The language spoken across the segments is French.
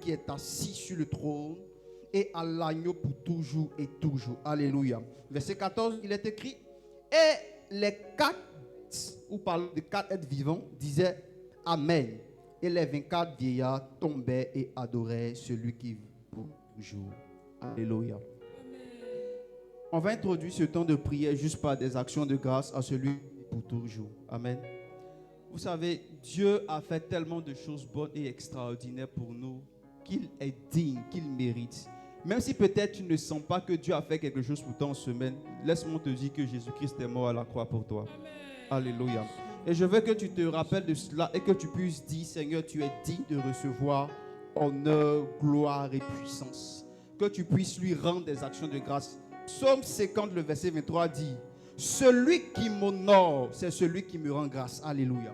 qui est assis sur le trône et à l'agneau pour toujours et toujours. Alléluia. Verset 14, il est écrit, et les quatre, ou parle de quatre êtres vivants, disaient Amen. Et les 24 vieillards tombaient et adoraient celui qui vit pour toujours. Alléluia. On va introduire ce temps de prière juste par des actions de grâce à celui pour toujours. Amen. Vous savez, Dieu a fait tellement de choses bonnes et extraordinaires pour nous qu'il est digne, qu'il mérite. Même si peut-être tu ne sens pas que Dieu a fait quelque chose pour toi en semaine, laisse-moi te dire que Jésus-Christ est mort à la croix pour toi. Amen. Alléluia. Et je veux que tu te rappelles de cela et que tu puisses dire, Seigneur, tu es digne de recevoir honneur, gloire et puissance. Que tu puisses lui rendre des actions de grâce. Psaume 50, le verset 23 dit, celui qui m'honore, c'est celui qui me rend grâce. Alléluia.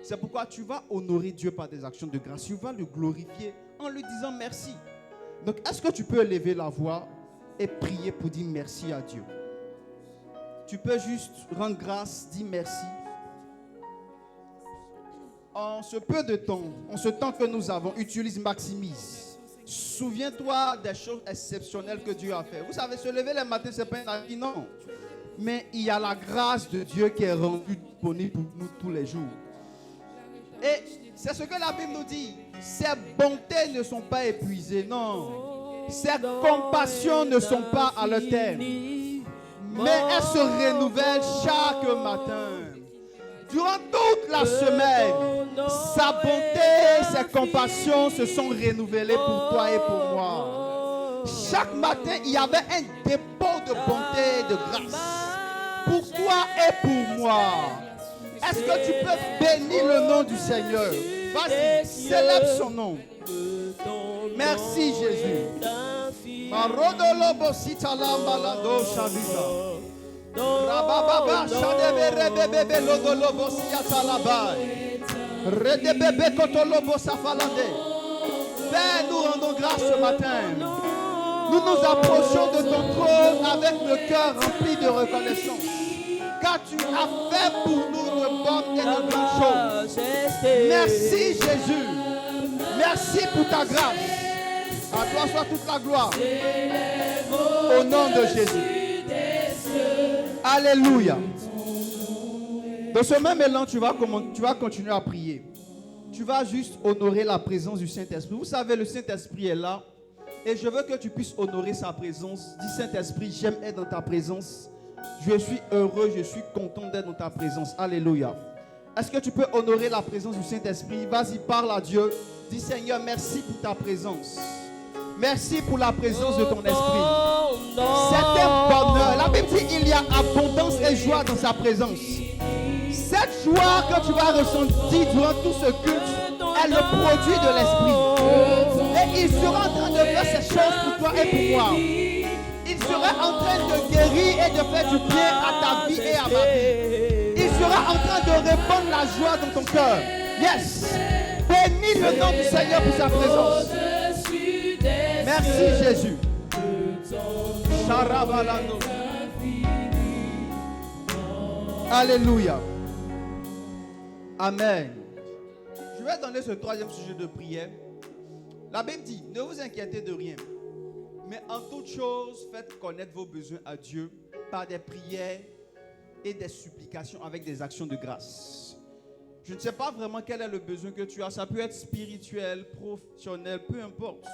C'est pourquoi tu vas honorer Dieu par des actions de grâce. Tu vas le glorifier en lui disant merci. Donc, est-ce que tu peux élever la voix et prier pour dire merci à Dieu? Tu peux juste rendre grâce, dire merci. En ce peu de temps, en ce temps que nous avons, utilise, maximise. Souviens-toi des choses exceptionnelles que Dieu a fait. Vous savez, se lever le matin, c'est pas un avis, non. Mais il y a la grâce de Dieu qui est rendue disponible pour nous tous les jours. Et c'est ce que la Bible nous dit. Ses bontés ne sont pas épuisées, non. Ses compassions ne sont pas à leur terme. Mais elles se renouvellent chaque matin. Durant toute la semaine, sa bonté, ses compassions se sont renouvelées pour toi et pour moi. Chaque matin, il y avait un dépôt de bonté et de grâce. Pour toi et pour moi. Est-ce que tu peux bénir le nom du Seigneur? Vas-y, célèbre son nom. Merci Jésus. Père, nous rendons grâce ce matin. Nous nous approchons de ton trône avec le cœur rempli de reconnaissance. Car tu as fait pour nous de bonnes et de grandes choses. Merci Jésus. Merci pour ta grâce. À toi soit toute la gloire. Au nom de Jésus. Alléluia. Dans ce même élan, tu vas continuer à prier. Tu vas juste honorer la présence du Saint-Esprit. Vous savez, le Saint-Esprit est là. Et je veux que tu puisses honorer sa présence. Dis Saint-Esprit, j'aime être dans ta présence. Je suis heureux, je suis content d'être dans ta présence. Alléluia. Est-ce que tu peux honorer la présence du Saint-Esprit? Vas-y, parle à Dieu. Dis Seigneur, merci pour ta présence. Merci pour la présence de ton esprit. C'est un bonheur. La Bible dit il y a abondance et joie dans sa présence. Cette joie que tu vas ressentir durant tout ce culte est le produit de l'esprit. Et il sera en train de faire ces choses pour toi et pour moi. Il sera en train de guérir et de faire du bien à ta vie et à ma vie. Il sera en train de répandre la joie dans ton cœur. Yes. Bénis le nom du Seigneur pour sa présence. Merci Jésus. Alléluia. Amen. Je vais donner ce troisième sujet de prière. La Bible dit, ne vous inquiétez de rien. Mais en toute chose, faites connaître vos besoins à Dieu par des prières et des supplications avec des actions de grâce. Je ne sais pas vraiment quel est le besoin que tu as. Ça peut être spirituel, professionnel, peu importe.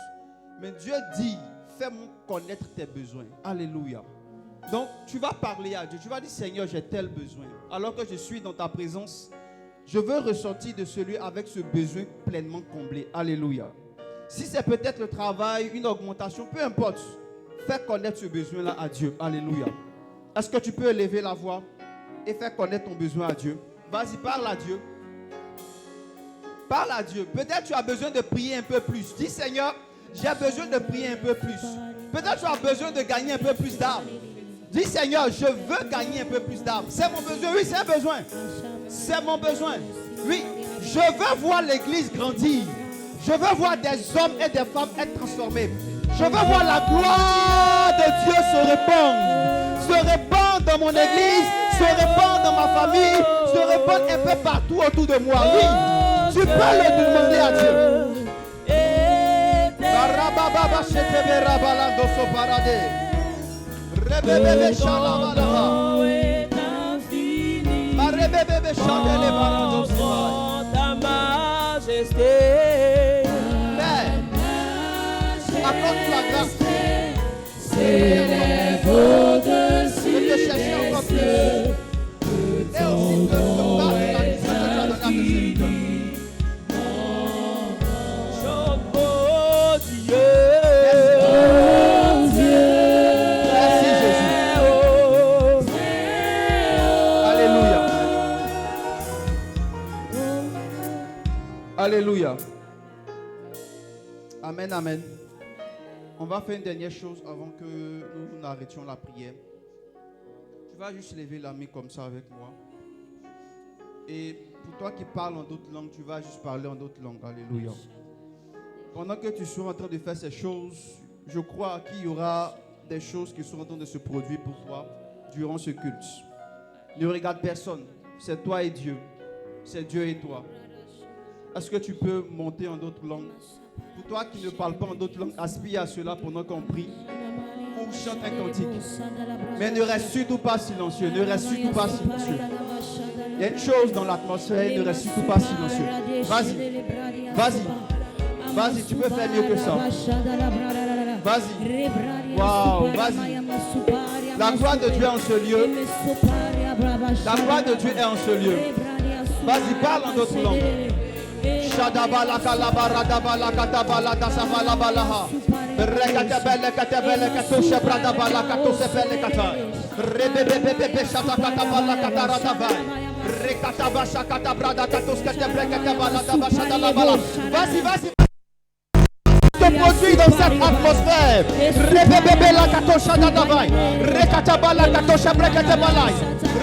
Mais Dieu dit, fais-moi connaître tes besoins. Alléluia. Donc, tu vas parler à Dieu. Tu vas dire, Seigneur, j'ai tel besoin. Alors que je suis dans ta présence, je veux ressortir de celui avec ce besoin pleinement comblé. Alléluia. Si c'est peut-être le travail, une augmentation, peu importe. Fais connaître ce besoin-là à Dieu. Alléluia. Est-ce que tu peux élever la voix et faire connaître ton besoin à Dieu? Vas-y, parle à Dieu. Parle à Dieu. Peut-être tu as besoin de prier un peu plus. Dis, Seigneur, j'ai besoin de prier un peu plus. Peut-être tu as besoin de gagner un peu plus d'âmes. Dis, Seigneur, je veux gagner un peu plus d'âmes. C'est mon besoin. Oui, c'est un besoin. C'est mon besoin. Oui, je veux voir l'église grandir. Je veux voir des hommes et des femmes être transformés. Je veux voir la gloire de Dieu se répandre dans mon église, se répandre dans ma famille, se répandre un peu partout autour de moi. Oui, tu peux le demander à Dieu. Rebebebe Shalabalaha. Marebebebe Chandele Barados. Ta majesté. Père, accorde la grâce. S'élève au-dessus de te chercher encore plus. Et aussi de te battre la mission que tu as donnée à tes serviteurs. Merci Jésus. Alléluia. Alléluia. Amen, amen. On va faire une dernière chose avant que nous n'arrêtions la prière. Tu vas juste lever la main comme ça avec moi. Et pour toi qui parles en d'autres langues, tu vas juste parler en d'autres langues. Alléluia. Pendant que tu sois en train de faire ces choses, je crois qu'il y aura des choses qui sont en train de se produire pour toi durant ce culte. Ne regarde personne. C'est toi et Dieu. C'est Dieu et toi. Est-ce que tu peux monter en d'autres langues? Pour toi qui ne parles pas en d'autres langues, aspire à cela pendant qu'on prie ou chante un cantique. Mais ne reste surtout pas silencieux. Ne reste surtout pas silencieux. Il y a une chose dans l'atmosphère, ne reste surtout pas silencieux. Vas-y. Vas-y. Vas-y, tu peux faire mieux que ça. Vas-y. Waouh, vas-y. La gloire de Dieu est en ce lieu. La gloire de Dieu est en ce lieu. Vas-y, parle en d'autres langues. Shadabala kalabara dabala katabala dasabala balaha. Rekatebele katebele katoshe bradabala katose bele kata. Rebebebebe shata katabala katara davai. Rekatabasha katabrada katos katebre katabala dabasha dalabala. Vas-y, vas-y. Te produit dans cette atmosphère. Rebebebe la katosha dadavai. Rekatabala katoshe brekatabala.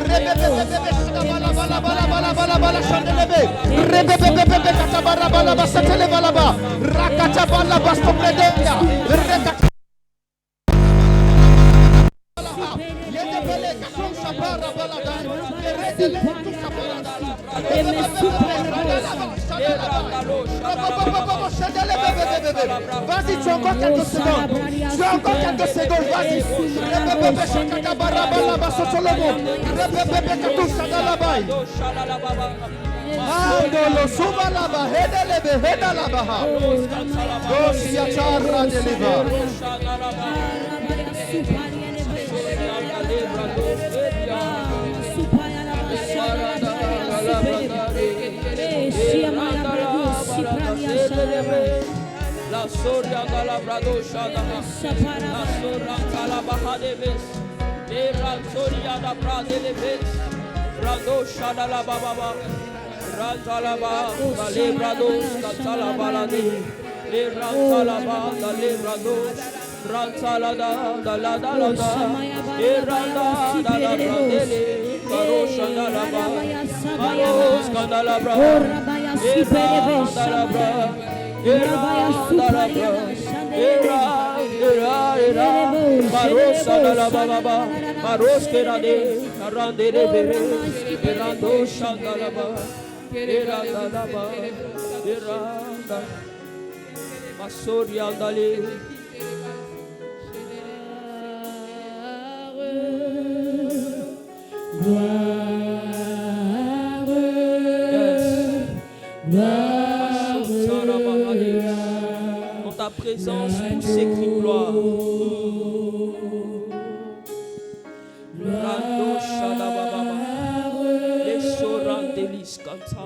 Rebebebebe shadabala bala bala bala bala bala chandelebe. Rebebebebe katabara bala basatele bala ba. Rakatabala bastopledeya. Rekata Yedebele katosha bara bala da. Redele katosha bala da. Vas-y, tu as encore quelques secondes. Tu as encore quelques secondes, vas-y. Rebebebe shakata bara bala basotolobo. Rebebebe katosha dalabai. Andolo subalaba hedelebe hedalabaha. Dosia charra deleva. La soria dalla bradosha la soria dalla bahadeves e ranzoria da pradeves bradosha dalla baba ranzala ba la lebrados cantala balade e ranzala ba la lebrados ranzala da la da e randa da la pradele barosha dalla ba baros cantala bra e randa la bra era Marosa dalla baba Maros che era de Arande de bere Erando shandala ba Era dalla ba Eranda Masori andale Dans ta présence, tout s'écrit gloire. Rando Shadababa, les Sorandelis Kanta.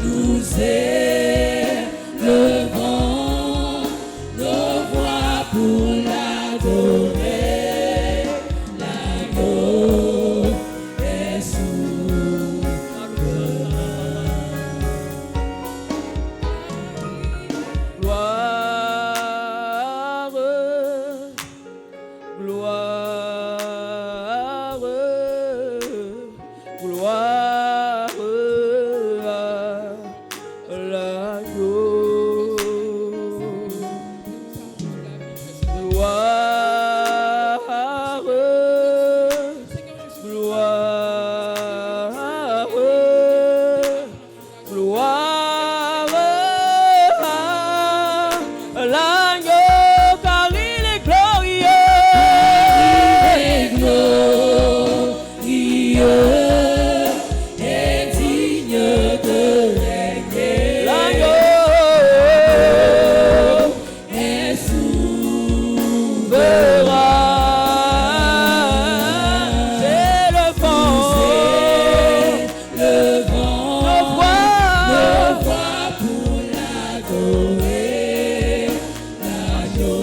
Nous voir l'agneau car il est glorieux. Il est glorieux et digne de régner. L'agneau est souverain. c'est le vent. Le vent Le voit pour l'adorer. L'agneau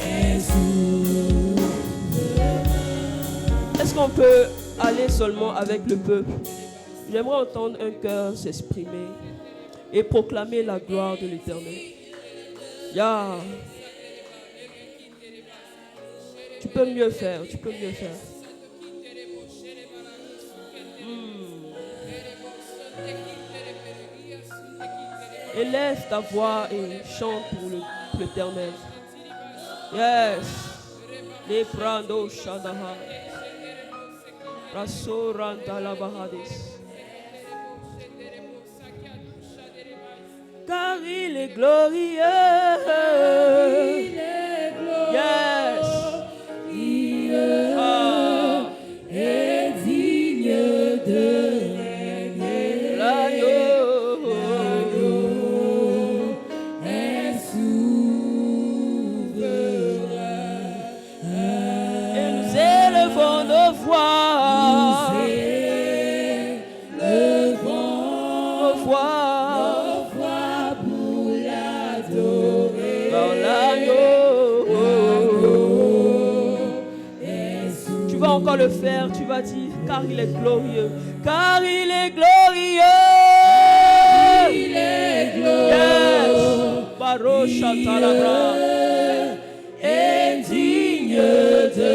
est souverain. Est-ce qu'on peut aller seulement avec le peuple? J'aimerais entendre un cœur s'exprimer et proclamer la gloire de l'Éternel. Ya. Tu peux mieux faire, tu peux mieux faire. Élève ta voix et chante pour l'Éternel. Yes. Les prando shadaha. Rasoranta la bahadis. Car il est glorieux. Yes. Ah. Et digne de régner. L'agneau Est souverain. et nous élevons nos voix. Nos voix Pour l'adorer. dans l'agneau. Tu vas encore le faire, tu vas dire car il est glorieux. Car il est glorieux. Il est Yes. Barosha talabra. et digne de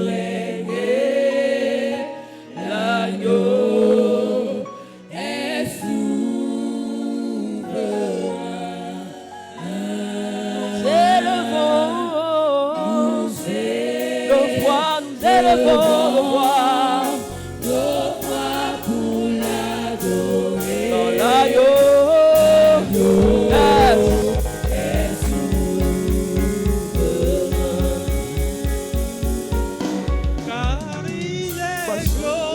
régner. L'agneau est souverain. Nous élevons nos voix, nous élevons nos voix Nos voix pour l'adorer. dans l'agneau. Yes. Est souverain. Car il est glorieux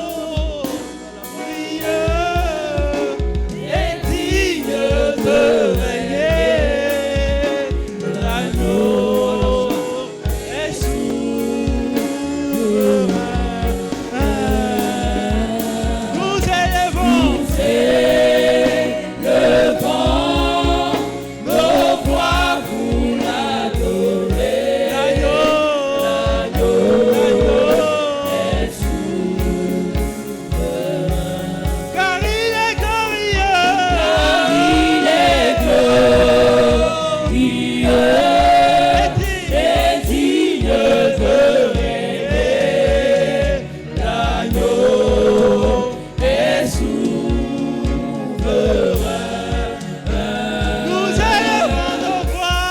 et digne de régner. L'agneau est souverain. Nous élevons nos voix pour l'adorer. L'agneau est souverain. Car il est glorieux. Il est glorieux et digne de régner. L'agneau est souverain. Nous élevons nos voix.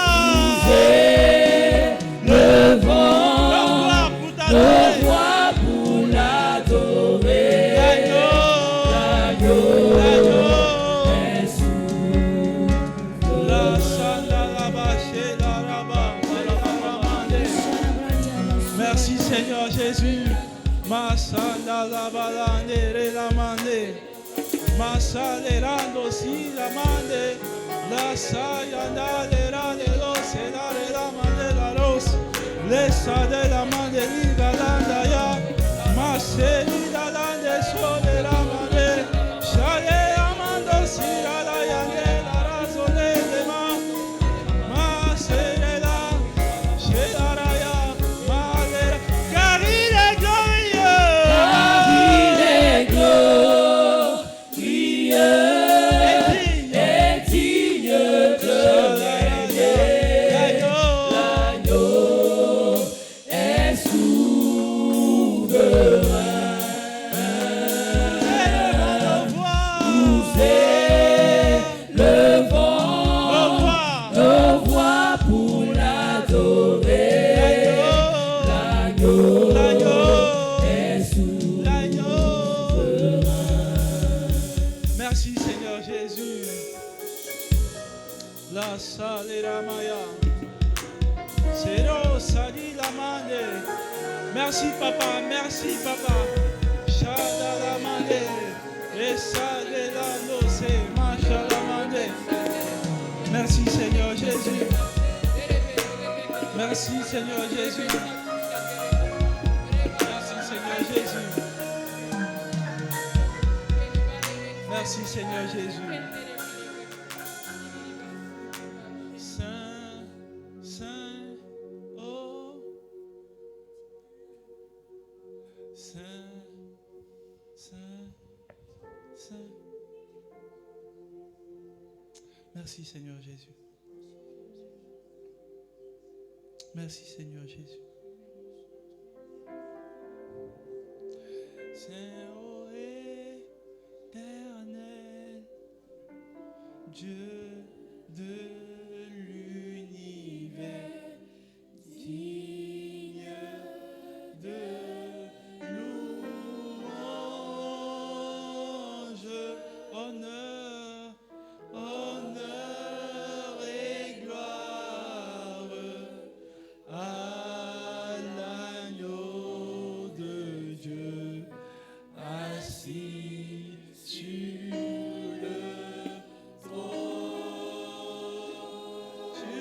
Levons Nos voix pour nos t'adorer. voix pour l'adorer. L'agneau Est souverain. La shanda la ba she la la ba ba la ba ba mande. Merci Seigneur Jésus. Ma shanda la ba la ne re la mande. Ma shale rando si la mande. La sayanda le ra de los se la re la mande la ros. Le sa de la mande li galanda ya. Ma she li la lande so de la mande. Shale amando si la la yande la razone de ma. Ma serela, shelaraya, malera. Car il est glorieux. Il est glorieux et digne de régner. L'agneau est souverain. Jésus. La salera maya. Zero sali la mande. Merci papa, merci papa. Shada la mande. Esa de la noce, macha la mande. Merci Seigneur Jésus. Merci Seigneur Jésus. Merci Seigneur Jésus. Merci Seigneur Jésus. Saint, Saint, oh. Saint, Saint, Saint. Merci Seigneur Jésus. Merci Seigneur Jésus. Saint ô éternel, Dieu de l'univers, digne de louange, honneur, honneur et gloire à l'agneau de Dieu assis sur le trône. Tu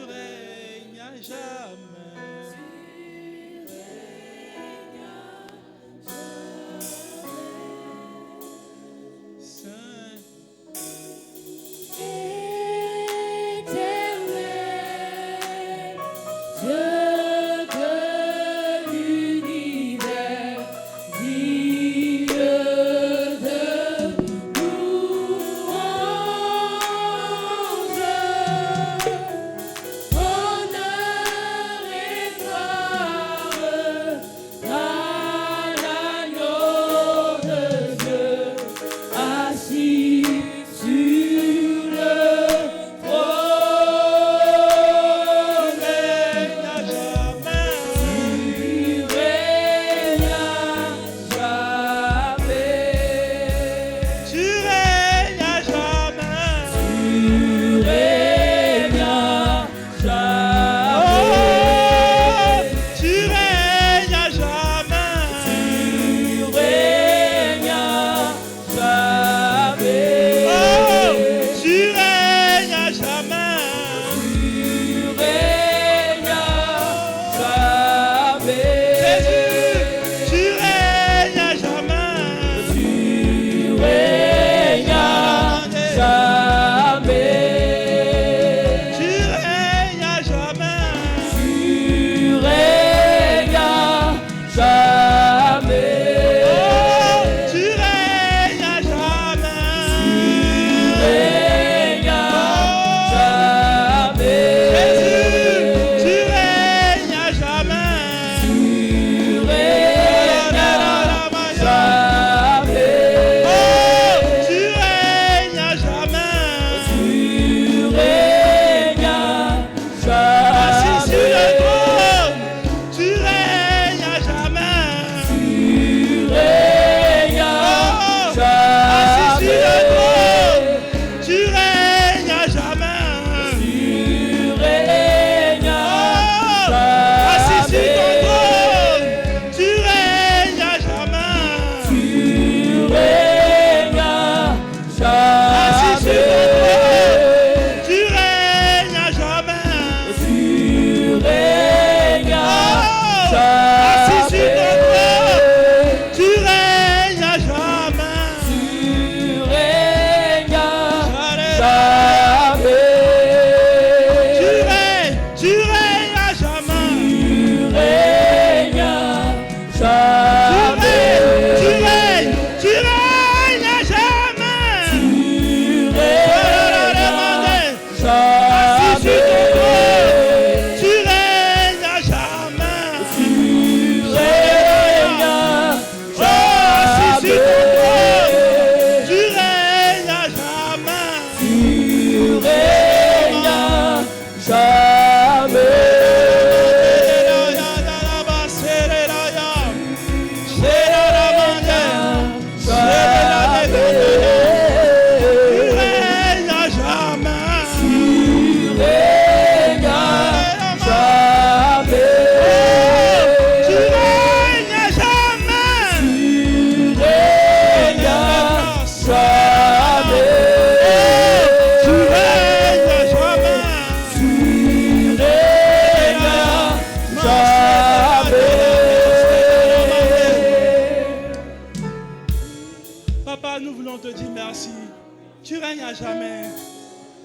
règnes à jamais.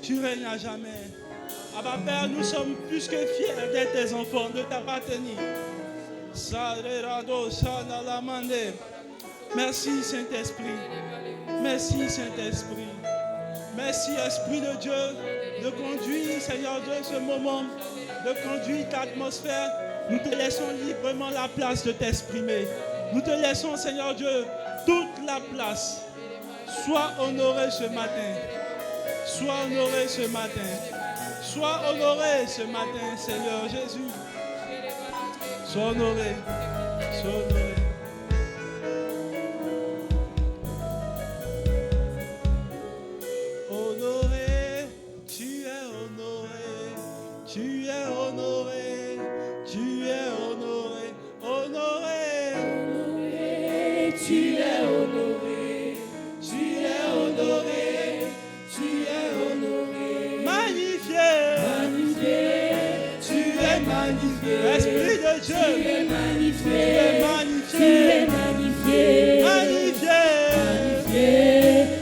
Tu règnes à jamais. Abba Père, nous sommes plus que fiers d'être tes enfants, de t'appartenir. Merci Saint-Esprit. Merci Saint-Esprit. Merci Esprit de Dieu de conduire, Seigneur Dieu, ce moment, de conduire l'atmosphère. Nous te laissons librement la place de t'exprimer. Nous te laissons, Seigneur Dieu, toute la place. Sois honoré ce matin. Sois honoré ce matin. Sois honoré ce matin, Seigneur Jésus. Sois honoré. Sois honoré. Honoré, tu es honoré. Tu es honoré. Tu es honoré. Honoré. Tu es honoré. Tu es honoré. Tu es honoré. Magnifié. Magnifié. Tu es magnifié. Esprit de Dieu. Tu es magnifié. Tu es magnifié.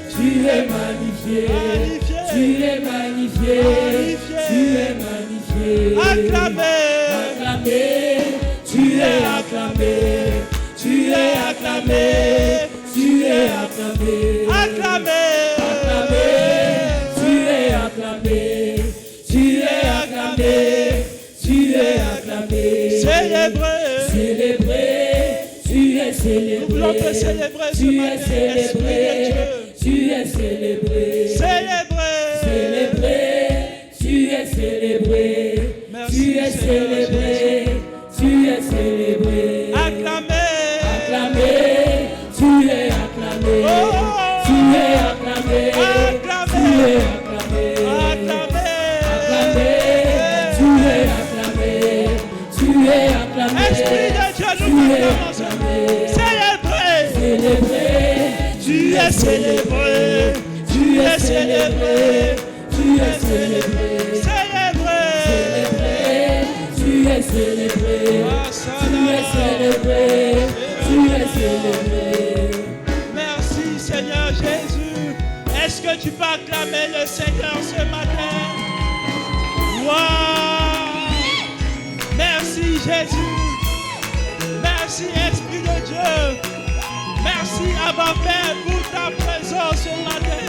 Tu es magnifié. Magnifié. Tu es magnifié. Magnifié. Tu es magnifié. Acclamé. Acclamé. Tu es acclamé. Tu es acclamé. Tu es acclamé. Acclamé. Acclamé. Tu es acclamé. Tu es acclamé. Tu es acclamé. Célébré. Célébré. Tu es célébré. Nous voulons te célébrer ce Tu es matin, célébré. Esprit de Dieu. Tu es célébré. Célébré. Célébré. Tu es célébré. Merci, Tu es Seigneur célébré. Tu es célébré. Acclamé. Acclamé. Tu es acclamé. Oh. Tu es acclamé. Acclamé. Tu es acclamé. Acclamé. Acclamé. Tu es acclamé. Tu es acclamé. Esprit de Dieu, Tu nous es t'acclamons. acclamé. Célébré. Célébré. Tu es célébré. Tu es célébré. Tu es célébré. Célébré. Tu es célébré. Tu es célébré. Tu es célébré. Merci Seigneur Jésus. Est-ce que tu peux acclamer le Seigneur ce matin? Wow! Merci Jésus. Merci Esprit de Dieu. Merci Abba Père pour ta présence ce matin.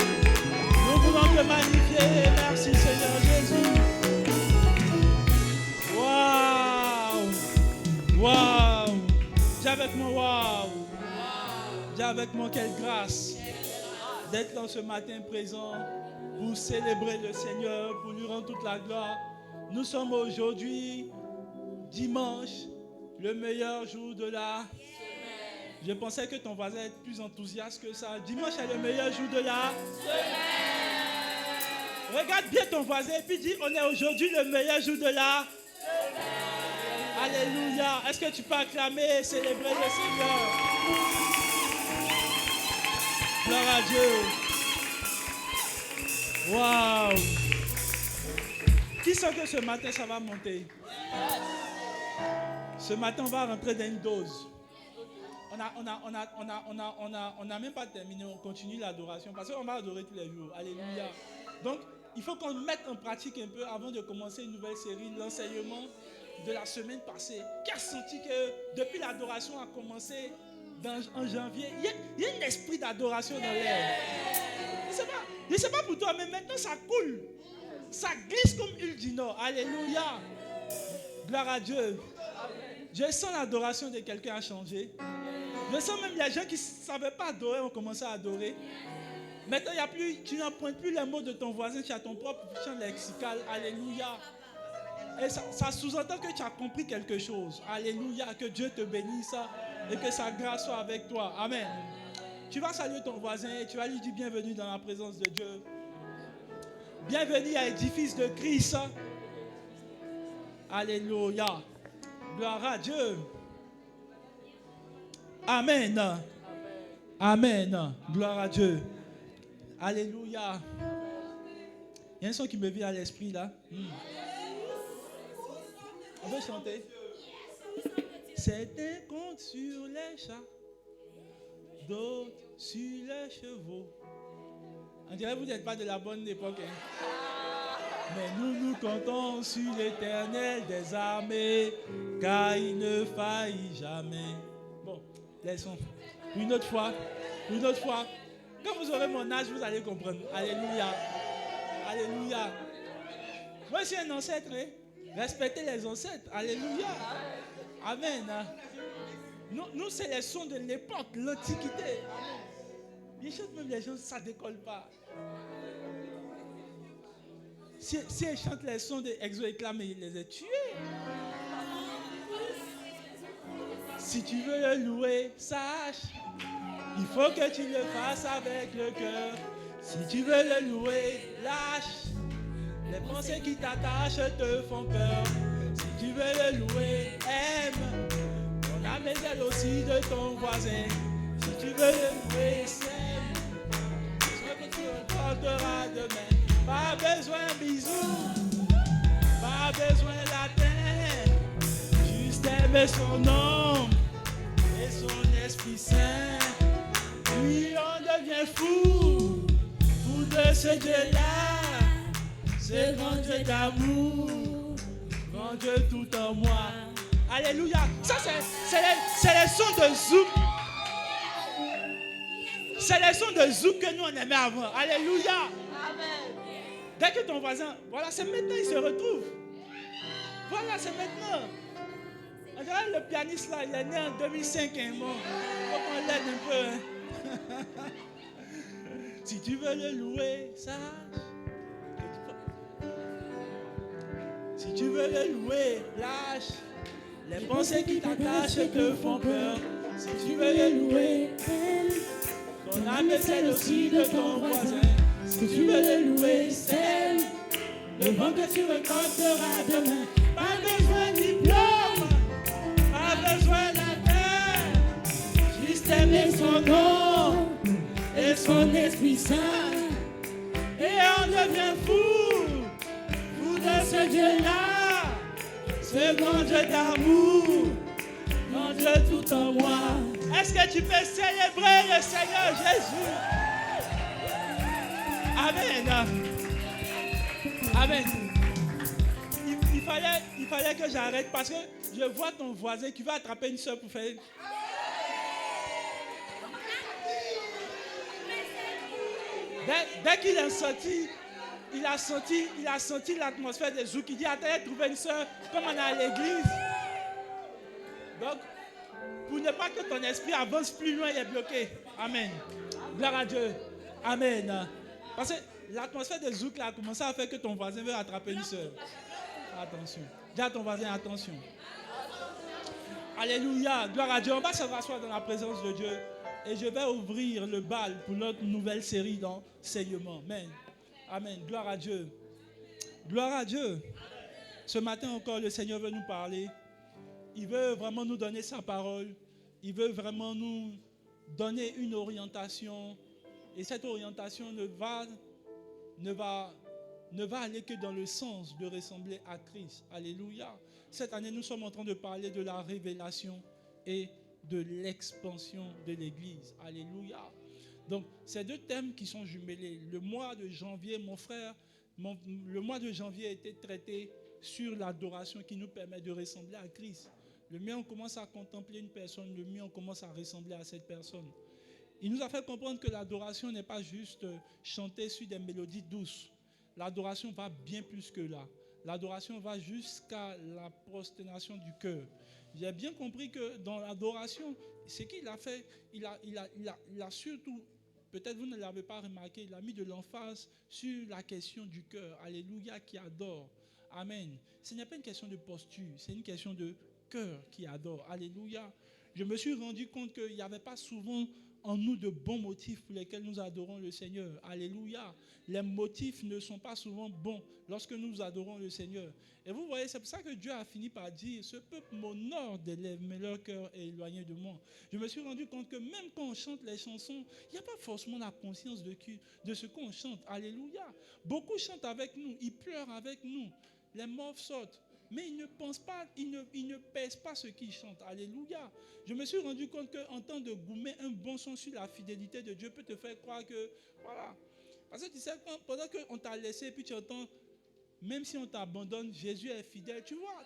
Nous voulons te magnifier. Merci Seigneur Jésus. Wow! Wow! Dis avec moi, wow! Dis avec moi, quelle grâce d'être dans ce matin présent pour célébrer le Seigneur, pour lui rendre toute la gloire. Nous sommes aujourd'hui, dimanche, le meilleur jour de la semaine. Je pensais que ton voisin était plus enthousiaste que ça. Dimanche est le meilleur jour de la semaine. Regarde bien ton voisin et puis dis, on est aujourd'hui le meilleur jour de la semaine. Alléluia. Est-ce que tu peux acclamer et célébrer le Seigneur? Gloire à Dieu. Waouh. Qui sent que ce matin ça va monter? Ce matin on va rentrer dans une dose. On n'a même pas terminé. On continue l'adoration parce qu'on va adorer tous les jours. Alléluia. Donc il faut qu'on mette en pratique un peu avant de commencer une nouvelle série, l'enseignement de la semaine passée. Qui a senti que depuis l'adoration a commencé en janvier, il y a un esprit d'adoration dans l'air. Je ne sais pas pour toi, mais maintenant ça coule. Ça glisse comme huile du Nord. Alléluia. Gloire à Dieu. Je sens l'adoration de quelqu'un a changé. Je sens même les gens qui ne savaient pas adorer ont commencé à adorer. Maintenant, tu n'empruntes plus les mots de ton voisin, tu as ton propre champ lexical. Alléluia. Et ça sous-entend que tu as compris quelque chose. Alléluia. Que Dieu te bénisse et que sa grâce soit avec toi. Amen. Tu vas saluer ton voisin et tu vas lui dire bienvenue dans la présence de Dieu. Bienvenue à l'édifice de Christ. Alléluia. Gloire à Dieu. Amen. Amen. Gloire à Dieu. Alléluia. Il y a un son qui me vient à l'esprit là. On veut chanter. Certains comptent sur les chats, d'autres sur les chevaux. On dirait que vous n'êtes pas de la bonne époque. Hein? Mais nous comptons sur l'Éternel des armées, car il ne faillit jamais. Bon, laissons. Une autre fois. Quand vous aurez mon âge, vous allez comprendre. Alléluia. Alléluia. Moi, je suis un ancêtre. Hein? Respectez les ancêtres. Alléluia. Amen. Nous, c'est les sons de l'époque, l'Antiquité. Ils chantent même les gens, ça ne décolle pas. Si ils chantent les sons de Exo-Éclat, mais ils les ont tués. Si tu veux le louer, sache, il faut que tu le fasses avec le cœur. Si tu veux le louer, lâche. Les pensées qui t'attachent te font peur. Si tu veux le louer, aime. Ton âme est celle aussi de ton voisin. Si tu veux le louer, sème. Ce que tu rencontreras demain. Pas besoin de bisous, pas besoin de latin. Juste aimer son nom et son Esprit Saint. Puis on devient fou de ce Dieu-là. C'est grand Dieu d'amour, grand Dieu tout en moi. Alléluia. Ça, c'est les sons de zouk. C'est les sons de zouk que nous on aimait avant. Alléluia. Amen. Dès que ton voisin, voilà, c'est maintenant il se retrouve. Voilà, c'est maintenant. Regarde le pianiste là, il est né en 2005. Hein, bon. Faut qu'on l'aide un peu. Hein. Si tu veux le louer, sache. Si tu veux le louer, lâche. Les pensées qui t'attachent te font peur. Si tu veux le louer, ton âme est celle aussi de ton voisin. Si tu veux le louer, c'est le vent que tu rencontreras demain. Pas besoin de diplôme, pas besoin d'affaires. Juste aimer son nom et son Esprit Saint. Et on devient fou de ce Dieu-là. Ce grand Dieu d'amour, grand Dieu tout en moi. Est-ce que tu peux célébrer le Seigneur Jésus? Amen. Amen. Il fallait que j'arrête parce que je vois ton voisin qui va attraper une soeur pour faire. Dès qu'il est sorti, il a senti l'atmosphère des zouk. Il dit, attendez, trouver une soeur comme on est à l'église. Donc, pour ne pas que ton esprit avance plus loin, il est bloqué. Amen. Gloire à Dieu. Amen. Parce que l'atmosphère des zouk a commencé à faire que ton voisin veut attraper une soeur. Attention. Dis à ton voisin, attention. Alléluia. Gloire à Dieu. On va se rasseoir dans la présence de Dieu. Et je vais ouvrir le bal pour notre nouvelle série d'enseignement. Amen. Amen. Gloire à Dieu. Gloire à Dieu. Ce matin encore, le Seigneur veut nous parler. Il veut vraiment nous donner sa parole. Il veut vraiment nous donner une orientation. Et cette orientation ne va aller que dans le sens de ressembler à Christ. Alléluia. Cette année, nous sommes en train de parler de la révélation et de l'expansion de l'Église. Alléluia. Donc, c'est deux thèmes qui sont jumelés. Le mois de janvier, mon frère, le mois de janvier a été traité sur l'adoration qui nous permet de ressembler à Christ. Le mieux, on commence à contempler une personne, le mieux, on commence à ressembler à cette personne. Il nous a fait comprendre que l'adoration n'est pas juste chanter sur des mélodies douces. L'adoration va bien plus que là. L'adoration va jusqu'à la prosternation du cœur. J'ai bien compris que dans l'adoration, ce qu'il a fait, il a surtout, peut-être vous ne l'avez pas remarqué, il a mis de l'emphase sur la question du cœur. Alléluia, qui adore. Amen. Ce n'est pas une question de posture, c'est une question de cœur qui adore. Alléluia. Je me suis rendu compte qu'il n'y avait pas souvent en nous de bons motifs pour lesquels nous adorons le Seigneur. Alléluia. Les motifs ne sont pas souvent bons lorsque nous adorons le Seigneur. Et vous voyez, c'est pour ça que Dieu a fini par dire, ce peuple m'honore des lèvres, mais leur cœur est éloigné de moi. Je me suis rendu compte que même quand on chante les chansons, il n'y a pas forcément la conscience de ce qu'on chante. Alléluia. Beaucoup chantent avec nous, ils pleurent avec nous. Les morts sautent. Mais ils ne pensent pas, ils ne pèsent pas ce qu'ils chantent. Alléluia. Je me suis rendu compte qu'en temps de goumer, un bon son sur la fidélité de Dieu peut te faire croire que, voilà. Parce que tu sais, pendant qu'on t'a laissé, puis tu entends, même si on t'abandonne, Jésus est fidèle. Tu vois,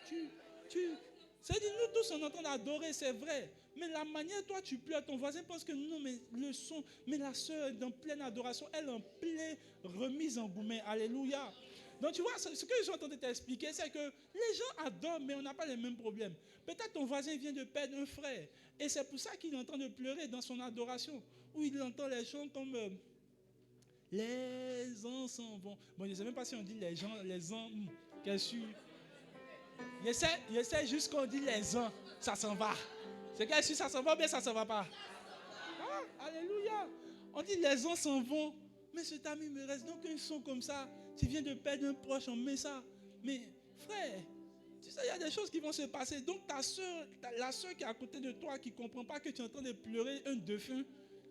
c'est-à-dire, nous tous, on est en train d'adorer, c'est vrai. Mais la manière, toi, tu pleures, ton voisin pense que non, mais le son, mais la soeur est en pleine adoration, elle est en pleine remise en gourmet. Alléluia. Donc, tu vois, ce que je suis en train de t'expliquer, c'est que les gens adorent, mais on n'a pas les mêmes problèmes. Peut-être ton voisin vient de perdre un frère, et c'est pour ça qu'il est en train de pleurer dans son adoration, où il entend les chants comme les gens s'en vont. Bon, je ne sais même pas si on dit les gens, qu'est-ce que je sais juste qu'on dit les gens, ça s'en va. C'est qu'est-ce que ça s'en va, mais ça ne s'en va pas. Ah, alléluia. On dit les gens s'en vont, mais cet ami me reste. Donc un son comme ça, tu viens de perdre un proche, on met ça. Mais frère, tu sais, il y a des choses qui vont se passer. Donc ta soeur, la soeur qui est à côté de toi, qui ne comprend pas que tu es en train de pleurer un défunt,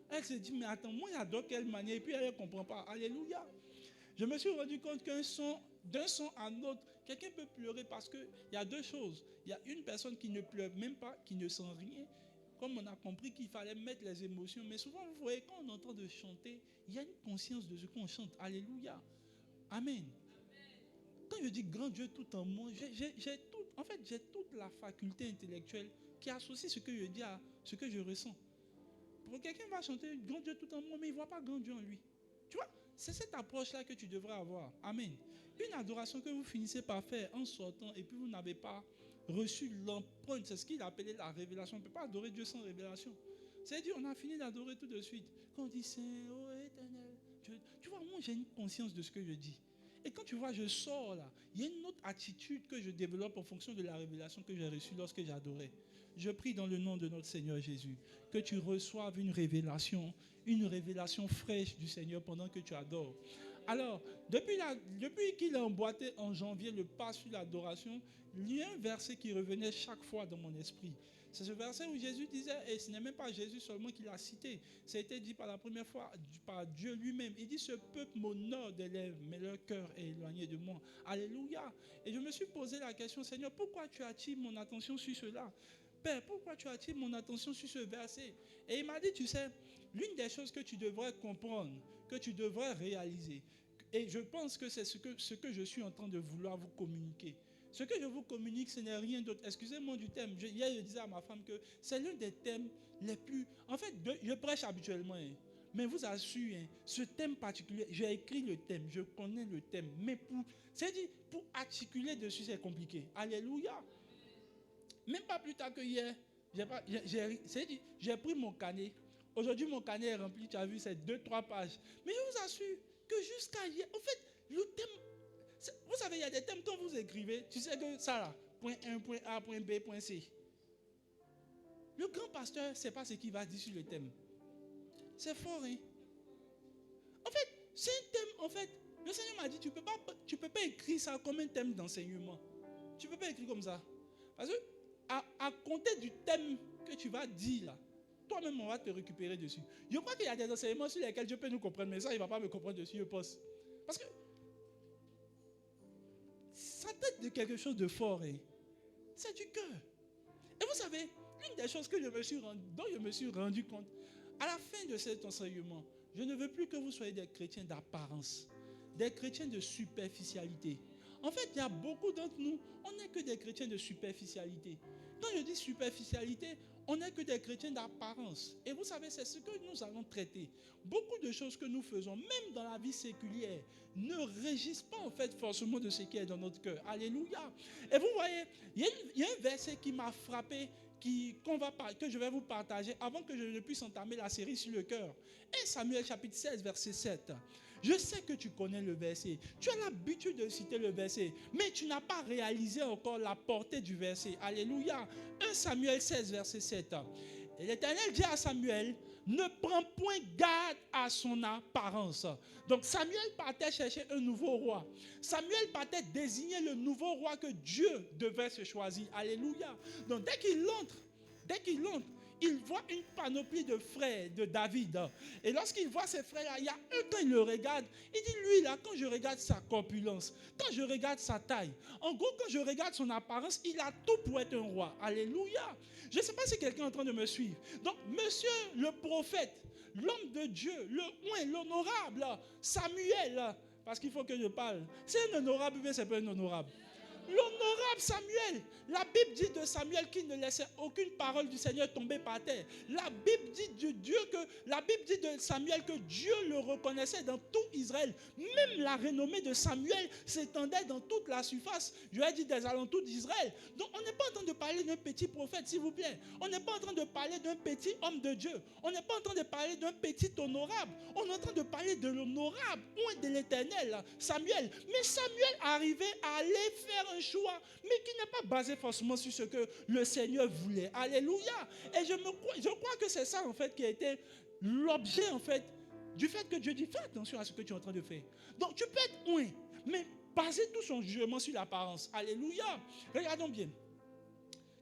elle se dit, mais attends, moi, il y a de quelle manière? Et puis elle ne comprend pas. Alléluia. Je me suis rendu compte d'un son à l'autre, quelqu'un peut pleurer parce qu'il y a deux choses. Il y a une personne qui ne pleure même pas, qui ne sent rien. Comme on a compris qu'il fallait mettre les émotions. Mais souvent, vous voyez, quand on est en train de chanter, il y a une conscience de ce qu'on chante. Alléluia. Amen. Quand je dis grand Dieu tout en moi, j'ai toute la faculté intellectuelle qui associe ce que je dis à ce que je ressens. Pour quelqu'un va chanter grand Dieu tout en moi, mais il ne voit pas grand Dieu en lui. Tu vois, c'est cette approche-là que tu devrais avoir. Amen. Une adoration que vous finissez par faire en sortant et puis vous n'avez pas reçu l'empreinte, c'est ce qu'il appelait la révélation. On ne peut pas adorer Dieu sans révélation. C'est-à-dire, on a fini d'adorer tout de suite. Quand on dit Saint, ô éternel, tu vois, moi j'ai une conscience de ce que je dis. Et quand tu vois, je sors là, il y a une autre attitude que je développe en fonction de la révélation que j'ai reçue lorsque j'adorais. Je prie dans le nom de notre Seigneur Jésus que tu reçoives une révélation fraîche du Seigneur pendant que tu adores. Alors, depuis qu'il a emboîté en janvier le pas sur l'adoration, il y a un verset qui revenait chaque fois dans mon esprit. C'est ce verset où Jésus disait, et ce n'est même pas Jésus seulement qui l'a cité, ça a été dit par la première fois par Dieu lui-même. Il dit, ce peuple m'honore des lèvres, mais leur cœur est éloigné de moi. Alléluia. Et je me suis posé la question, Seigneur, pourquoi tu attires mon attention sur cela? Père, pourquoi tu attires mon attention sur ce verset? Et il m'a dit, tu sais, l'une des choses que tu devrais comprendre, que tu devrais réaliser, et je pense que c'est ce que je suis en train de vouloir vous communiquer. Ce que je vous communique, ce n'est rien d'autre. Excusez-moi du thème. Hier, je disais à ma femme que c'est l'un des thèmes les plus... En fait, je prêche habituellement, mais vous assure, ce thème particulier, j'ai écrit le thème, je connais le thème, mais pour articuler dessus, c'est compliqué. Alléluia. Même pas plus tard que hier, j'ai pris mon carnet. Aujourd'hui, mon carnet est rempli, tu as vu, c'est 2-3 pages. Mais je vous assure que jusqu'à hier, en fait, le thème, vous savez, il y a des thèmes quand vous écrivez, tu sais que ça là, point 1, point A, point B, point C. Le grand pasteur ne sait pas ce qu'il va dire sur le thème. C'est fort, hein? En fait, c'est un thème, en fait, le Seigneur m'a dit, tu peux pas écrire ça comme un thème d'enseignement. Tu ne peux pas écrire comme ça. Parce que, à compter du thème que tu vas dire là, toi-même, on va te récupérer dessus. Je crois qu'il y a des enseignements sur lesquels Dieu peut nous comprendre, mais ça, il ne va pas me comprendre dessus, je pense. Parce que ça traite de quelque chose de fort, hein. C'est du cœur. Et vous savez, l'une des choses dont je me suis rendu compte, à la fin de cet enseignement, je ne veux plus que vous soyez des chrétiens d'apparence, des chrétiens de superficialité. En fait, il y a beaucoup d'entre nous, on n'est que des chrétiens de superficialité. Quand je dis superficialité, on n'est que des chrétiens d'apparence. Et vous savez, c'est ce que nous allons traiter. Beaucoup de choses que nous faisons, même dans la vie séculière, ne régissent pas en fait forcément de ce qui est dans notre cœur. Alléluia. Et vous voyez, il y a un verset qui m'a frappé, que je vais vous partager avant que je ne puisse entamer la série sur le cœur. 1 Samuel chapitre 16, verset 7. Je sais que tu connais le verset. Tu as l'habitude de citer le verset, mais tu n'as pas réalisé encore la portée du verset. Alléluia. 1 Samuel 16, verset 7. Et l'Éternel dit à Samuel, ne prends point garde à son apparence. Donc Samuel partait chercher un nouveau roi. Samuel partait désigner le nouveau roi que Dieu devait se choisir. Alléluia. Donc dès qu'il entre, il voit une panoplie de frères de David. Et lorsqu'il voit ces frères-là, il y a un temps, il le regarde. Il dit, lui là, quand je regarde sa corpulence, quand je regarde sa taille, en gros, quand je regarde son apparence, il a tout pour être un roi. Alléluia. Je ne sais pas si quelqu'un est en train de me suivre. Donc, monsieur le prophète, l'homme de Dieu, le oint, l'honorable, Samuel, parce qu'il faut que je parle. C'est un honorable ou bien c'est pas un honorable? L'honorable Samuel. La Bible dit de Samuel qu'il ne laissait aucune parole du Seigneur tomber par terre. La Bible dit de Samuel que Dieu le reconnaissait dans tout Israël. Même la renommée de Samuel s'étendait dans toute la surface, je vais dire des alentours d'Israël. Donc on n'est pas en train de parler d'un petit prophète, s'il vous plaît. On n'est pas en train de parler d'un petit homme de Dieu. On n'est pas en train de parler d'un petit honorable. On est en train de parler de l'honorable, oint de l'Éternel, Samuel. Mais Samuel arrivait à aller faire un choix, mais qui n'est pas basé forcément sur ce que le Seigneur voulait. Alléluia. Et je crois que c'est ça en fait qui a été l'objet en fait du fait que Dieu dit fais attention à ce que tu es en train de faire. Donc tu peux être oint, mais baser tout son jugement sur l'apparence. Alléluia. Regardons bien.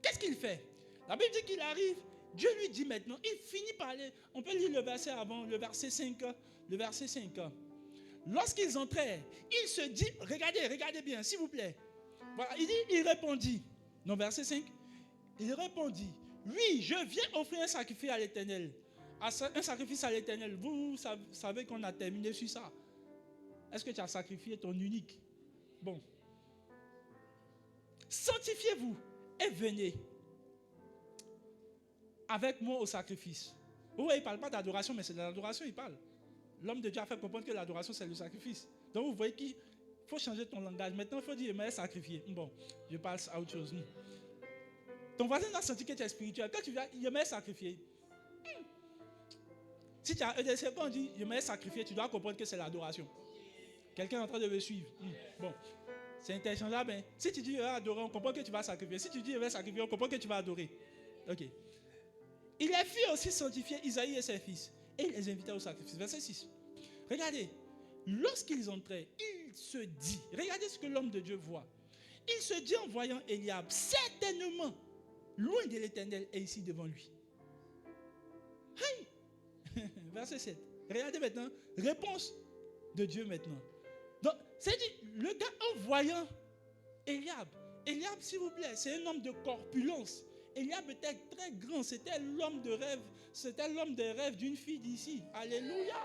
Qu'est-ce qu'il fait? La Bible dit qu'il arrive, Dieu lui dit maintenant, il finit par aller, on peut lire le verset avant, le verset 5. Le verset 5. Lorsqu'ils entrèrent, il se dit, regardez bien, s'il vous plaît. Voilà, il répondit, non, verset 5, il répondit, oui, je viens offrir un sacrifice à l'Éternel. Un sacrifice à l'Éternel. Vous savez qu'on a terminé sur ça. Est-ce que tu as sacrifié ton unique? Bon. Sanctifiez-vous et venez avec moi au sacrifice. Vous voyez, il ne parle pas d'adoration, mais c'est de l'adoration, il parle. L'homme de Dieu a fait comprendre que l'adoration, c'est le sacrifice. Donc vous voyez qu'il faut changer ton langage. Maintenant, il faut dire, j'aimerais sacrifier. Bon, je parle à autre chose. Ton voisin a senti que tu es spirituel. Quand tu viens, j'aimerais sacrifier. Si tu as EDC, quand on dit, j'aimerais sacrifier, tu dois comprendre que c'est l'adoration. Quelqu'un est en train de me suivre. Bon, c'est interchangeable. Hein? Si tu dis, je vais adorer, on comprend que tu vas sacrifier. Si tu dis, je vais sacrifier, on comprend que tu vas adorer. Ok. Il les fit aussi sanctifier Isaïe et ses fils. Et il les invita au sacrifice. Verset 6. Regardez. Lorsqu'ils entraient, il se dit, regardez ce que l'homme de Dieu voit. Il se dit en voyant Eliab, certainement, loin de l'Éternel est ici devant lui. Hey! Verset 7. Regardez maintenant, réponse de Dieu maintenant. Donc, c'est dit, le gars en voyant Eliab, s'il vous plaît, c'est un homme de corpulence. Eliab était très grand, c'était l'homme de rêve, c'était l'homme des rêves d'une fille d'ici. Alléluia.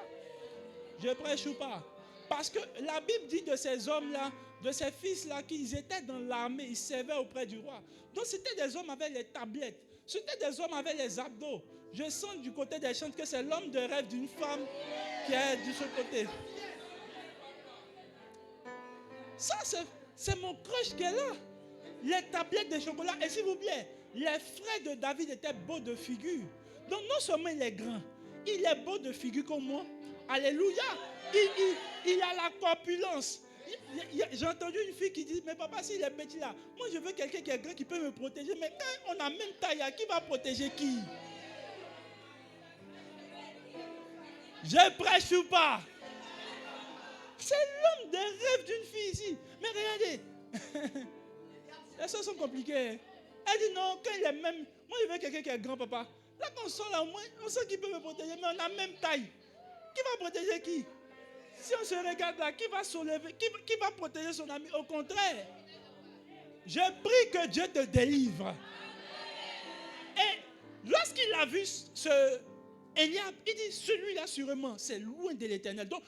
Je prêche ou pas? Parce que la Bible dit de ces hommes-là, de ces fils-là, qu'ils étaient dans l'armée, ils servaient auprès du roi. Donc c'était des hommes avec les tablettes, c'était des hommes avec les abdos. Je sens du côté des chants que c'est l'homme de rêve d'une femme qui est de ce côté. Ça, c'est mon crush qui est là. Les tablettes de chocolat. Et s'il vous plaît, les frères de David étaient beaux de figure. Donc non seulement il est grand, il est beau de figure comme moi. Alléluia. Il a la corpulence. J'ai entendu une fille qui dit, mais papa, s'il est petit là, moi je veux quelqu'un qui est grand qui peut me protéger. Mais quand on a même taille, qui va protéger qui? Je prêche ou pas? C'est l'homme des rêves d'une fille ici. Mais regardez. Les choses sont compliquées. Elle dit non, quand il est même. Moi je veux quelqu'un qui est grand, papa. Là quand on sort là, au moins, on sait qu'il peut me protéger, mais on a même taille. Qui va protéger qui? Si on se regarde là, qui va soulever, qui va protéger son ami? Au contraire, je prie que Dieu te délivre. Et lorsqu'il a vu ce Eliab, il dit, celui-là sûrement, c'est loin de l'Éternel. Donc,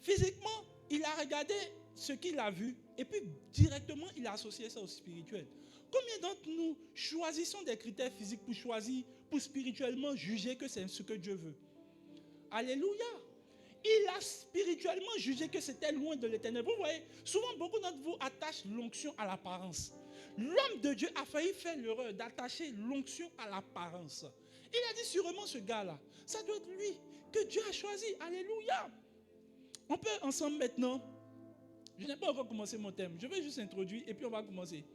physiquement, il a regardé ce qu'il a vu, et puis directement, il a associé ça au spirituel. Combien d'entre nous choisissons des critères physiques pour spirituellement juger que c'est ce que Dieu veut? Alléluia. Il a spirituellement jugé que c'était loin de l'Éternel. Vous voyez, souvent beaucoup d'entre vous attachent l'onction à l'apparence. L'homme de Dieu a failli faire l'erreur d'attacher l'onction à l'apparence. Il a dit sûrement ce gars-là, ça doit être lui que Dieu a choisi. Alléluia. On peut ensemble maintenant, je n'ai pas encore commencé mon thème, je vais juste introduire et puis on va commencer.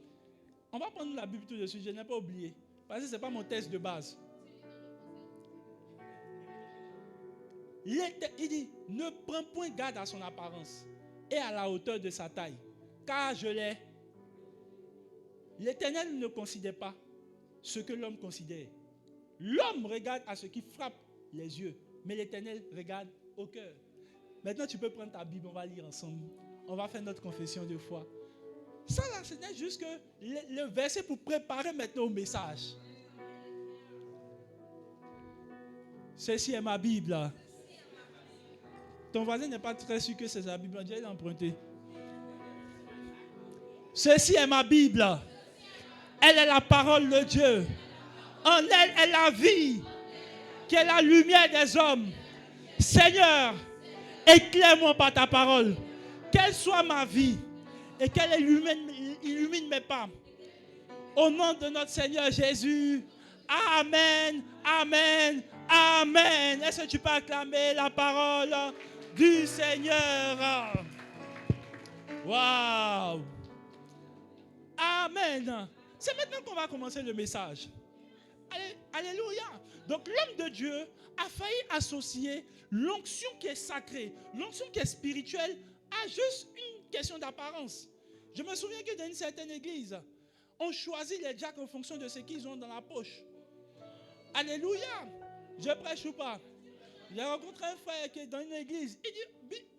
On va prendre la Bible tout de suite, je n'ai pas oublié, parce que ce n'est pas mon texte de base. Il dit, ne prends point garde à son apparence et à la hauteur de sa taille, car je l'ai. L'Éternel ne considère pas ce que l'homme considère. L'homme regarde à ce qui frappe les yeux, mais l'Éternel regarde au cœur. Maintenant, tu peux prendre ta Bible, on va lire ensemble. On va faire notre confession de foi. Ça, là, ce n'est juste que le verset pour préparer maintenant au message. Ceci est ma Bible. Là. Ton voisin n'est pas très sûr que c'est sa Bible. On dirait l'emprunter. Ceci est ma Bible. Elle est la parole de Dieu. En elle est la vie, qui est la lumière des hommes. Seigneur, éclaire-moi par ta parole. Quelle soit ma vie et qu'elle illumine mes pas. Au nom de notre Seigneur Jésus. Amen, amen, amen. Est-ce que tu peux acclamer la parole du Seigneur? Waouh! Amen. C'est maintenant qu'on va commencer le message. Alléluia. Donc l'homme de Dieu a failli associer l'onction qui est sacrée, l'onction qui est spirituelle, à juste une question d'apparence. Je me souviens que dans une certaine église, on choisit les diacres en fonction de ce qu'ils ont dans la poche. Alléluia. Je prêche ou pas? J'ai rencontré un frère qui est dans une église.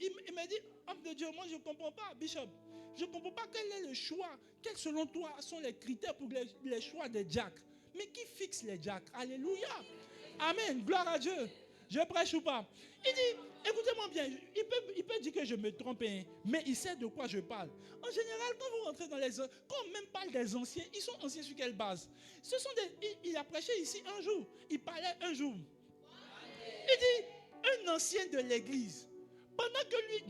Il m'a dit, homme de Dieu, moi je ne comprends pas, Bishop. Je ne comprends pas quel est le choix. Quels selon toi sont les critères pour les choix des diacres? Mais qui fixe les diacres? Alléluia. Amen. Gloire à Dieu. Je prêche ou pas? Il dit, écoutez-moi bien, il peut dire que je me trompe, hein, mais il sait de quoi je parle. En général, quand vous rentrez dans quand on même parle des anciens, ils sont anciens sur quelle base? Il a prêché ici un jour. Il parlait un jour. Il dit, un ancien de l'église, pendant que lui,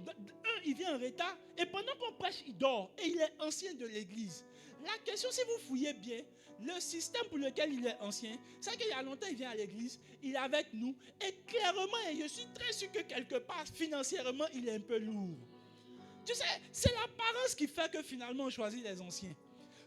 il vient en retard, et pendant qu'on prêche, il dort, et il est ancien de l'église. La question, si vous fouillez bien, le système pour lequel il est ancien, c'est qu'il y a longtemps, il vient à l'église, il est avec nous, et clairement, et je suis très sûr que quelque part, financièrement, il est un peu lourd. Tu sais, c'est l'apparence qui fait que finalement, on choisit les anciens.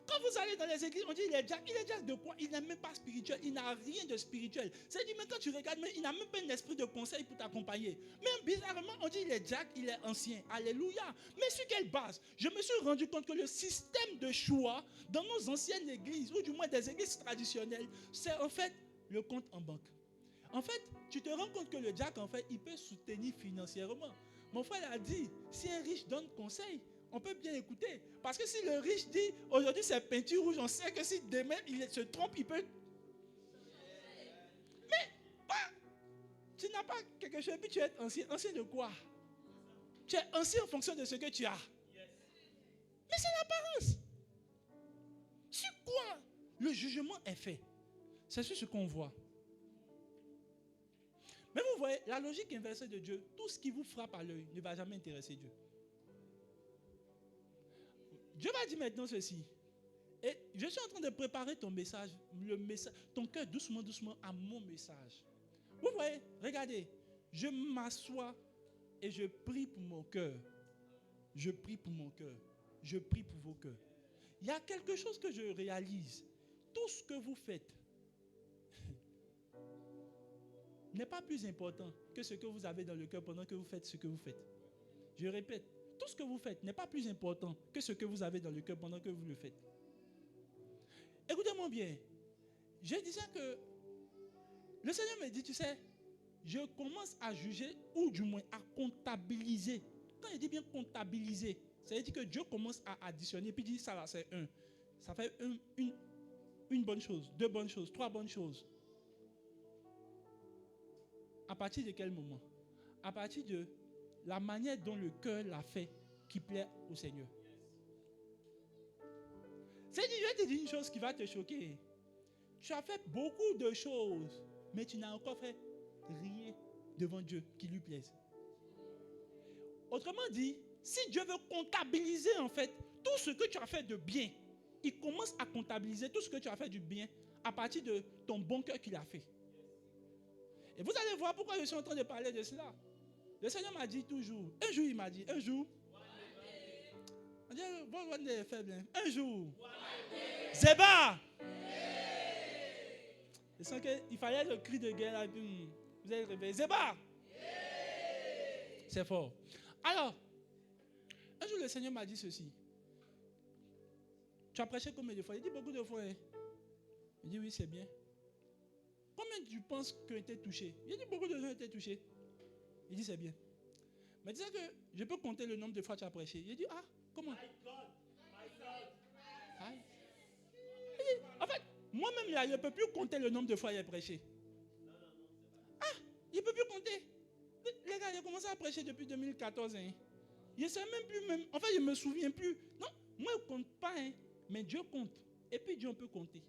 Quand vous allez dans les églises, on dit il est diacre de quoi? Il n'est même pas spirituel, il n'a rien de spirituel. C'est-à-dire, même quand tu regardes, il n'a même pas un esprit de conseil pour t'accompagner. Même bizarrement, on dit il est diacre, il est ancien. Alléluia. Mais sur quelle base? Je me suis rendu compte que le système de choix dans nos anciennes églises, ou du moins des églises traditionnelles, c'est en fait le compte en banque. En fait, tu te rends compte que le diacre, en fait, il peut soutenir financièrement. Mon frère a dit, si un riche donne conseil, on peut bien écouter. Parce que si le riche dit, aujourd'hui c'est peinture rouge, on sait que si demain il se trompe, il peut... Mais, tu n'as pas quelque chose, puis tu es ancien. Ancien de quoi? Tu es ancien en fonction de ce que tu as. Mais c'est l'apparence. Sur quoi le jugement est fait? C'est sur ce qu'on voit. Mais vous voyez, la logique inversée de Dieu, tout ce qui vous frappe à l'œil ne va jamais intéresser Dieu. Dieu va dire maintenant ceci. Et je suis en train de préparer ton message, ton cœur doucement, doucement à mon message. Vous voyez, regardez, je m'assois et je prie pour mon cœur. Je prie pour mon cœur. Je prie pour vos cœurs. Il y a quelque chose que je réalise. Tout ce que vous faites n'est pas plus important que ce que vous avez dans le cœur pendant que vous faites ce que vous faites. Je répète. Tout ce que vous faites n'est pas plus important que ce que vous avez dans le cœur pendant que vous le faites. Écoutez-moi bien. Je disais que le Seigneur me dit, tu sais, je commence à juger ou du moins à comptabiliser. Quand il dit bien comptabiliser, ça veut dire que Dieu commence à additionner puis il dit ça là c'est un. Ça fait une bonne chose, deux bonnes choses, trois bonnes choses. À partir de quel moment? À partir de la manière dont le cœur l'a fait qui plaît au Seigneur. C'est-à-dire, je vais te dire une chose qui va te choquer. Tu as fait beaucoup de choses, mais tu n'as encore fait rien devant Dieu qui lui plaise. Autrement dit, si Dieu veut comptabiliser en fait tout ce que tu as fait de bien, il commence à comptabiliser tout ce que tu as fait du bien à partir de ton bon cœur qu'il a fait. Et vous allez voir pourquoi je suis en train de parler de cela. Le Seigneur m'a dit toujours, un jour il m'a dit, un jour, on dit, bon, on est faible, un jour, Zéba, je sens qu'il fallait le cri de guerre là, puis vous allez réveiller, Zéba, c'est fort. Alors, un jour le Seigneur m'a dit ceci, tu as prêché combien de fois? Il dit beaucoup de fois, hein? Il dit oui, c'est bien. combien tu penses qui ont été touchés? Il dit beaucoup de gens ont été touchés. Il dit c'est bien. Mais dis que je peux compter le nombre de fois que tu as prêché. Il dit ah, comment? Aïe. Il dit, en fait, moi-même là, je ne peux plus compter le nombre de fois que j'ai prêché. Ah, il ne peut plus compter. Les gars, j'ai commencé à prêcher depuis 2014. Hein. Je ne sais même plus, enfin, je ne me souviens plus. Non, moi, je ne compte pas, hein, mais Dieu compte. Et puis Dieu, on peut compter.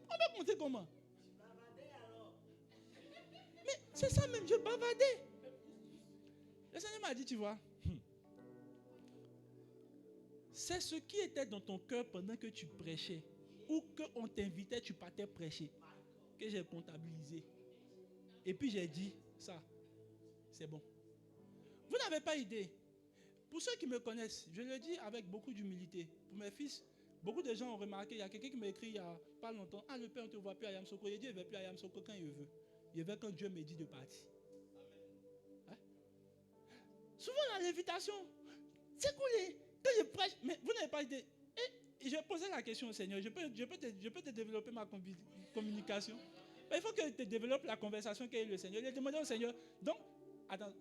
On va compter comment? Mais c'est ça même, je bavardais. Le Seigneur m'a dit, tu vois, c'est ce qui était dans ton cœur pendant que tu prêchais, ou qu'on t'invitait, tu partais prêcher, que j'ai comptabilisé. Et puis j'ai dit, ça, c'est bon. Vous n'avez pas idée. Pour ceux qui me connaissent, je le dis avec beaucoup d'humilité. Pour mes fils, beaucoup de gens ont remarqué, il y a quelqu'un qui m'a écrit il n'y a pas longtemps, ah, le Père, on ne te voit plus à Yamsoko. Il dit, il ne va plus à Yamsoko quand il veut. Il va quand Dieu me dit de partir. Hein? Souvent, dans l'invitation, c'est cool, quand je prêche, mais vous n'avez pas idée. Et je posais la question au Seigneur, je peux te développer ma communication. Mais il faut que tu développes la conversation qu'est le Seigneur. Il a demandé au Seigneur, donc, attends,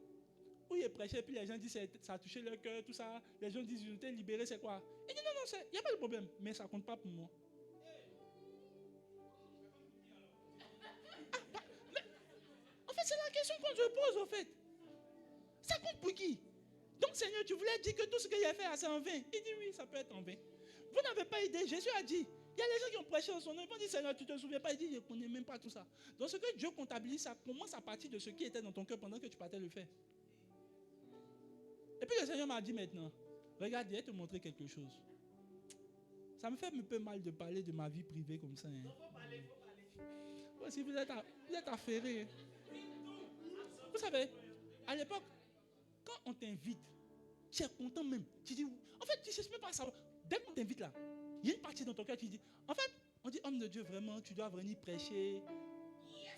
où il prêchait, puis les gens disent ça a touché leur cœur, tout ça. Les gens disent, ils ont été libérés, c'est quoi? Il dit, non, il n'y a pas de problème, mais ça ne compte pas pour moi. Mais, en fait, c'est la question qu'on se pose, en fait. Ça compte pour qui? Donc, Seigneur, tu voulais dire que tout ce qu'il a fait, c'est en vain. Il dit, oui, ça peut être en vain. Vous n'avez pas idée, Jésus a dit, il y a les gens qui ont prêché en son nom, ils vont dire, Seigneur, tu ne te souviens pas? Il dit, je ne connais même pas tout ça. Donc, ce que Dieu comptabilise, ça commence à partir de ce qui était dans ton cœur pendant que tu partais le faire. Et puis le Seigneur m'a dit maintenant, regarde, je vais te montrer quelque chose. Ça me fait un peu mal de parler de ma vie privée comme ça. Hein. Non, faut parler. Ouais, si vous êtes affairé. Vous savez, à l'époque, quand on t'invite, tu es content même. Tu dis, en fait, tu ne sais même pas savoir. Dès qu'on t'invite là, il y a une partie dans ton cœur qui dit, en fait, on dit, homme de Dieu, vraiment, tu dois venir prêcher.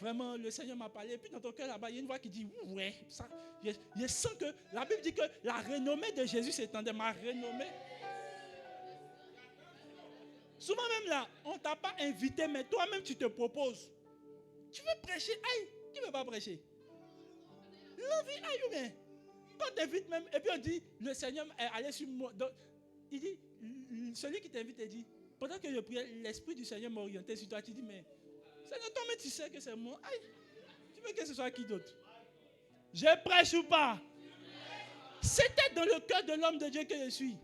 Vraiment, le Seigneur m'a parlé. Et puis dans ton cœur là-bas, il y a une voix qui dit, ouais, ça. Je sens que la Bible dit que la renommée de Jésus s'étendait. Ma renommée. Souvent même là, on ne t'a pas invité, mais toi-même tu te proposes. Tu veux prêcher, aïe, qui ne veut pas prêcher? L'envie, aïe ou bien? Quand tu invites même, et puis on dit, le Seigneur est allé sur moi. Donc, il dit, celui qui t'invite, il dit, pendant que je priais, l'Esprit du Seigneur m'a orienté sur toi. Tu dis, mais Seigneur, toi, mais tu sais que c'est moi. Aïe, tu veux que ce soit qui d'autre? Je prêche ou pas? C'était dans le cœur de l'homme de Dieu que je suis.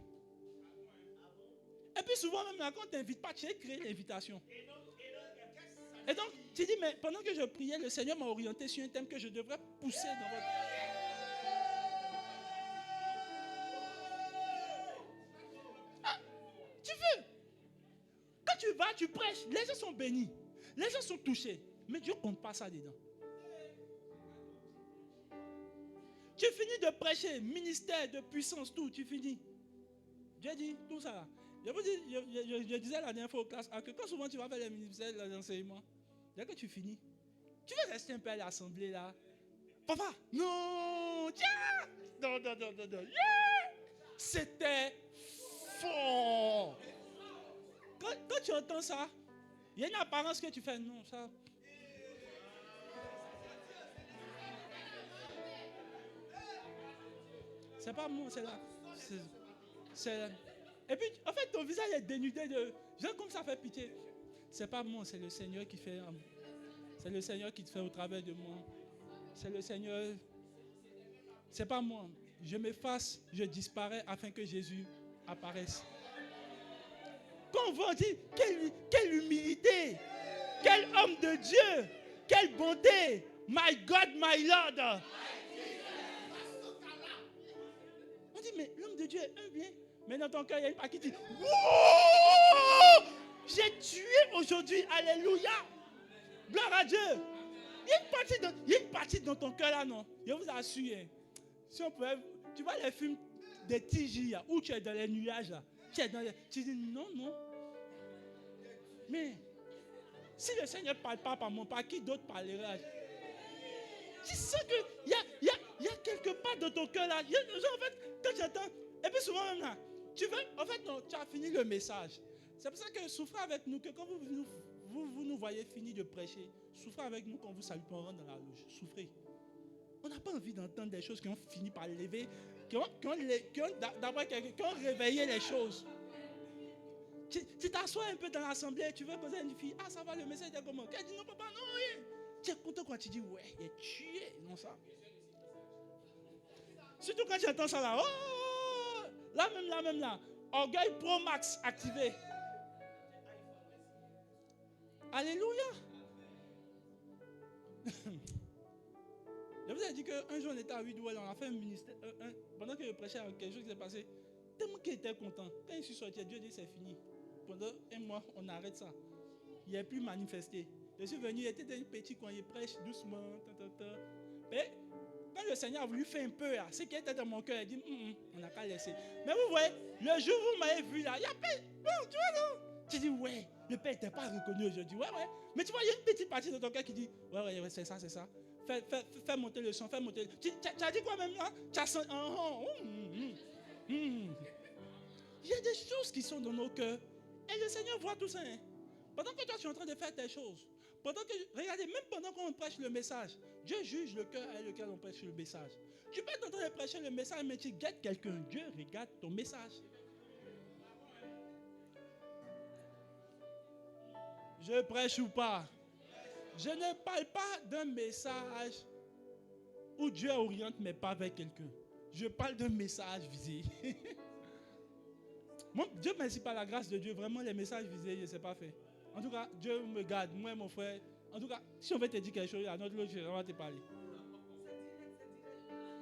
Et puis souvent même là, quand on ne t'invite pas, tu as créé l'invitation. Et donc, tu dis, mais pendant que je priais, le Seigneur m'a orienté sur un thème que je devrais pousser dans votre... Ah, tu veux? Quand tu vas, tu prêches, les gens sont bénis. Les gens sont touchés. Mais Dieu ne compte pas ça dedans. Tu finis de prêcher, ministère, de puissance, tout, tu finis. Dieu dit, tout ça là. Je disais la dernière fois aux classes que quand souvent tu vas faire les ministères, les enseignements, dès que tu finis, tu vas rester un peu à l'assemblée là. Papa, non, tiens, non, yeah! C'était fort. Quand tu entends ça, il y a une apparence que tu fais, non, ça. C'est pas moi, c'est là. C'est là. Et puis, en fait, ton visage est dénudé de... Genre comme ça fait pitié. C'est pas moi, c'est le Seigneur qui fait... C'est le Seigneur qui te fait au travers de moi. C'est le Seigneur... C'est pas moi. Je m'efface, je disparais afin que Jésus apparaisse. Quand on va dire, quelle humilité, quel homme de Dieu, quelle bonté. My God, my Lord. On dit, mais l'homme de Dieu est un bien. Mais dans ton cœur, il y a une part qui dit, wow, j'ai tué aujourd'hui, alléluia. Gloire à Dieu. Il y a une partie dans ton cœur là, non? Je vous assure, hein, si on pouvait, tu vois les films de TJ où tu es dans les nuages là, tu dis non. Mais si le Seigneur ne parle pas par mon pas, qui d'autre parlera? Tu sens qu'il y a quelque part dans ton cœur là, en fait, quand j'entends, et puis souvent même là, tu veux, en fait, non, tu as fini le message. C'est pour ça que souffrez avec nous, que quand vous vous nous voyez finir de prêcher. Souffrez avec nous quand vous salue, on rentre dans la loge. Souffrez. On n'a pas envie d'entendre des choses qui ont fini par lever, qui ont réveillé les choses. Tu t'assois un peu dans l'assemblée, tu veux causer à une fille. Ah, ça va, le message est comment? Elle dit non, papa, non, rien. Tu es content quand tu dis, ouais, il est tué. Non, ça. Surtout quand tu entends ça là. Oh, là même. Orgueil Pro Max activé. Alléluia. Je vous ai dit qu'un jour on était à Huidouel, on a fait un ministère. Pendant que je prêchais, quelque chose qui s'est passé. Tellement qu'il était content. Quand je suis sorti, Dieu dit c'est fini. Pendant un mois, on arrête ça. Il n'est plus manifesté. Je suis venu, il était dans un petit coin, il prêche doucement. Mais quand le Seigneur a voulu faire un peu, ce qui était dans mon cœur, il dit on n'a qu'à laisser. Mais vous voyez, le jour où vous m'avez vu là, il y a pas. Bon, tu vois non? Tu dis ouais, le Père n'était pas reconnu aujourd'hui. Ouais. Mais tu vois, il y a une petite partie de ton cœur qui dit ouais, c'est ça. Fais monter le son, fais monter. Tu as dit quoi même là? Tu as senti. Il y a des choses qui sont dans nos cœurs. Et le Seigneur voit tout ça. Hein. Pendant que toi tu es en train de faire tes choses, regardez, même pendant qu'on prêche le message, Dieu juge le cœur avec lequel on prêche le message. Tu peux être en train de prêcher le message, mais tu guettes quelqu'un. Dieu regarde ton message. Je prêche ou pas? Je ne parle pas d'un message où Dieu oriente mes pas vers quelqu'un. Je parle d'un message visé. Bon, Dieu merci par la grâce de Dieu. Vraiment, les messages visés, je ne sais pas faire. En tout cas, Dieu me garde, moi et mon frère. En tout cas, si on veut te dire quelque chose, à notre loge, on va te parler.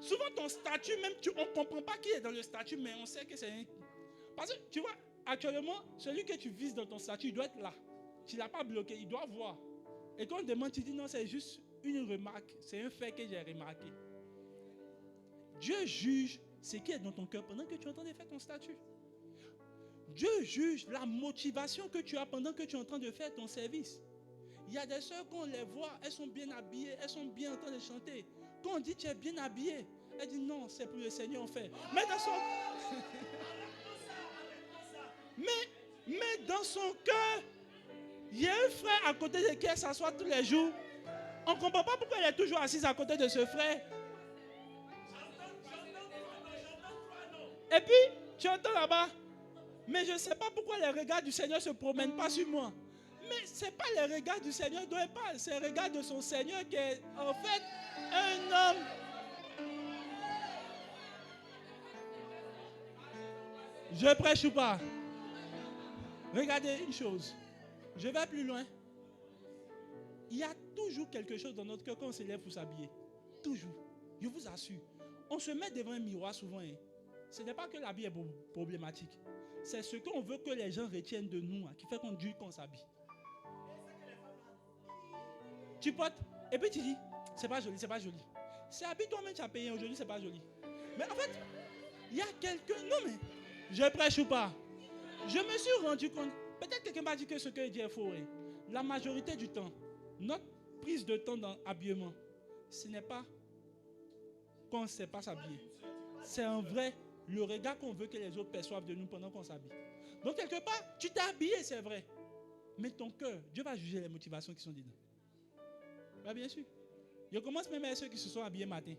Souvent, ton statut, même, on ne comprend pas qui est dans le statut, mais on sait que c'est un... Parce que, tu vois, actuellement, celui que tu vises dans ton statut, il doit être là. Tu ne l'as pas bloqué, il doit voir. Et quand on demande, tu dis non, c'est juste une remarque. C'est un fait que j'ai remarqué. Dieu juge ce qui est dans ton cœur pendant que tu es en train de faire ton statut. Dieu juge la motivation que tu as pendant que tu es en train de faire ton service. Il y a des soeurs, quand on les voit, elles sont bien habillées, elles sont bien en train de chanter. Quand on dit tu es bien habillée, elle dit non, c'est pour le Seigneur on fait. Mais dans son cœur, il y a un frère à côté de qui elle s'assoit tous les jours. On ne comprend pas pourquoi elle est toujours assise à côté de ce frère. Et puis, tu entends là-bas, mais je ne sais pas pourquoi les regards du Seigneur ne se promènent pas sur moi. Mais ce n'est pas les regards du Seigneur dont elle parle, c'est le regard de son Seigneur qui est en fait un homme. Je prêche ou pas? Regardez une chose. Je vais plus loin. Il y a toujours quelque chose dans notre cœur quand on se lève pour s'habiller. Toujours. Je vous assure. On se met devant un miroir souvent. Hein. Ce n'est pas que l'habit est problématique. C'est ce qu'on veut que les gens retiennent de nous hein, qui fait qu'on dit qu'on s'habille. Tu portes et puis tu dis, c'est pas joli, c'est pas joli. C'est habille toi-même, tu as payé aujourd'hui, c'est pas joli. Mais en fait, il y a quelqu'un. Non mais, je prêche ou pas? Je me suis rendu compte. Peut-être quelqu'un m'a dit que ce que je dis est faux. Hein. La majorité du temps, notre prise de temps dans l'habillement, ce n'est pas qu'on ne sait pas s'habiller. C'est en vrai le regard qu'on veut que les autres perçoivent de nous pendant qu'on s'habille. Donc quelque part, tu t'es habillé, c'est vrai. Mais ton cœur, Dieu va juger les motivations qui sont dedans. Bah, bien sûr. Je commence même à ceux qui se sont habillés matin.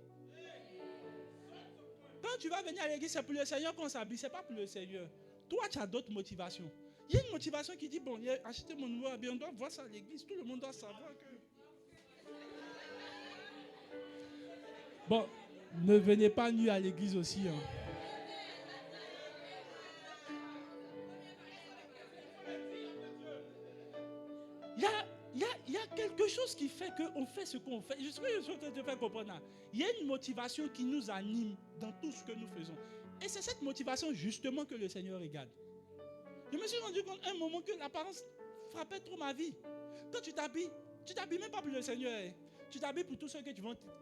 Quand tu vas venir à l'église, c'est pour le Seigneur qu'on s'habille, ce n'est pas pour le Seigneur. Toi, tu as d'autres motivations. Il y a une motivation qui dit, bon, j'ai acheté mon nouveau habit, on doit voir ça à l'église, tout le monde doit savoir que... Bon, ne venez pas nu à l'église aussi. Hein. Il y a quelque chose qui fait qu'on fait ce qu'on fait. Je suis en train de te faire comprendre. Il y a une motivation qui nous anime dans tout ce que nous faisons. Et c'est cette motivation justement que le Seigneur regarde. Je me suis rendu compte à un moment que l'apparence frappait trop ma vie. Quand tu t'habilles même pas pour le Seigneur. Hein. Tu t'habilles pour tous ceux qui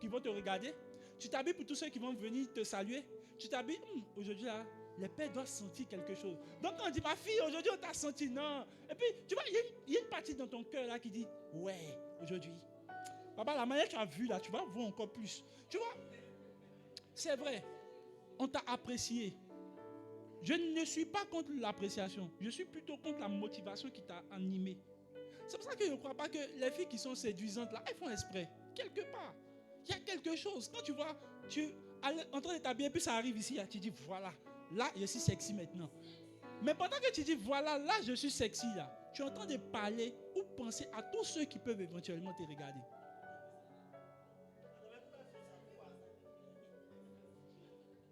vont te regarder. Tu t'habilles pour tous ceux qui vont venir te saluer. Tu t'habilles, aujourd'hui là, les pères doivent sentir quelque chose. Donc quand on dit, ma fille, aujourd'hui on t'a senti, non. Et puis, tu vois, il y a une partie dans ton cœur là qui dit, ouais, aujourd'hui. Papa, la manière que tu as vu là, tu vas voir encore plus. Tu vois, c'est vrai. On t'a apprécié. Je ne suis pas contre l'appréciation. Je suis plutôt contre la motivation qui t'a animé. C'est pour ça que je ne crois pas que les filles qui sont séduisantes, là, elles font exprès. Quelque part. Il y a quelque chose. Quand tu vois, tu es en train de t'habiller, puis ça arrive ici, là, tu dis, voilà, là, je suis sexy maintenant. Mais pendant que tu dis, voilà, là, je suis sexy, là, tu es en train de parler ou penser à tous ceux qui peuvent éventuellement te regarder.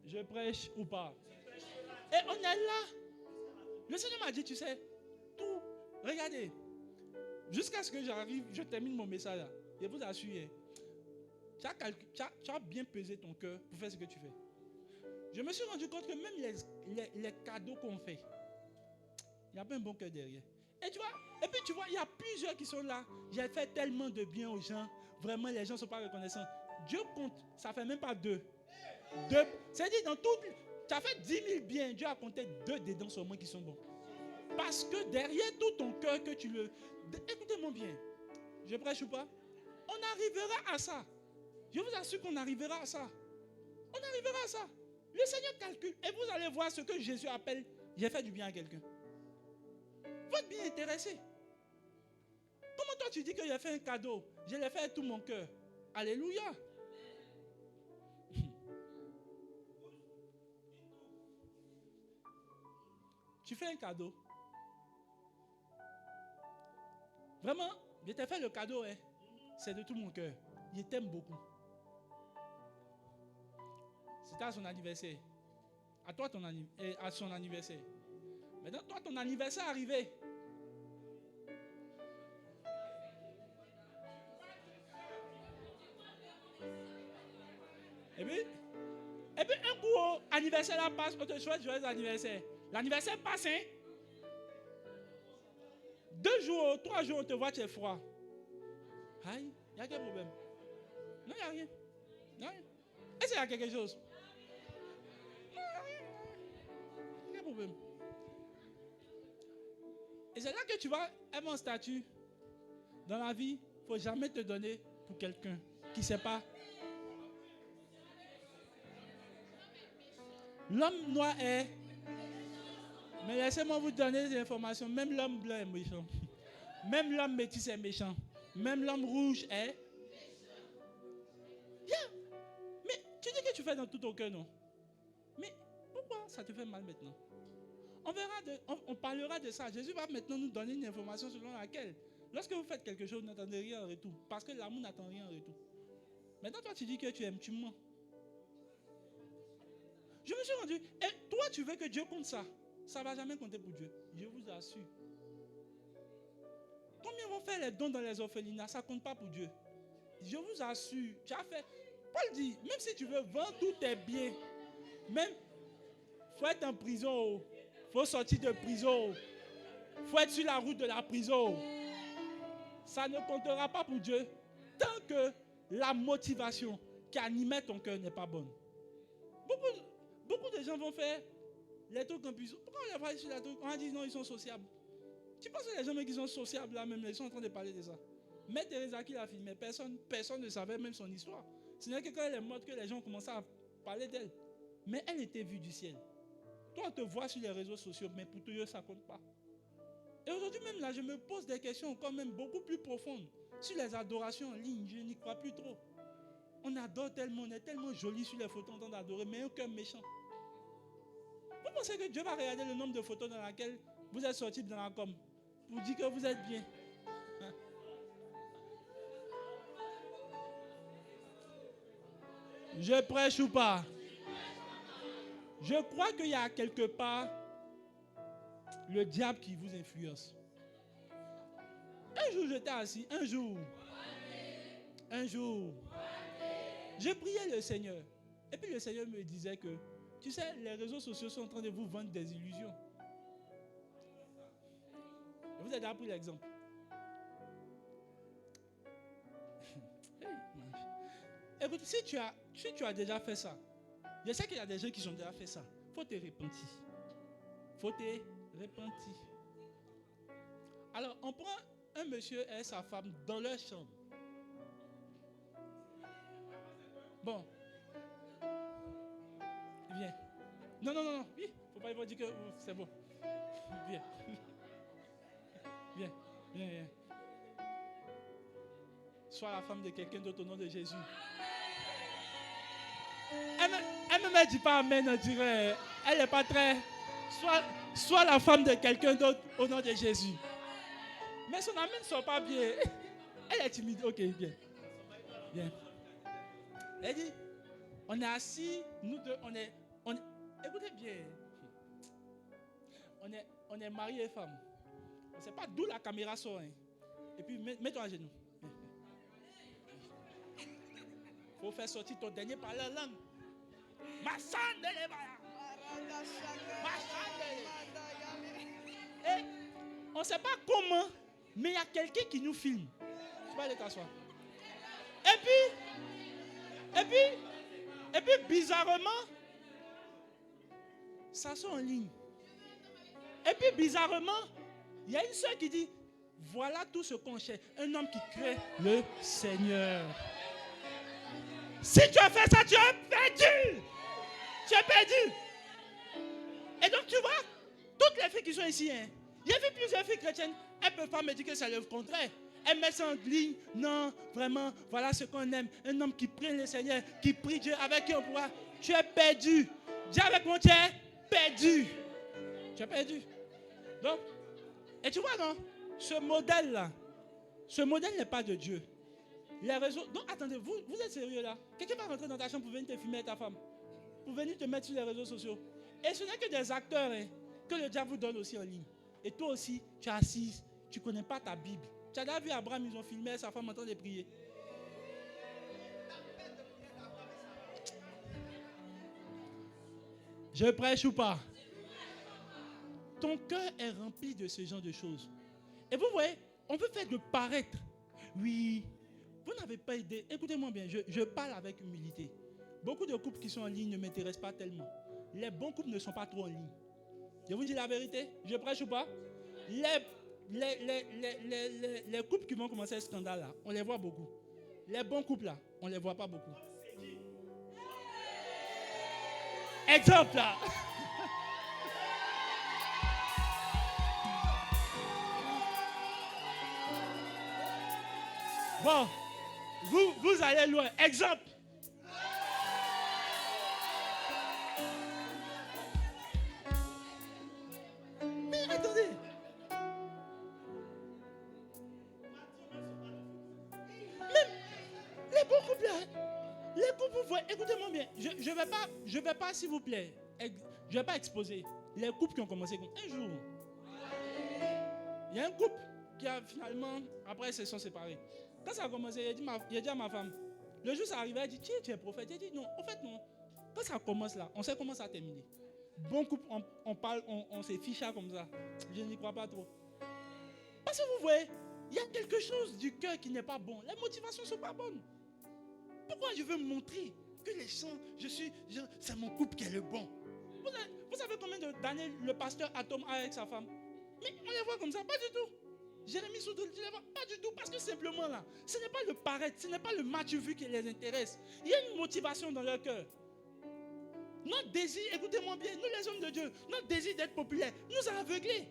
Je prêche ou pas? Et on est là. Le Seigneur m'a dit, tu sais, tout. Regardez. Jusqu'à ce que j'arrive, je termine mon message là. Je vous assure, tu as bien pesé ton cœur pour faire ce que tu fais. Je me suis rendu compte que même les cadeaux qu'on fait, il n'y a pas un bon cœur derrière. Et puis tu vois, il y a plusieurs qui sont là. J'ai fait tellement de bien aux gens. Vraiment, les gens ne sont pas reconnaissants. Dieu compte, ça ne fait même pas deux. C'est-à-dire, dans tout, tu as fait 10 000 biens. Dieu a compté 2 dedans seulement qui sont bons. Parce que derrière tout ton cœur que tu le... Écoutez-moi bien. Je prêche ou pas? On arrivera à ça. Je vous assure qu'on arrivera à ça. On arrivera à ça. Le Seigneur calcule. Et vous allez voir ce que Jésus appelle, j'ai fait du bien à quelqu'un. Votre bien intéressé. Comment toi tu dis que j'ai fait un cadeau? Je l'ai fait avec tout mon cœur. Alléluia. Tu fais un cadeau. Vraiment, je t'ai fait le cadeau, hein. C'est de tout mon cœur. Je t'aime beaucoup. C'était à son anniversaire. À toi, à son anniversaire. Maintenant, toi, ton anniversaire est arrivé. Et puis un coup, anniversaire là passe, on te souhaite joyeux anniversaire. L'anniversaire passe, hein? 2 jours, 3 jours, on te voit, tu es froid. Aïe, il y a quel problème? Non, il n'y a rien. Est-ce qu'il y a quelque chose? Non, il n'y a rien. Il y a quel problème? Et c'est là que tu vois, mon statut. Dans la vie, il ne faut jamais te donner pour quelqu'un qui ne sait pas. L'homme noir est... Mais laissez-moi vous donner des informations. Même l'homme blanc est méchant. Même l'homme métis est méchant. Même l'homme rouge est... Yeah. Mais tu dis que tu fais dans tout ton cœur, non? Mais pourquoi ça te fait mal maintenant? On parlera de ça. Jésus va maintenant nous donner une information selon laquelle, lorsque vous faites quelque chose, n'attendez rien en retour. Parce que l'amour n'attend rien en retour. Maintenant, toi, tu dis que tu aimes, tu mens. Je me suis rendu... Et toi, tu veux que Dieu compte ça? Ça ne va jamais compter pour Dieu. Je vous assure. Combien vont faire les dons dans les orphelinats? Ça ne compte pas pour Dieu. Je vous assure. Tu as fait... Paul dit, même si tu veux vendre tous tes biens, même, il faut être en prison, il faut sortir de prison, il faut être sur la route de la prison. Ça ne comptera pas pour Dieu tant que la motivation qui animait ton cœur n'est pas bonne. Beaucoup de gens vont faire les trucs en prison. Pourquoi on les voit sur la truc? On a dit non, ils sont sociables. Tu penses que les gens qui sont sociables là même, ils sont en train de parler de ça. Mère Teresa qui l'a filmé, personne ne savait même son histoire. Ce n'est que quand elle est morte que les gens commençaient à parler d'elle. Mais elle était vue du ciel. Toi, on te voit sur les réseaux sociaux, mais pour toi, ça ne compte pas. Et aujourd'hui même là, je me pose des questions quand même beaucoup plus profondes. Sur les adorations en ligne, je n'y crois plus trop. On adore tellement, on est tellement joli sur les photos en train d'adorer, mais un cœur méchant. Vous pensez que Dieu va regarder le nombre de photos dans lesquelles vous êtes sortis dans la com pour dire que vous êtes bien? Hein? Je prêche ou pas? Je crois qu'il y a quelque part le diable qui vous influence. Un jour, j'étais assis. Un jour, je priais le Seigneur. Et puis le Seigneur me disait que, tu sais, les réseaux sociaux sont en train de vous vendre des illusions. Je vous ai déjà pris l'exemple. Écoute, si tu as déjà fait ça, je sais qu'il y a des gens qui ont déjà fait ça. Il faut te repentir. Alors, on prend un monsieur et sa femme dans leur chambre. Bon. Viens. Non. Oui, il ne faut pas dire que c'est bon. Viens. Viens. sois la femme de quelqu'un d'autre au nom de Jésus. Elle ne dit pas amen, on dirait. Elle n'est pas très... Sois la femme de quelqu'un d'autre au nom de Jésus. Mais son amen ne sort pas bien. Elle est timide. Ok, bien. Bien. Elle dit, on est assis, nous deux, écoutez bien. On est mari et femme. On ne sait pas d'où la caméra sort. Hein. Et puis, mets-toi à genoux. Il faut faire sortir ton dernier par la langue. Et on ne sait pas comment, mais il y a quelqu'un qui nous filme. Tu vas aller t'asseoir. Et puis, bizarrement, ça sort en ligne. Et puis, bizarrement, il y a une soeur qui dit, voilà tout ce qu'on cherche. Un homme qui crée le Seigneur. Si tu as fait ça, tu as perdu. Tu as perdu. Et donc, tu vois, toutes les filles qui sont ici, hein, il y a vu plusieurs filles chrétiennes, elles ne peuvent pas me dire que c'est le contraire. Elles mettent ça en ligne. Non, vraiment, voilà ce qu'on aime. Un homme qui prie le Seigneur, qui prie Dieu, avec qui on pourra. Tu es perdu. Dis avec moi, tu es perdu. Tu es perdu. Donc, et tu vois, non, ce modèle-là, ce modèle n'est pas de Dieu. Les réseaux. Donc, attendez, vous êtes sérieux là? Quelqu'un va rentrer dans ta chambre pour venir te filmer avec ta femme, pour venir te mettre sur les réseaux sociaux. Et ce n'est que des acteurs hein, que le diable vous donne aussi en ligne. Et toi aussi, tu es assise, tu ne connais pas ta Bible. Tu as déjà vu Abraham, ils ont filmé sa femme en train de prier. Je prêche ou pas? Ton cœur est rempli de ce genre de choses. Et vous voyez, on peut faire de paraître. Oui, vous n'avez pas idée. Écoutez-moi bien, je parle avec humilité. Beaucoup de couples qui sont en ligne ne m'intéressent pas tellement. Les bons couples ne sont pas trop en ligne. Je vous dis la vérité, je prêche ou pas? Les couples qui vont commencer ce scandale là, on les voit beaucoup. Les bons couples là, on les voit pas beaucoup. Exemple là. Bon, vous allez loin. Exemple. Mais attendez. Même les bons couples là, les couples, vous voyez, écoutez-moi bien. Je vais pas, s'il vous plaît, je vais pas exposer les couples qui ont commencé comme un jour. Il y a un couple qui a finalement, après, ils se sont séparés. Quand ça a commencé, il a dit à ma femme, le jour où ça arrivait, elle dit, tu es prophète. J'ai dit, non, en fait, non. Quand ça commence là, on sait comment ça a terminé. Bon couple, on parle, on se fiche comme ça. Je n'y crois pas trop. Parce que vous voyez, il y a quelque chose du cœur qui n'est pas bon. Les motivations ne sont pas bonnes. Pourquoi je veux montrer que les gens, c'est mon couple qui est le bon? Vous savez combien d'années le pasteur Atom a avec sa femme? Mais on les voit comme ça, pas du tout. Jérémie Soudou, tu les vois pas du tout, parce que simplement là, ce n'est pas le paraître, ce n'est pas le match vu qui les intéresse. Il y a une motivation dans leur cœur. Notre désir, écoutez-moi bien, nous les hommes de Dieu, notre désir d'être populaire nous a aveuglés.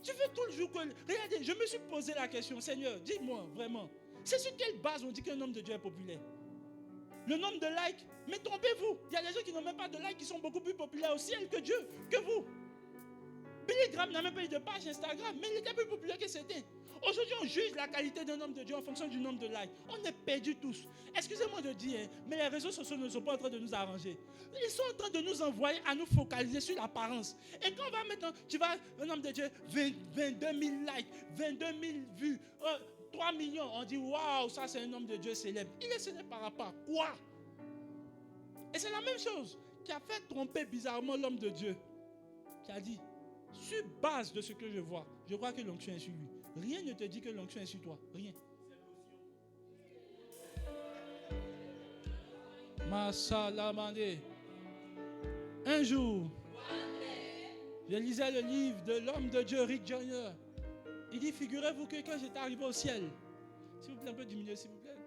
Tu veux tout le jour que... Regardez, je me suis posé la question, Seigneur, dis-moi vraiment, c'est sur quelle base on dit qu'un homme de Dieu est populaire? Le nombre de likes? Mais trompez-vous, il y a des gens qui n'ont même pas de likes, qui sont beaucoup plus populaires au ciel que Dieu, que vous. Billy Graham n'a même pas eu de page Instagram, mais il était plus populaire que c'était. Aujourd'hui, on juge la qualité d'un homme de Dieu en fonction du nombre de likes. On est perdus tous. Excusez-moi de dire, mais les réseaux sociaux ne sont pas en train de nous arranger. Ils sont en train de nous envoyer à nous focaliser sur l'apparence. Et quand on va maintenant, tu vas, un homme de Dieu, 22 000 likes, 22 000 vues, 3 millions. On dit, waouh, ça c'est un homme de Dieu célèbre. Il est célèbre par rapport à quoi? Et c'est la même chose qui a fait tromper bizarrement l'homme de Dieu. Qui a dit, sur base de ce que je vois, je crois que l'onction est sur lui. Rien ne te dit que l'onction est sur toi. Rien. Masalamande. Un jour, je lisais le livre de l'homme de Dieu, Rick Joyner. Il dit, figurez-vous que quand j'étais arrivé au ciel, s'il vous plaît, un peu diminuer, s'il vous plaît.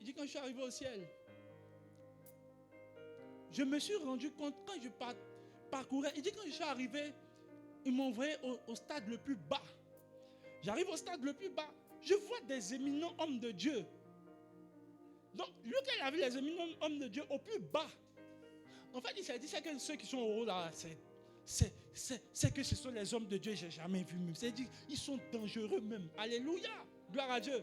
Il dit, quand je suis arrivé au ciel, je me suis rendu compte, quand je parcourais, il dit, quand je suis arrivé, ils m'ont envoyé au stade le plus bas. J'arrive au stade le plus bas. Je vois des éminents hommes de Dieu. Donc, lui, quand il a vu les éminents hommes de Dieu au plus bas, en fait, il s'est dit, c'est que ceux qui sont au haut là, c'est que ce sont les hommes de Dieu que je n'ai jamais vus même. C'est-à-dire, ils sont dangereux même. Alléluia, gloire à Dieu.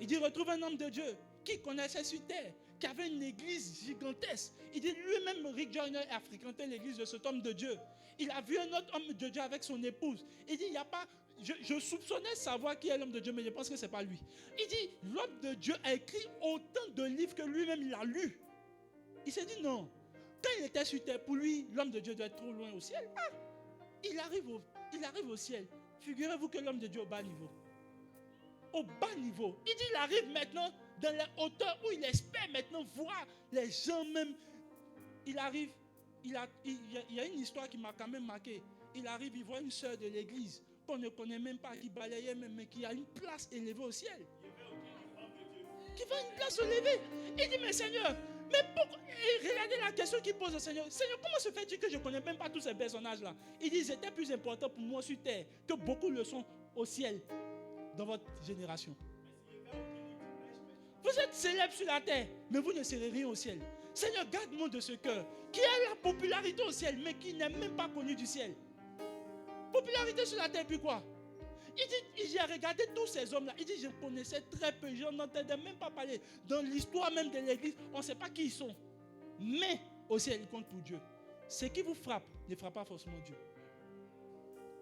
Il dit, retrouve un homme de Dieu qui connaissait sur terre, qui avait une église gigantesque. Il dit, lui-même, Rick Joyner a fréquenté l'église de cet homme de Dieu. Il a vu un autre homme de Dieu avec son épouse. Il dit, il n'y a pas... Je soupçonnais savoir qui est l'homme de Dieu, mais je pense que ce n'est pas lui. Il dit, l'homme de Dieu a écrit autant de livres que lui-même il a lu. Il s'est dit, non. Quand il était sur terre, pour lui, l'homme de Dieu doit être trop loin au ciel. Ah, il arrive au ciel. Figurez-vous que l'homme de Dieu est au bas niveau. Au bas niveau. Il dit, il arrive maintenant dans les hauteurs où il espère maintenant voir les gens même. Il arrive, il y a une histoire qui m'a quand même marqué. Il arrive, il voit une sœur de l'église qu'on ne connaît même pas, qui balayait même, mais qui a une place élevée au ciel. Qui va une place élevée. Il dit, mais Seigneur, mais pourquoi? Et regardez la question qu'il pose au Seigneur. Seigneur, comment se fait-il que je ne connais même pas tous ces personnages-là? Il dit, ils étaient plus importants pour moi sur terre que beaucoup le sont au ciel dans votre génération. Vous êtes célèbres sur la terre, mais vous ne serez rien au ciel. Seigneur, garde-moi de ce cœur qui a la popularité au ciel, mais qui n'est même pas connu du ciel. Popularité sur la terre, puis quoi? Il dit, j'ai regardé tous ces hommes-là. Il dit, je connaissais très peu, je n'entendais même pas parler. Dans l'histoire même de l'église, on ne sait pas qui ils sont. Mais au ciel, ils comptent pour Dieu. Ce qui vous frappe ne frappe pas forcément Dieu.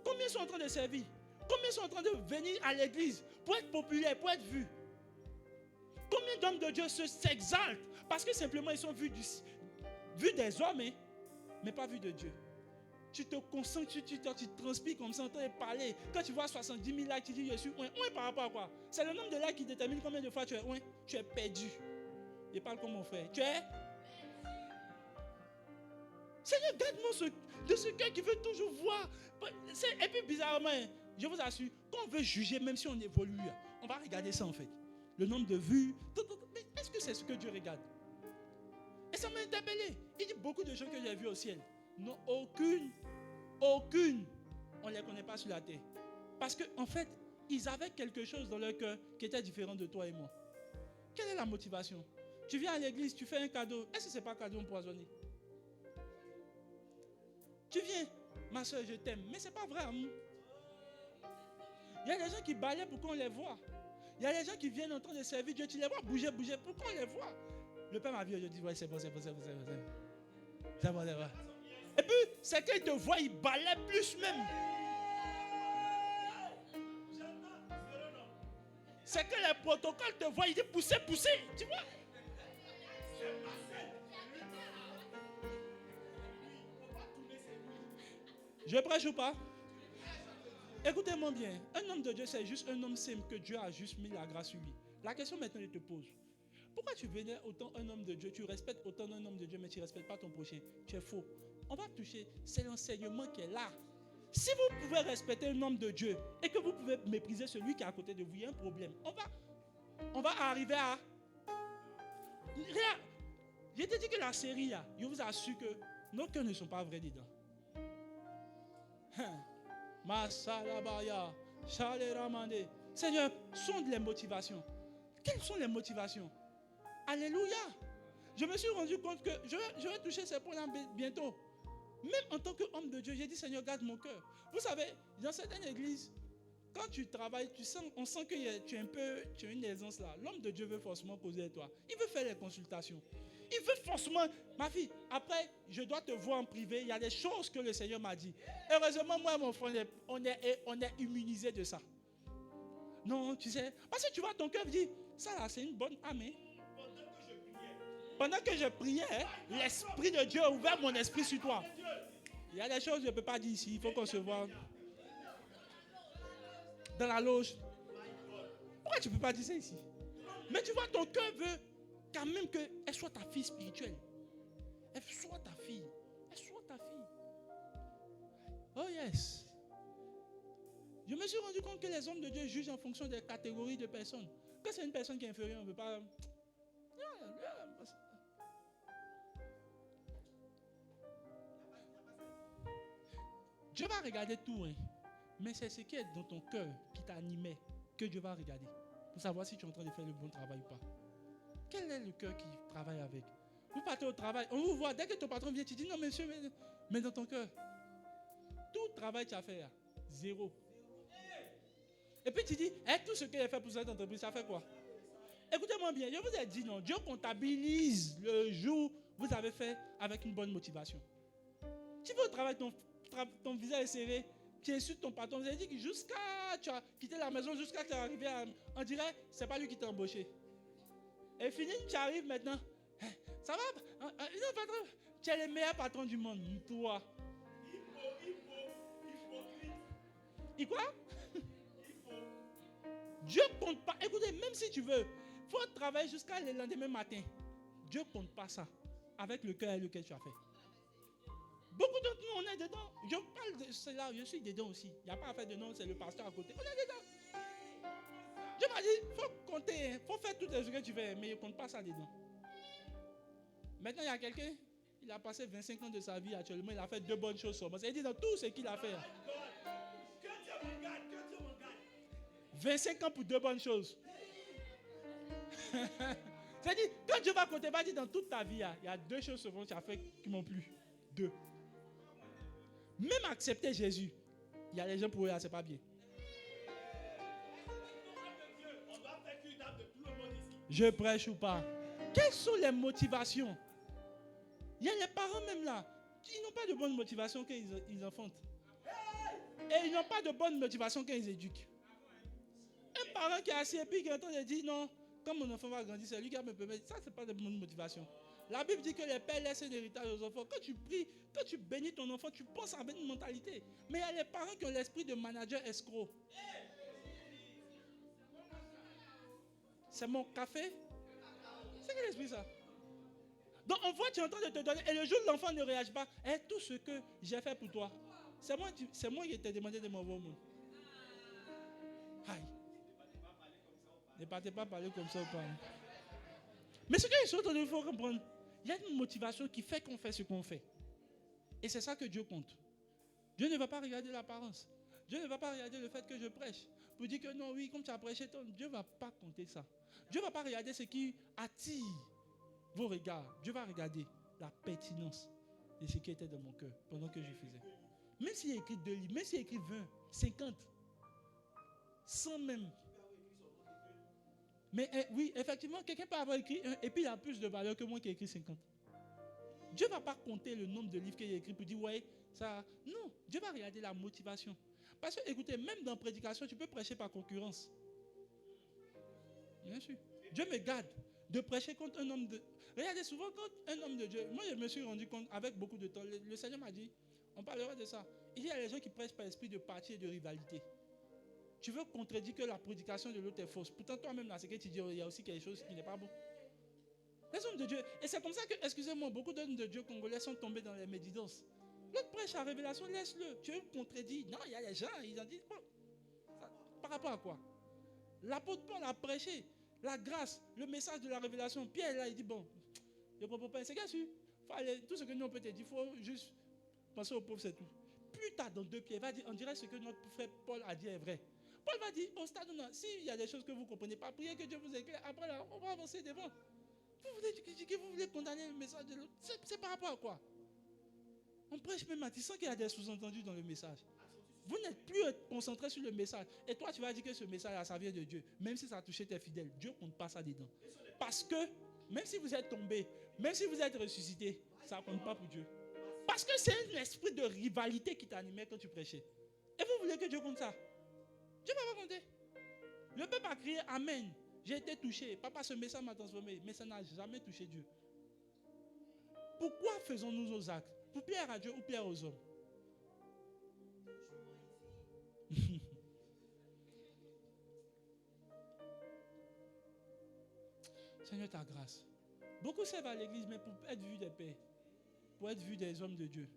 Combien sont en train de servir? Combien sont en train de venir à l'église pour être populaires, pour être vus? Combien d'hommes de Dieu s'exaltent parce que simplement ils sont vus des hommes, hein, mais pas vus de Dieu? Tu te concentres, tu transpires comme ça en train de parler. Quand tu vois 70 000 likes, tu dis je suis ouin. Ouin par rapport à quoi? C'est le nombre de likes qui détermine combien de fois tu es ouin. Tu es perdu. Je parle comme mon frère. Tu es. Seigneur, garde-moi de ce cœur qui veut toujours voir. Et puis bizarrement, je vous assure, quand on veut juger, même si on évolue, on va regarder ça en fait. Le nombre de vues. Mais est-ce que c'est ce que Dieu regarde? Et ça m'a interpellé. Il dit beaucoup de gens que j'ai vus au ciel. Non, aucune, on ne les connaît pas sur la terre. Parce qu'en fait, ils avaient quelque chose dans leur cœur qui était différent de toi et moi. Quelle est la motivation? Tu viens à l'église, tu fais un cadeau. Est-ce que ce n'est pas un cadeau empoisonné? Tu viens, ma soeur, je t'aime. Mais ce n'est pas vrai, amour. Il y a des gens qui balaient pour qu'on les voit. Il y a des gens qui viennent en train de servir Dieu. Tu les vois bouger. Pourquoi on les voit? Le père m'a vu, je dis, ouais, c'est bon. C'est bon. Et puis, c'est qu'il te voit, il balaie plus même. C'est que les protocoles te voient, il dit pousser. Tu vois? Je prêche ou pas? Écoutez-moi bien. Un homme de Dieu, c'est juste un homme simple que Dieu a juste mis la grâce sur lui. La question maintenant, il te pose. Pourquoi tu vénères autant un homme de Dieu, tu respectes autant un homme de Dieu, mais tu ne respectes pas ton prochain? Tu es faux. On va toucher, c'est l'enseignement qui est là. Si vous pouvez respecter un homme de Dieu et que vous pouvez mépriser celui qui est à côté de vous, il y a un problème. On va arriver à... Je t'ai dit que la série, là, je vous assure que nos cœurs ne sont pas vrais dedans. Masalabaya, Chaleramande. Seigneur, sonde les motivations. Quelles sont les motivations? Alléluia. Je me suis rendu compte que je vais toucher ces points-là bientôt. Même en tant qu'homme de Dieu, j'ai dit, Seigneur, garde mon cœur. Vous savez, dans certaines églises, quand tu travailles, on sent que tu as une aisance là. L'homme de Dieu veut forcément causer avec toi. Il veut faire les consultations. Il veut forcément, ma fille, après, je dois te voir en privé. Il y a des choses que le Seigneur m'a dit. Heureusement, moi et mon frère, on est immunisés de ça. Non, tu sais, parce que tu vois, ton cœur dit, ça là, c'est une bonne âme. Pendant que je priais, l'Esprit de Dieu a ouvert mon esprit sur toi. Il y a des choses que je ne peux pas dire ici. Il faut qu'on se voit dans la loge. Pourquoi tu ne peux pas dire ça ici? Mais tu vois, ton cœur veut quand même qu'elle soit ta fille spirituelle. Elle soit ta fille. Elle soit ta fille. Oh yes. Je me suis rendu compte que les hommes de Dieu jugent en fonction des catégories de personnes. Quand c'est une personne qui est inférieure, on ne peut pas... Dieu va regarder tout, hein. Mais c'est ce qui est dans ton cœur qui t'animait. que Dieu va regarder pour savoir si tu es en train de faire le bon travail ou pas. Quel est le cœur qui travaille avec? Vous partez au travail, on vous voit, dès que ton patron vient, tu dis non monsieur, mais dans ton cœur, tout travail que tu as fait, 0. Et puis tu dis, tout ce qu'il a fait pour cette entreprise, ça fait quoi? Écoutez-moi bien, je vous ai dit non, Dieu comptabilise le jour où vous avez fait avec une bonne motivation. Tu vas au travail, ton visage est serré, tu insultes ton patron, vous avez dit que tu as quitté la maison, jusqu'à que tu es arrivé on dirait, c'est pas lui qui t'a embauché. Et fini, tu arrives maintenant. Ça va? Non, patron, tu es le meilleur patron du monde, toi. Il quoi? Dieu compte pas. Écoutez, même si tu veux, il faut travailler jusqu'à le lendemain matin. Dieu compte pas ça avec le cœur avec lequel tu as fait. Beaucoup d'entre nous, on est dedans. Je parle de cela, je suis dedans aussi. Il n'y a pas à faire de nom, c'est le pasteur à côté. On est dedans. Dieu m'a dit, il faut compter, il faut faire tout ce que tu veux, mais il ne compte pas ça dedans. Maintenant, il y a quelqu'un, il a passé 25 ans de sa vie actuellement, il a fait 2 bonnes choses seulement. C'est-à-dire dans tout ce qu'il a fait. 25 ans pour 2 bonnes choses. C'est-à-dire, quand Dieu va compter, il va dire dans toute ta vie, il y a 2 choses souvent que tu as fait qui m'ont plu. 2. Même accepter Jésus, il y a les gens pour eux, c'est pas bien. Je prêche ou pas? Quelles sont les motivations? Il y a les parents même là, qui n'ont pas de bonne motivation quand ils enfantent. Et ils n'ont pas de bonne motivation quand ils éduquent. Un parent qui est assis et puis qui est en train de dire non, quand mon enfant va grandir, c'est lui qui va me permettre. Ça, c'est pas de bonne motivation. La Bible dit que les pères laissent un héritage aux enfants. Quand tu pries, quand tu bénis ton enfant, tu penses avec une mentalité. Mais il y a les parents qui ont l'esprit de manager escroc. C'est mon café? C'est quel esprit ça? Donc on voit que tu es en train de te donner. Et le jour où l'enfant ne réagit pas, tout ce que j'ai fait pour toi, c'est moi qui t'ai demandé de m'envoyer au monde. Aïe. Ne partez pas parler comme ça ou pas. Mais ce qu'il faut comprendre, il y a une motivation qui fait qu'on fait ce qu'on fait. Et c'est ça que Dieu compte. Dieu ne va pas regarder l'apparence. Dieu ne va pas regarder le fait que je prêche. Pour dire que non, oui, comme tu as prêché, Dieu ne va pas compter ça. Dieu ne va pas regarder ce qui attire vos regards. Dieu va regarder la pertinence de ce qui était dans mon cœur pendant que je faisais. Même s'il y a écrit 2 livres, même s'il y a écrit 20, 50, 100 même. Mais oui, effectivement, quelqu'un peut avoir écrit 1 et puis il a plus de valeur que moi qui ai écrit 50. Dieu ne va pas compter le nombre de livres qu'il a écrit pour dire, ouais, ça. Non, Dieu va regarder la motivation. Parce que, écoutez, même dans la prédication, tu peux prêcher par concurrence. Bien sûr. Dieu me garde de prêcher contre un homme de... Regardez, souvent, quand un homme de Dieu... Moi, je me suis rendu compte avec beaucoup de temps. Le Seigneur m'a dit, on parlera de ça. Il y a les gens qui prêchent par esprit de parti et de rivalité. Tu veux contredire que la prédication de l'autre est fausse. Pourtant, toi-même, là, c'est que tu dis, il y a aussi quelque chose qui n'est pas bon. Les hommes de Dieu. Et c'est comme ça que, excusez-moi, beaucoup d'hommes de Dieu congolais sont tombés dans les médisances. L'autre prêche la révélation, laisse-le. Tu veux contredire. Non, il y a les gens, ils ont dit, bon, ça, par rapport à quoi? L'apôtre Paul a prêché la grâce, le message de la révélation. Pierre, là, il dit, bon, je ne comprends pas. C'est bien sûr. Tout ce que nous, on peut te dire, il faut juste penser aux pauvres, c'est tout. Plus tard, dans 2 Pierre, il va dire, on dirait ce que notre frère Paul a dit est vrai. Paul va dire, au stade où, s'il y a des choses que vous ne comprenez pas, priez que Dieu vous éclaire. Après, là, on va avancer devant. Vous voulez critiquer, vous voulez condamner le message de l'autre. C'est par rapport à quoi? On prêche même tu sens qu'il y a des sous-entendus dans le message. Vous n'êtes plus concentré sur le message. Et toi, tu vas dire que ce message, ça vient de Dieu. Même si ça a touché tes fidèles, Dieu ne compte pas ça dedans. Parce que, même si vous êtes tombé, même si vous êtes ressuscité, ça ne compte pas pour Dieu. Parce que c'est un esprit de rivalité qui t'animait quand tu prêchais. Et vous voulez que Dieu compte ça? Dieu ne va pas compter. Le peuple a crié Amen. J'ai été touché. Papa, ce message m'a transformé. Mais ça n'a jamais touché Dieu. Pourquoi faisons-nous nos actes? Pour plaire à Dieu ou plaire aux hommes? Seigneur, ta grâce. Beaucoup servent à l'église, mais pour être vu des pères, pour être vu des hommes de Dieu.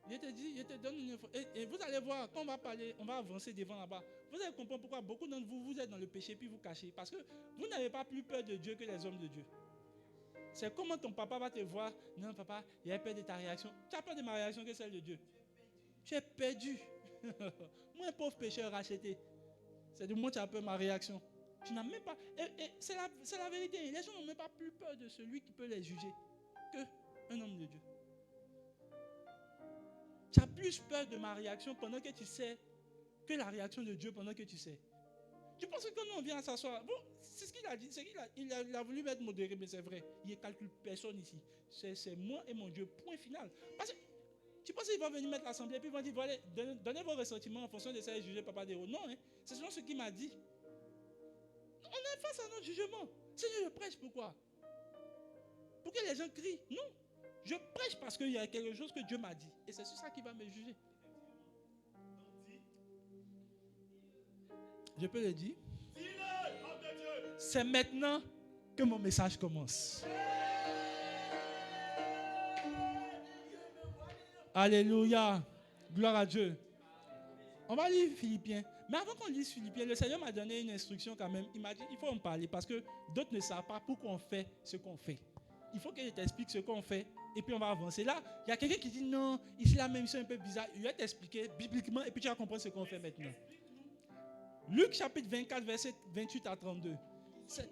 Je te dis, je te donne une info. Et vous allez voir, quand on va parler, on va avancer devant là-bas. Vous allez comprendre pourquoi beaucoup d'entre vous, vous êtes dans le péché puis vous cachez. Parce que vous n'avez pas plus peur de Dieu que les hommes de Dieu. C'est comment ton papa va te voir. Non, papa, il a peur de ta réaction. Tu as peur de ma réaction que celle de Dieu. Tu es perdu. Moi, un pauvre pécheur racheté. C'est du moins tu as peur de ma réaction. Tu n'as même pas. Et c'est la vérité. Les gens n'ont même pas plus peur de celui qui peut les juger qu'un homme de Dieu. Tu as plus peur de ma réaction pendant que tu sais que la réaction de Dieu pendant que tu sais. Tu penses que quand on vient s'asseoir, bon, c'est ce qu'il a dit, il a voulu être modéré, mais c'est vrai. Il ne calcule personne ici. C'est moi et mon Dieu, point final. Parce que tu penses qu'il va venir mettre l'assemblée et puis il va dire, voilà, donnez vos ressentiments en fonction de ça et juger Papa Déo. Non, hein, c'est selon ce qu'il m'a dit. On est face à notre jugement. Seigneur, je prêche pourquoi? Pour que les gens crient? Non. Je prêche parce qu'il y a quelque chose que Dieu m'a dit. Et c'est sur ça qu'il va me juger. Je peux le dire? C'est maintenant que mon message commence. Alléluia. Gloire à Dieu. On va lire Philippiens. Mais avant qu'on lise Philippiens, le Seigneur m'a donné une instruction quand même. Il m'a dit, il faut en parler parce que d'autres ne savent pas pourquoi on fait ce qu'on fait. Il faut que je t'explique ce qu'on fait et puis on va avancer. Là, il y a quelqu'un qui dit non, ici la même chose un peu bizarre. Il va t'expliquer bibliquement et puis tu vas comprendre ce qu'on fait maintenant. Luc chapitre 24, verset 28 à 32. Ça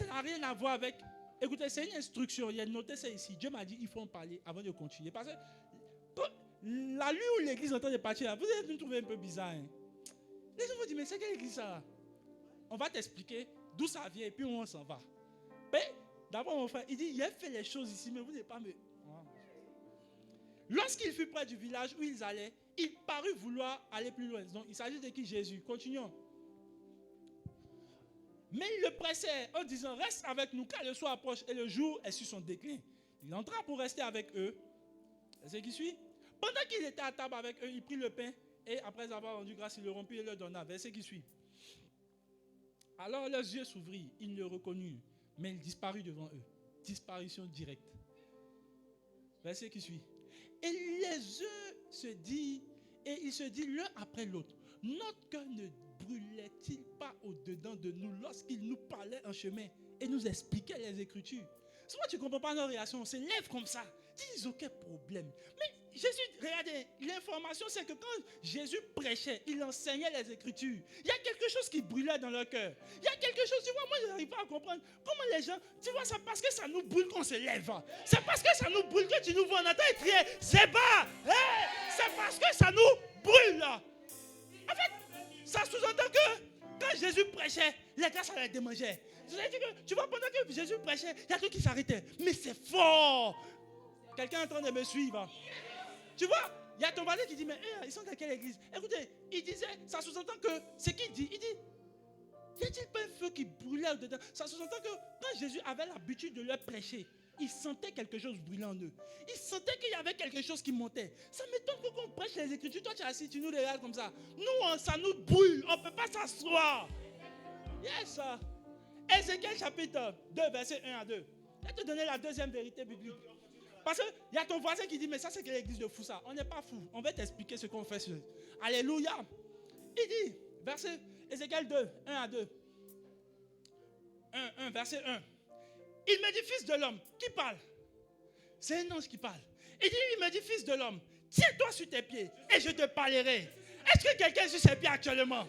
n'a rien à voir avec... Écoutez, c'est une instruction. Il y a noté ça ici. Dieu m'a dit, il faut en parler avant de continuer. Parce que la nuit où l'église est en train de partir, là, vous allez nous trouver un peu bizarre. Hein? Les gens vont dire, mais c'est quelle église ça? On va t'expliquer d'où ça vient et puis où on s'en va. Mais d'abord, mon frère, il dit, il a fait les choses ici, mais vous n'êtes pas... Lorsqu'il fut près du village où ils allaient, il parut vouloir aller plus loin. Donc, il s'agit de qui? Jésus. Continuons. Mais il le pressait en disant, reste avec nous car le soir approche et le jour est sur son déclin. Il entra pour rester avec eux. C'est ce qui suit. Pendant qu'il était à table avec eux, il prit le pain et après avoir rendu grâce, il le rompit et leur donna. Verset qui suit. Alors leurs yeux s'ouvrirent, ils le reconnurent, mais il disparut devant eux. Disparition directe. Verset qui suit. Et les yeux se disent, et ils se disent l'un après l'autre, notre cœur ne brûlait-il pas au-dedans de nous lorsqu'il nous parlait en chemin et nous expliquait les Écritures? Souvent tu ne comprends pas nos réactions, on se lève comme ça. Dis aucun problème. Mais Jésus, regardez, l'information c'est que quand Jésus prêchait, il enseignait les Écritures. Il y a quelque chose qui brûlait dans leur cœur. Il y a quelque chose, tu vois, moi je n'arrive pas à comprendre comment les gens, tu vois, c'est parce que ça nous brûle qu'on se lève. C'est parce que ça nous brûle que tu nous vois en train de crier, c'est bas. Hey, c'est parce que ça nous brûle. En fait, ça sous-entend que quand Jésus prêchait, les gars, ça les démangeait. Tu vois, pendant que Jésus prêchait, il y a tout qui s'arrêtait. Mais c'est fort. Quelqu'un est en train de me suivre. Tu vois, il y a ton voisin qui dit, mais ils sont dans quelle église? Écoutez, il disait, ça sous-entend que, ce qu'il dit, il dit, y a-t-il pas un feu qui brûlait au-dedans? Ça sous-entend que quand Jésus avait l'habitude de leur prêcher, il sentait quelque chose brûler en eux. Il sentait qu'il y avait quelque chose qui montait. Ça m'étonne que quand on prêche les Écritures, toi tu es assis, tu nous regardes comme ça. Nous, ça nous brûle, on ne peut pas s'asseoir. Yes, ça. Ézéchiel chapitre 2, verset 1 à 2. Je vais te donner la deuxième vérité biblique. Parce qu'il y a ton voisin qui dit, mais ça c'est que l'église de fou ça. On n'est pas fou. On va t'expliquer ce qu'on fait. Alléluia. Il dit, verset Ézéchiel 2, 1 à 2. 1, verset 1. Il me dit, fils de l'homme, qui parle? C'est un ange qui parle. Il me dit, fils de l'homme, tiens-toi sur tes pieds et je te parlerai. Est-ce que quelqu'un est sur ses pieds actuellement?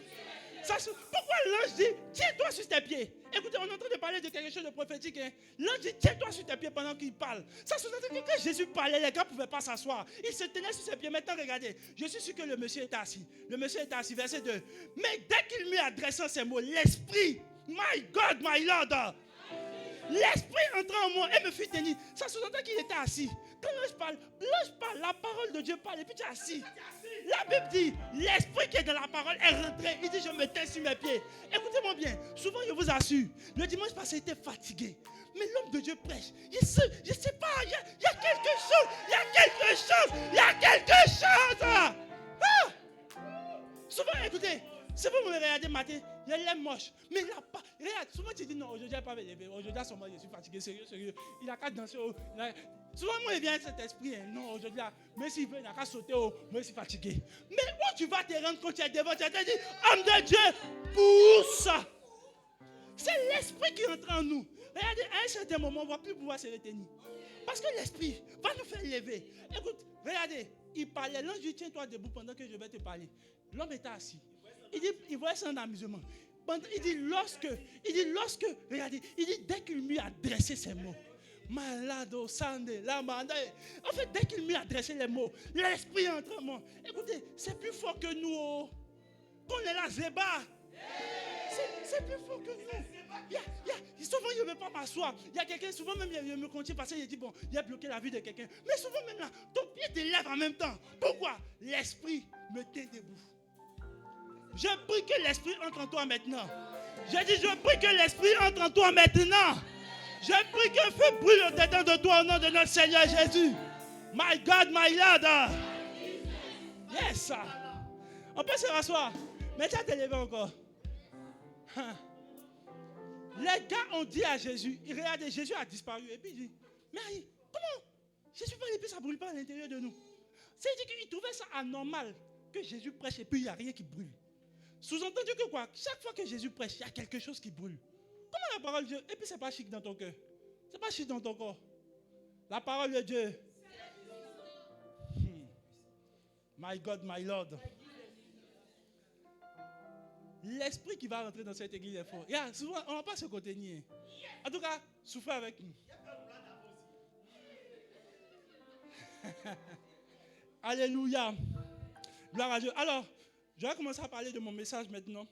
Pourquoi l'ange dit, tiens-toi sur tes pieds? Écoutez, on est en train de parler de quelque chose de prophétique. Hein? L'ange dit, tiens-toi sur tes pieds pendant qu'il parle. Ça sous-entend que quand Jésus parlait, les gars ne pouvaient pas s'asseoir. Il se tenait sur ses pieds. Maintenant, regardez, je suis sûr que le monsieur est assis. Le monsieur est assis, verset 2. Mais dès qu'il m'eut adressant ces mots, l'esprit, my God, my Lord, l'esprit entra en moi et me fit tenir. Ça sous-entend qu'il était assis. Quand l'ange parle, la parole de Dieu parle et puis tu es assis. La Bible dit, l'esprit qui est dans la parole est rentré. Il dit, je me tais sur mes pieds. Écoutez-moi bien, souvent je vous assure, le dimanche passé, il était fatigué. Mais l'homme de Dieu prêche. Je ne sais pas, il y a quelque chose, il y a quelque chose. Ah! Souvent, écoutez, si vous me regardez matin, il est moche. Mais il n'a pas. Regarde, souvent tu dis non, aujourd'hui je n'ai pas me lever. Aujourd'hui, je suis fatigué, sérieux. Il n'a qu'à danser. Souvent, moi, il vient cet esprit. Hein. Non, aujourd'hui, mais s'il veut, il n'a qu'à sauter. Moi, je suis fatigué. Mais où tu vas te rendre compte, tu es devant, tu te dis, homme de Dieu, pousse. C'est l'esprit qui entre en nous. Regardez, à un certain moment, on ne va plus pouvoir se retenir. Parce que l'esprit va nous faire lever. Écoute, regardez, il parlait. L'ange dit, tiens-toi debout pendant que je vais te parler. L'homme était assis. Il dit, il voyait ça en amusement. Il dit lorsque, regardez, il dit dès qu'il lui a adressé ces mots, malado, sande, lamanda. En fait, dès qu'il lui a adressé les mots, l'esprit entre en moi. Écoutez, c'est plus fort que nous. Oh. Qu'on est là, Zéba. C'est plus fort que nous. Souvent, je ne veux pas m'asseoir. Il y a quelqu'un, souvent même, il me continue parce qu'il dit, bon, il a bloqué la vie de quelqu'un. Mais souvent même là, ton pied te lève en même temps. Pourquoi? L'esprit me tient debout. Je prie que l'esprit entre en toi maintenant. Je dis, je prie que l'esprit entre en toi maintenant. Je prie que le feu brûle au-dedans de toi au nom de notre Seigneur Jésus. My God, my Lord. Yes. On peut se rasseoir. Mais tu as te levé encore. Les gars ont dit à Jésus, regardez, Jésus a disparu. Et puis il dit, mais comment Jésus parle et puis ça ne brûle pas à l'intérieur de nous. C'est-à-dire qu'il trouvait ça anormal que Jésus prêche et puis il n'y a rien qui brûle. Sous-entendu que quoi? Chaque fois que Jésus prêche, il y a quelque chose qui brûle. Comment la parole de Dieu? Et puis c'est pas chic dans ton cœur. C'est pas chic dans ton corps. La parole de Dieu. My God, my Lord. L'esprit qui va rentrer dans cette église est fort. Yeah, souvent, on ne va pas se contenir. En tout cas, souffrez avec nous. Alléluia. Gloire à Dieu. Alors, je vais commencer à parler de mon message maintenant.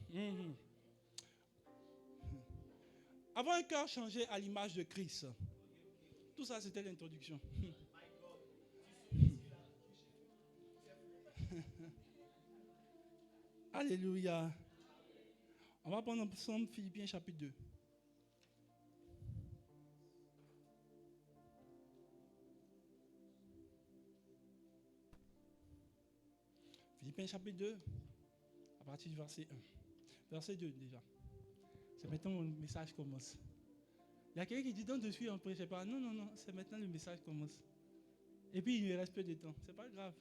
Avoir un cœur changé à l'image de Christ. Tout ça, c'était l'introduction. Alléluia. On va prendre ensemble Philippiens chapitre 2. Philippiens chapitre 2, à partir du verset 1. Verset 2 déjà. C'est maintenant que mon message commence. Il y a quelqu'un qui dit, donc dessus on ne prêche pas. Non, c'est maintenant que le message commence. Et puis il lui reste peu de temps. C'est pas grave.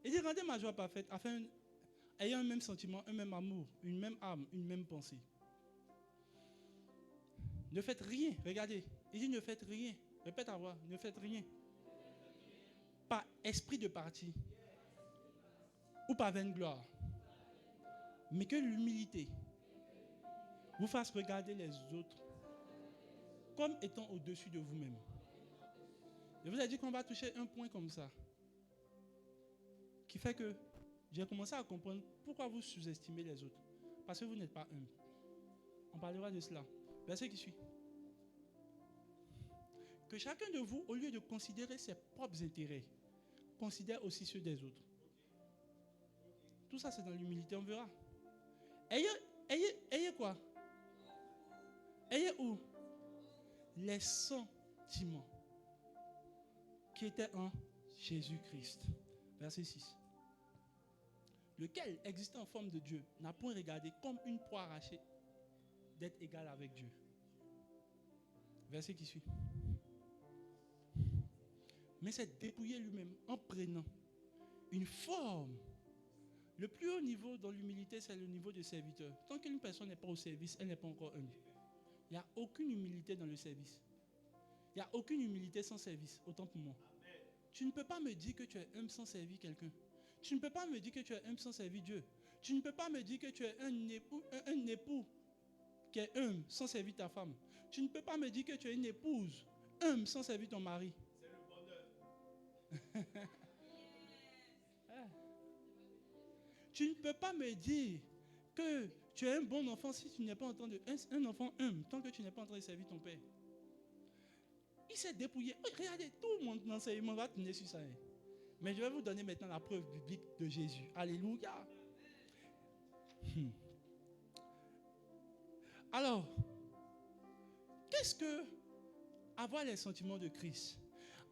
Il dit, rendez ma joie parfaite afin ayant un même sentiment, un même amour, une même âme, une même pensée. Ne faites rien. Regardez. Il dit ne faites rien. Répète à voix. Ne faites rien. Par esprit de parti. Ou par vaine gloire. Mais que l'humilité vous fasse regarder les autres comme étant au-dessus de vous-même. Je vous ai dit qu'on va toucher un point comme ça. Qui fait que j'ai commencé à comprendre pourquoi vous sous-estimez les autres. Parce que vous n'êtes pas humble. On parlera de cela. Verset qui suit. Que chacun de vous, au lieu de considérer ses propres intérêts, considère aussi ceux des autres. Tout ça, c'est dans l'humilité, on verra. Ayez quoi? Ayez où? Les sentiments qui étaient en Jésus-Christ. Verset 6. Lequel, existant en forme de Dieu, n'a point regardé comme une proie arrachée d'être égal avec Dieu. Verset qui suit. Mais c'est dépouiller lui-même en prenant une forme. Le plus haut niveau dans l'humilité, c'est le niveau de serviteur. Tant qu'une personne n'est pas au service, elle n'est pas encore humble. Il n'y a aucune humilité dans le service. Il n'y a aucune humilité sans service, autant pour moi. Amen. Tu ne peux pas me dire que tu es humble sans servir quelqu'un. Tu ne peux pas me dire que tu es humble sans servir Dieu. Tu ne peux pas me dire que tu es un époux qui est humble sans servir ta femme. Tu ne peux pas me dire que tu es une épouse humble sans servir ton mari. C'est le bonheur. Tu ne peux pas me dire que tu es un bon enfant si tu n'es pas en train de... Un enfant humble, tant que tu n'es pas en train de servir ton père. Il s'est dépouillé. Oh, regardez, tout mon enseignement va tenir sur ça. Mais je vais vous donner maintenant la preuve biblique de Jésus. Alléluia. Alors, qu'est-ce que avoir les sentiments de Christ?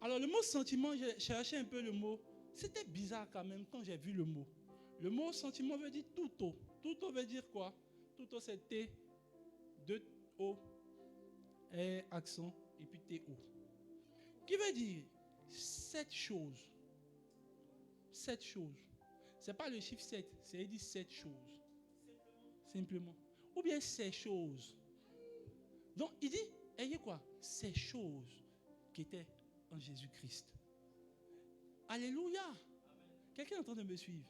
Alors, le mot sentiment, j'ai cherché un peu le mot. C'était bizarre quand même quand j'ai vu le mot. Le mot sentiment veut dire tuto. Tuto veut dire quoi? Tuto c'est T, 2 O, R, accent, et puis T-O. Qui veut dire 7 choses. 7 choses. Ce n'est pas le chiffre 7, c'est dit 7 choses. Simplement. Ou bien ces choses. Donc il dit, ayez quoi? Ces choses qui étaient en Jésus-Christ. Alléluia. Quelqu'un est en train de me suivre.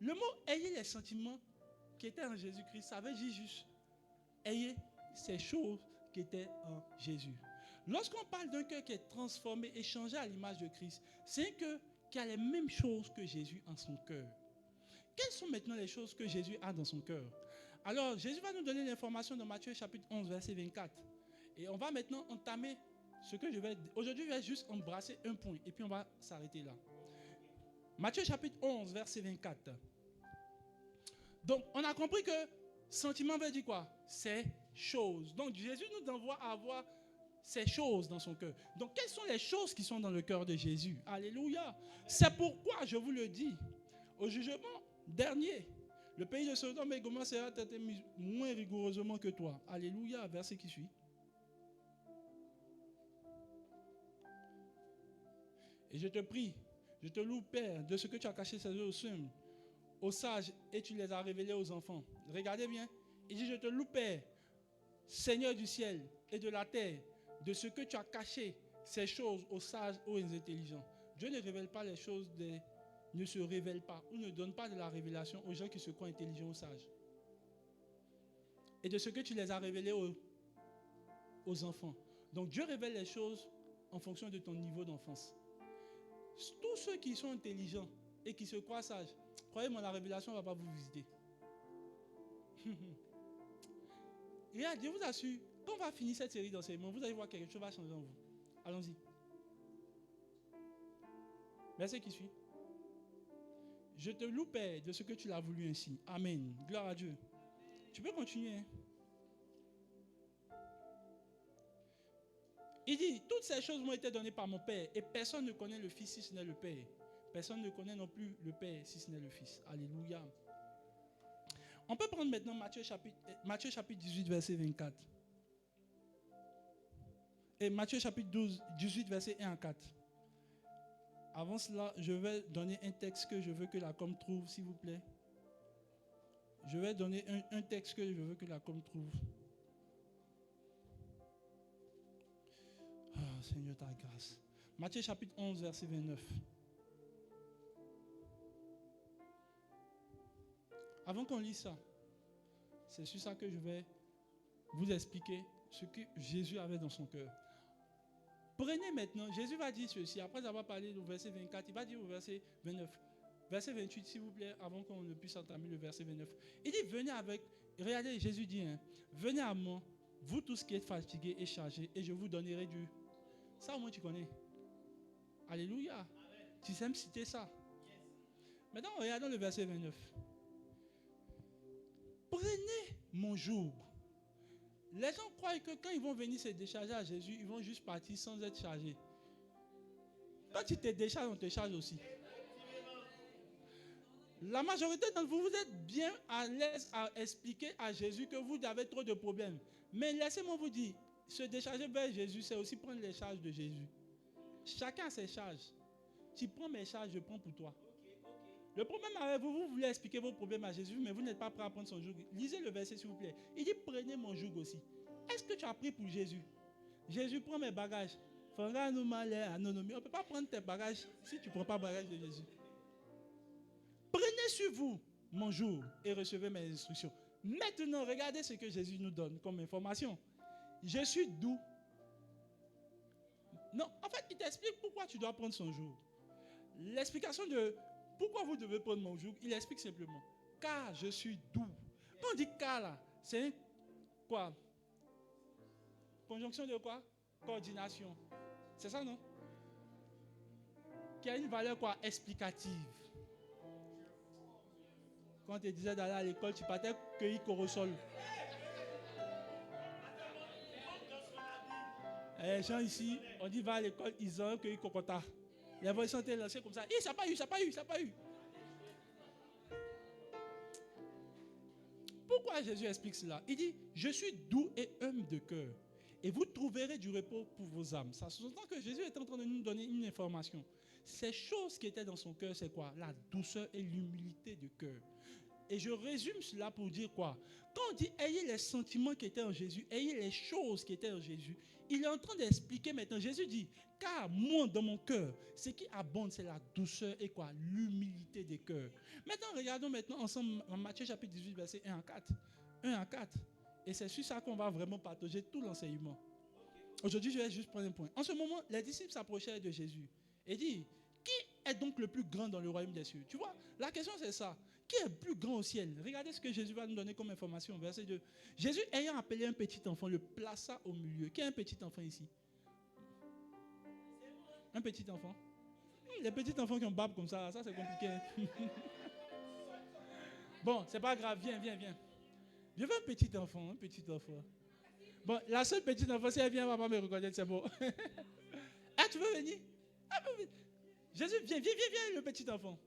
Le mot ayez les sentiments qui étaient en Jésus-Christ, ça veut dire juste ayez ces choses qui étaient en Jésus. Lorsqu'on parle d'un cœur qui est transformé et changé à l'image de Christ, c'est un cœur qui a les mêmes choses que Jésus en son cœur. Quelles sont maintenant les choses que Jésus a dans son cœur? Alors, Jésus va nous donner l'information dans Matthieu chapitre 11, verset 24. Et on va maintenant entamer ce que je vais... Aujourd'hui, je vais juste embrasser un point et puis on va s'arrêter là. Matthieu chapitre 11, verset 24. Donc, on a compris que sentiment veut dire quoi? Ces choses. Donc, Jésus nous envoie à avoir ces choses dans son cœur. Donc, quelles sont les choses qui sont dans le cœur de Jésus? Alléluia. C'est pourquoi je vous le dis, au jugement dernier, le pays de Sodome et Gomorrhe sera traité moins rigoureusement que toi. Alléluia. Verset qui suit. Et je te prie, je te loue, Père, de ce que tu as caché ces choses aux sages et tu les as révélées aux enfants. Regardez bien. Il dit, je te loue, Père, Seigneur du ciel et de la terre, de ce que tu as caché ces choses aux sages, aux intelligents. Dieu ne révèle pas les choses, ne se révèle pas ou ne donne pas de la révélation aux gens qui se croient intelligents ou sages. Et de ce que tu les as révélés aux enfants. Donc Dieu révèle les choses en fonction de ton niveau d'enfance. Tous ceux qui sont intelligents et qui se croient sages, croyez-moi, la révélation ne va pas vous visiter. Regarde, je vous assure, quand on va finir cette série d'enseignements, vous allez voir quelque chose va changer en vous. Allons-y. Verset qui suit. Je te loue, Père, de ce que tu l'as voulu ainsi. Amen. Gloire à Dieu. Tu peux continuer. Hein? Il dit, toutes ces choses m'ont été données par mon Père et personne ne connaît le Fils si ce n'est le Père. Personne ne connaît non plus le Père si ce n'est le Fils. Alléluia. On peut prendre maintenant Matthieu chapitre 18, verset 24. Et Matthieu chapitre 18, verset 1 à 4. Avant cela, je vais donner un texte que je veux que la com trouve, s'il vous plaît. Je vais donner un texte que je veux que la com trouve. Oh, Seigneur, ta grâce. Matthieu chapitre 11, verset 29. Avant qu'on lise ça, c'est sur ça que je vais vous expliquer ce que Jésus avait dans son cœur. Prenez maintenant, Jésus va dire ceci, après avoir parlé du verset 24, il va dire au verset 29. Verset 28, s'il vous plaît, avant qu'on ne puisse entamer le verset 29. Il dit, venez avec, regardez, Jésus dit, hein, venez à moi, vous tous qui êtes fatigués et chargés, et je vous donnerai du... Ça au moins tu connais. Alléluia. Amen. Tu sais me citer ça. Yes. Maintenant, regardons le verset 29. Prenez mon joug. Les gens croient que quand ils vont venir se décharger à Jésus, ils vont juste partir sans être chargés. Quand tu te décharges, on te charge aussi. La majorité d'entre vous, vous êtes bien à l'aise à expliquer à Jésus que vous avez trop de problèmes. Mais laissez-moi vous dire, se décharger vers Jésus, c'est aussi prendre les charges de Jésus. Chacun a ses charges. Tu prends mes charges, je prends pour toi. Le problème avec vous, vous voulez expliquer vos problèmes à Jésus, mais vous n'êtes pas prêt à prendre son joug. Lisez le verset, s'il vous plaît. Il dit, prenez mon joug aussi. Est-ce que tu as pris pour Jésus? Jésus, prend mes bagages. On ne peut pas prendre tes bagages si tu ne prends pas les bagages de Jésus. Prenez sur vous mon joug et recevez mes instructions. Maintenant, regardez ce que Jésus nous donne comme information. Je suis doux. Non, en fait, il t'explique pourquoi tu dois prendre son joug. L'explication de pourquoi vous devez prendre mon joug, il explique simplement. Car je suis doux. Quand on dit car là, c'est quoi? Conjonction de quoi? Coordination. C'est ça, non? Qui a une valeur quoi? Explicative. Quand on te disait d'aller à l'école, tu partais cueillir corosol. Les gens ici, on dit va à l'école, ils ont cueilli cocota. Les voix sont lancées comme ça. Ça n'a pas eu, ça n'a pas eu, ça n'a pas eu. Pourquoi Jésus explique cela? Il dit, je suis doux et humble de cœur. Et vous trouverez du repos pour vos âmes. Ça sous-entend que Jésus est en train de nous donner une information. Ces choses qui étaient dans son cœur, c'est quoi? La douceur et l'humilité de cœur. Et je résume cela pour dire quoi? Quand on dit ayez les sentiments qui étaient en Jésus, ayez les choses qui étaient en Jésus, il est en train d'expliquer maintenant. Jésus dit, car moi dans mon cœur, ce qui abonde, c'est la douceur et quoi? L'humilité des cœurs. Maintenant, regardons maintenant ensemble en Matthieu chapitre 18, verset 1 à 4. 1 à 4. Et c'est sur ça qu'on va vraiment partager tout l'enseignement. Aujourd'hui, je vais juste prendre un point. En ce moment, les disciples s'approchaient de Jésus et disent, qui est donc le plus grand dans le royaume des cieux? Tu vois, la question c'est ça. Qui est le plus grand au ciel? Regardez ce que Jésus va nous donner comme information. Verset 2. Jésus, ayant appelé un petit enfant, le plaça au milieu. Qui est un petit enfant ici? Un petit enfant? Les petits enfants qui ont barbe comme ça c'est compliqué. Bon, c'est pas grave, viens. Je veux un petit enfant. Bon, la seule petite enfant, si elle vient, elle va pas me reconnaître, c'est bon. Ah, tu veux venir? Jésus, viens, le petit enfant.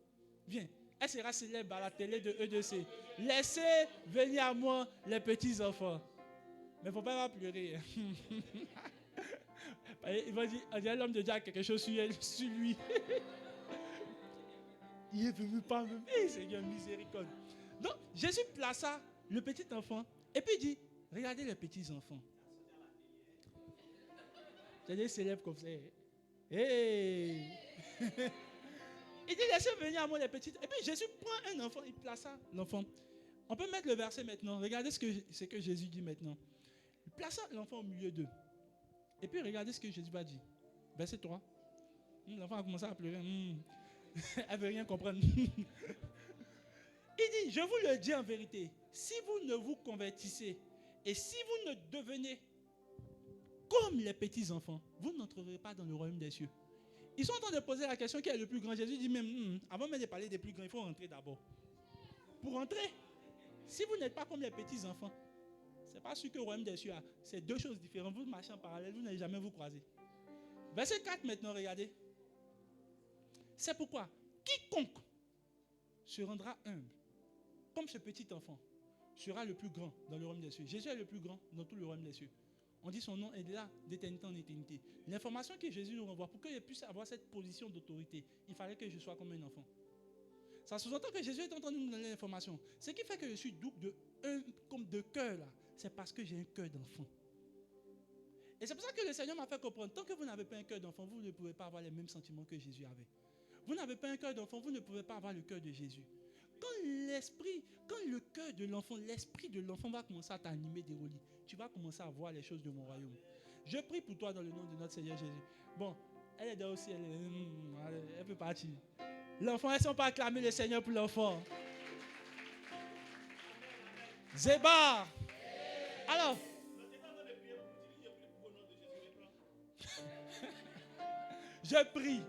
Viens. Elle sera célèbre à la télé de E2C. Laissez venir à moi les petits enfants. Mais il ne faut pas pleurer. Il va dire, l'homme de Dieu a quelque chose sur lui. Il est venu par même. Seigneur, miséricorde. Donc, Jésus plaça le petit enfant et puis il dit, regardez les petits enfants. J'ai des célèbres comme ça. Hey! Il dit, laissez venir à moi les petits. Et puis Jésus prend un enfant, il plaça l'enfant. On peut mettre le verset maintenant. Regardez ce que Jésus dit maintenant. Il plaça l'enfant au milieu d'eux. Et puis regardez ce que Jésus va dire. Verset 3. L'enfant a commencé à pleurer. Elle ne veut rien comprendre. Il dit, je vous le dis en vérité, si vous ne vous convertissez et si vous ne devenez comme les petits enfants, vous n'entrerez pas dans le royaume des cieux. Ils sont en train de poser la question qui est le plus grand. Jésus dit même, avant même de parler des plus grands, il faut rentrer d'abord. Pour entrer, si vous n'êtes pas comme les petits enfants, ce n'est pas sûr que le royaume des cieux, c'est deux choses différentes. Vous marchez en parallèle, vous n'allez jamais vous croiser. Verset 4 maintenant, regardez. C'est pourquoi quiconque se rendra humble, comme ce petit enfant, sera le plus grand dans le royaume des cieux. Jésus est le plus grand dans tout le royaume des cieux. On dit son nom est là d'éternité en éternité. L'information que Jésus nous renvoie, pour qu'il puisse avoir cette position d'autorité, il fallait que je sois comme un enfant. Ça sous-entend que Jésus est en train de nous donner l'information. Ce qui fait que je suis doux comme de cœur là, c'est parce que j'ai un cœur d'enfant. Et c'est pour ça que le Seigneur m'a fait comprendre, tant que vous n'avez pas un cœur d'enfant, vous ne pouvez pas avoir les mêmes sentiments que Jésus avait. Vous n'avez pas un cœur d'enfant, vous ne pouvez pas avoir le cœur de Jésus. Quand le cœur de l'enfant, l'esprit de l'enfant va commencer à t'animer, dérouler, tu vas commencer à voir les choses de mon royaume. Je prie pour toi dans le nom de notre Seigneur Jésus. Bon, elle est là aussi, elle peut partir. L'enfant, elles ne sont pas acclamées le Seigneur pour l'enfant. Zébar. Alors, je prie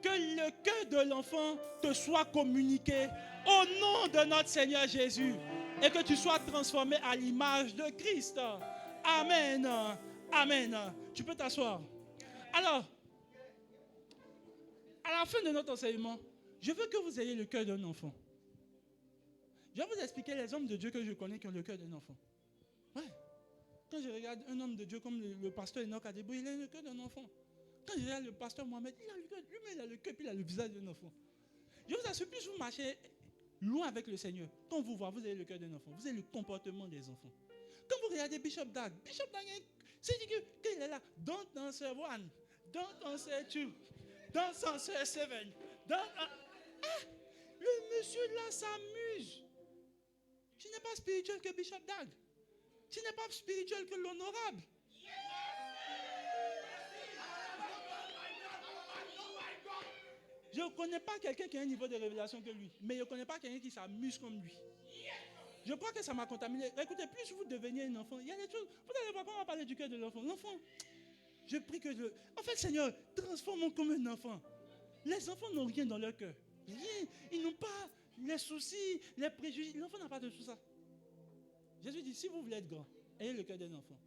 que le cœur de l'enfant te soit communiqué au nom de notre Seigneur Jésus et que tu sois transformé à l'image de Christ. Amen. Amen. Tu peux t'asseoir. Alors, à la fin de notre enseignement, je veux que vous ayez le cœur d'un enfant. Je vais vous expliquer les hommes de Dieu que je connais qui ont le cœur d'un enfant. Ouais. Quand je regarde un homme de Dieu comme le pasteur Enoch Adebo, il a le cœur d'un enfant. Quand je regarde le pasteur Mohamed, il a le cœur, lui-même il a le cœur, puis il a le visage d'un enfant. Je vous assure, plus vous marchez loin avec le Seigneur, quand vous voyez, vous avez le cœur d'un enfant, vous avez le comportement des enfants. Quand vous regardez Bishop Dag, c'est dit qu'il est là, don't answer one, don't answer two, don't answer seven, le monsieur là s'amuse. Tu n'es pas spirituel que Bishop Dag. Tu n'es pas spirituel que l'honorable. Je ne connais pas quelqu'un qui a un niveau de révélation que lui, mais je ne connais pas quelqu'un qui s'amuse comme lui. Je crois que ça m'a contaminé. Écoutez, plus vous deveniez un enfant, il y a des choses. Vous allez voir quand on va parler du cœur de l'enfant. L'enfant, je prie que en fait, Seigneur, transforme-moi comme un enfant. Les enfants n'ont rien dans leur cœur. Rien. Ils n'ont pas les soucis, les préjugés. L'enfant n'a pas de tout ça. Jésus dit, si vous voulez être grand, ayez le cœur d'un enfant.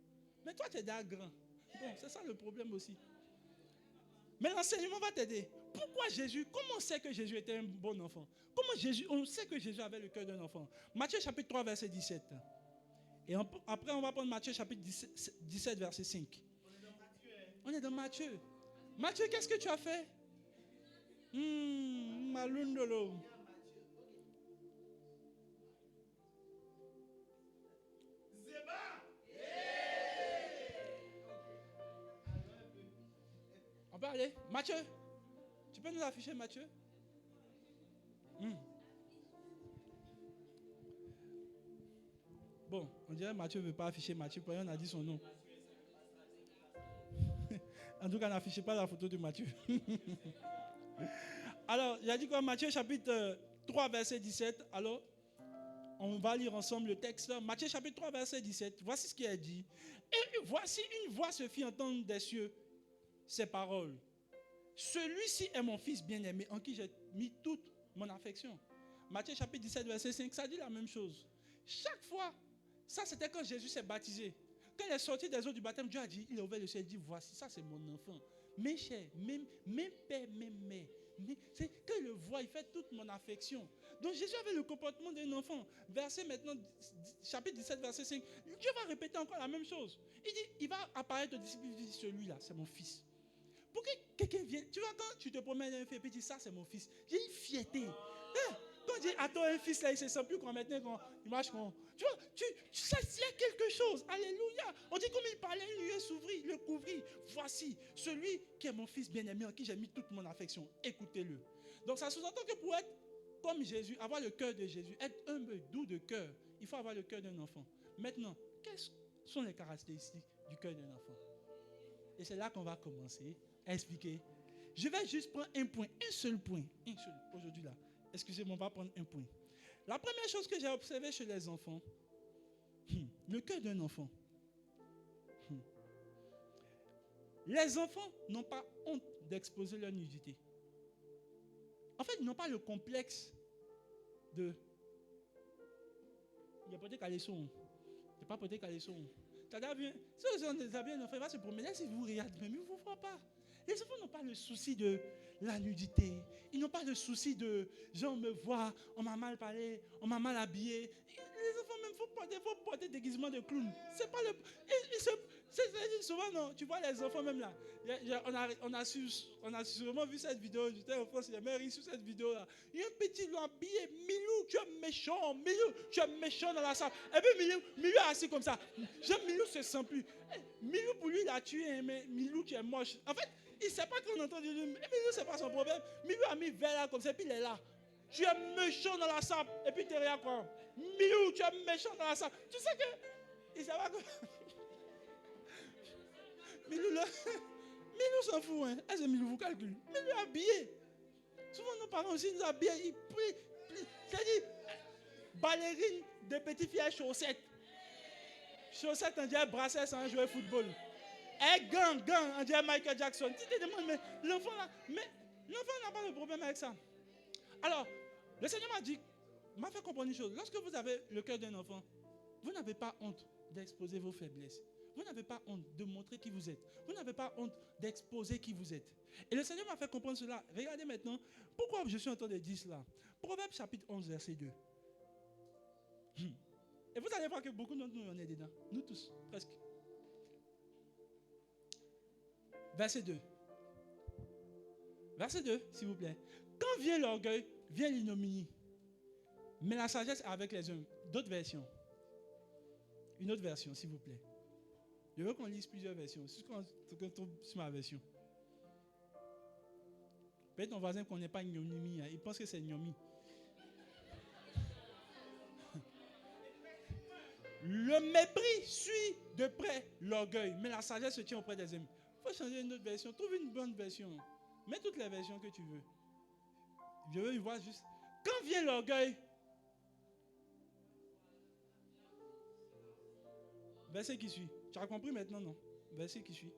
Mais toi, tu es déjà grand. Bon, c'est ça le problème aussi. Mais l'enseignement va t'aider. Pourquoi Jésus, comment on sait que Jésus était un bon enfant? Comment on sait que Jésus avait le cœur d'un enfant? Matthieu chapitre 3, verset 17. Et après, on va prendre Matthieu chapitre 17, verset 5. On est dans Matthieu. Matthieu, qu'est-ce que tu as fait? Malundolo. On peut aller? Matthieu, tu peux nous afficher Matthieu? Bon, on dirait que Mathieu ne veut pas afficher Mathieu, on a dit son nom. En tout cas, n'affichez pas la photo de Matthieu. Alors, il a dit quoi? Matthieu chapitre 3, verset 17. Alors, on va lire ensemble le texte. Matthieu chapitre 3, verset 17. Voici ce qu'il a dit. Et voici une voix se fit entendre des cieux ces paroles. Celui-ci est mon fils bien-aimé en qui j'ai mis toute mon affection. Matthieu chapitre 17, verset 5, ça dit la même chose. Chaque fois, ça c'était quand Jésus s'est baptisé. Quand il est sorti des eaux du baptême, Dieu a dit, il a ouvert le ciel, il dit, voici, ça c'est mon enfant. Mes chers, même père, même mère. C'est quand il le voit, il fait toute mon affection. Donc Jésus avait le comportement d'un enfant. Verset maintenant, chapitre 17, verset 5. Dieu va répéter encore la même chose. Il dit, il va apparaître au disciple, il dit, celui-là, c'est mon fils. Pour que quelqu'un vienne, tu vois, quand tu te promènes un fils et tu dis, ça c'est mon fils, j'ai une fierté. Quand on dit, attends, un fils là, il ne se sent plus comme maintenant, quand il marche comme. Tu vois, ça, il y a quelque chose. Alléluia. On dit, comme il parlait, une nuée s'ouvrit, le couvrit. Voici, celui qui est mon fils bien-aimé, en qui j'ai mis toute mon affection. Écoutez-le. Donc, ça sous-entend que pour être comme Jésus, avoir le cœur de Jésus, être humble, doux de cœur, il faut avoir le cœur d'un enfant. Maintenant, quelles sont les caractéristiques du cœur d'un enfant? Et c'est là qu'on va commencer à expliquer. Je vais juste prendre un point, un seul point, aujourd'hui là. Excusez-moi, on va prendre un point. La première chose que j'ai observée chez les enfants, le cœur d'un enfant. Les enfants n'ont pas honte d'exposer leur nudité. En fait, ils n'ont pas le complexe de... Il n'y a pas de caleçon. Il n'y a pas de caleçon. Si vous avez un enfant, il va se promener. Si vous regardez, mais il ne vous voit pas. Les enfants n'ont pas le souci de la nudité. Ils n'ont pas le souci de genre me voit, on m'a mal parlé, on m'a mal habillé. Les enfants même, il faut porter déguisement de clown. C'est pas le. C'est souvent non. Tu vois les enfants même là. On a sûrement vu cette vidéo. J'étais en France, il y a même ri sur cette vidéo là. Il y a un petit loup habillé. Milou, tu es méchant. Milou, tu es méchant dans la salle. Et puis Milou est assis comme ça. Milou se sent plus. Milou pour lui il a tué, hein, mais Milou tu es moche. En fait. Il ne sait pas qu'on entend du Milou, ce n'est pas son problème. Milou a mis vers là comme ça, et puis il est là. Tu es méchant dans la salle, et puis tu es rien quoi. Milou, tu es méchant dans la salle. Tu sais que. Il ne sait pas que. Milou s'en fout, hein. Est-ce que Milou vous calcule? Milou est habillé. Souvent nos parents aussi nous habillent. Ils plient. C'est-à-dire, ballerine de petites filles à chaussettes. Chaussettes, on dirait bracelet sans jouer au football. Gang, on dirait Michael Jackson. Tu te demandes, mais l'enfant là, n'a pas de problème avec ça. Alors, le Seigneur m'a fait comprendre une chose. Lorsque vous avez le cœur d'un enfant, vous n'avez pas honte d'exposer vos faiblesses. Vous n'avez pas honte de montrer qui vous êtes. Vous n'avez pas honte d'exposer qui vous êtes. Et le Seigneur m'a fait comprendre cela. Regardez maintenant, pourquoi je suis en train de dire cela. Proverbe chapitre 11, verset 2. Et vous allez voir que beaucoup d'entre nous en est dedans. Nous tous, presque. Verset 2. Verset 2, s'il vous plaît. Quand vient l'orgueil, vient l'ignominie. Mais la sagesse est avec les hommes. D'autres versions. Une autre version, s'il vous plaît. Je veux qu'on lise plusieurs versions. C'est ce qu'on trouve sur ma version. Peut-être ton voisin ne connaît pas ignominie. Il pense que c'est ignominie. Le mépris suit de près l'orgueil. Mais la sagesse se tient auprès des hommes. Il faut changer une autre version. Trouve une bonne version. Mets toutes les versions que tu veux. Je veux y voir juste. Quand vient l'orgueil, verset qui suit. Tu as compris maintenant, non? Verset qui suit.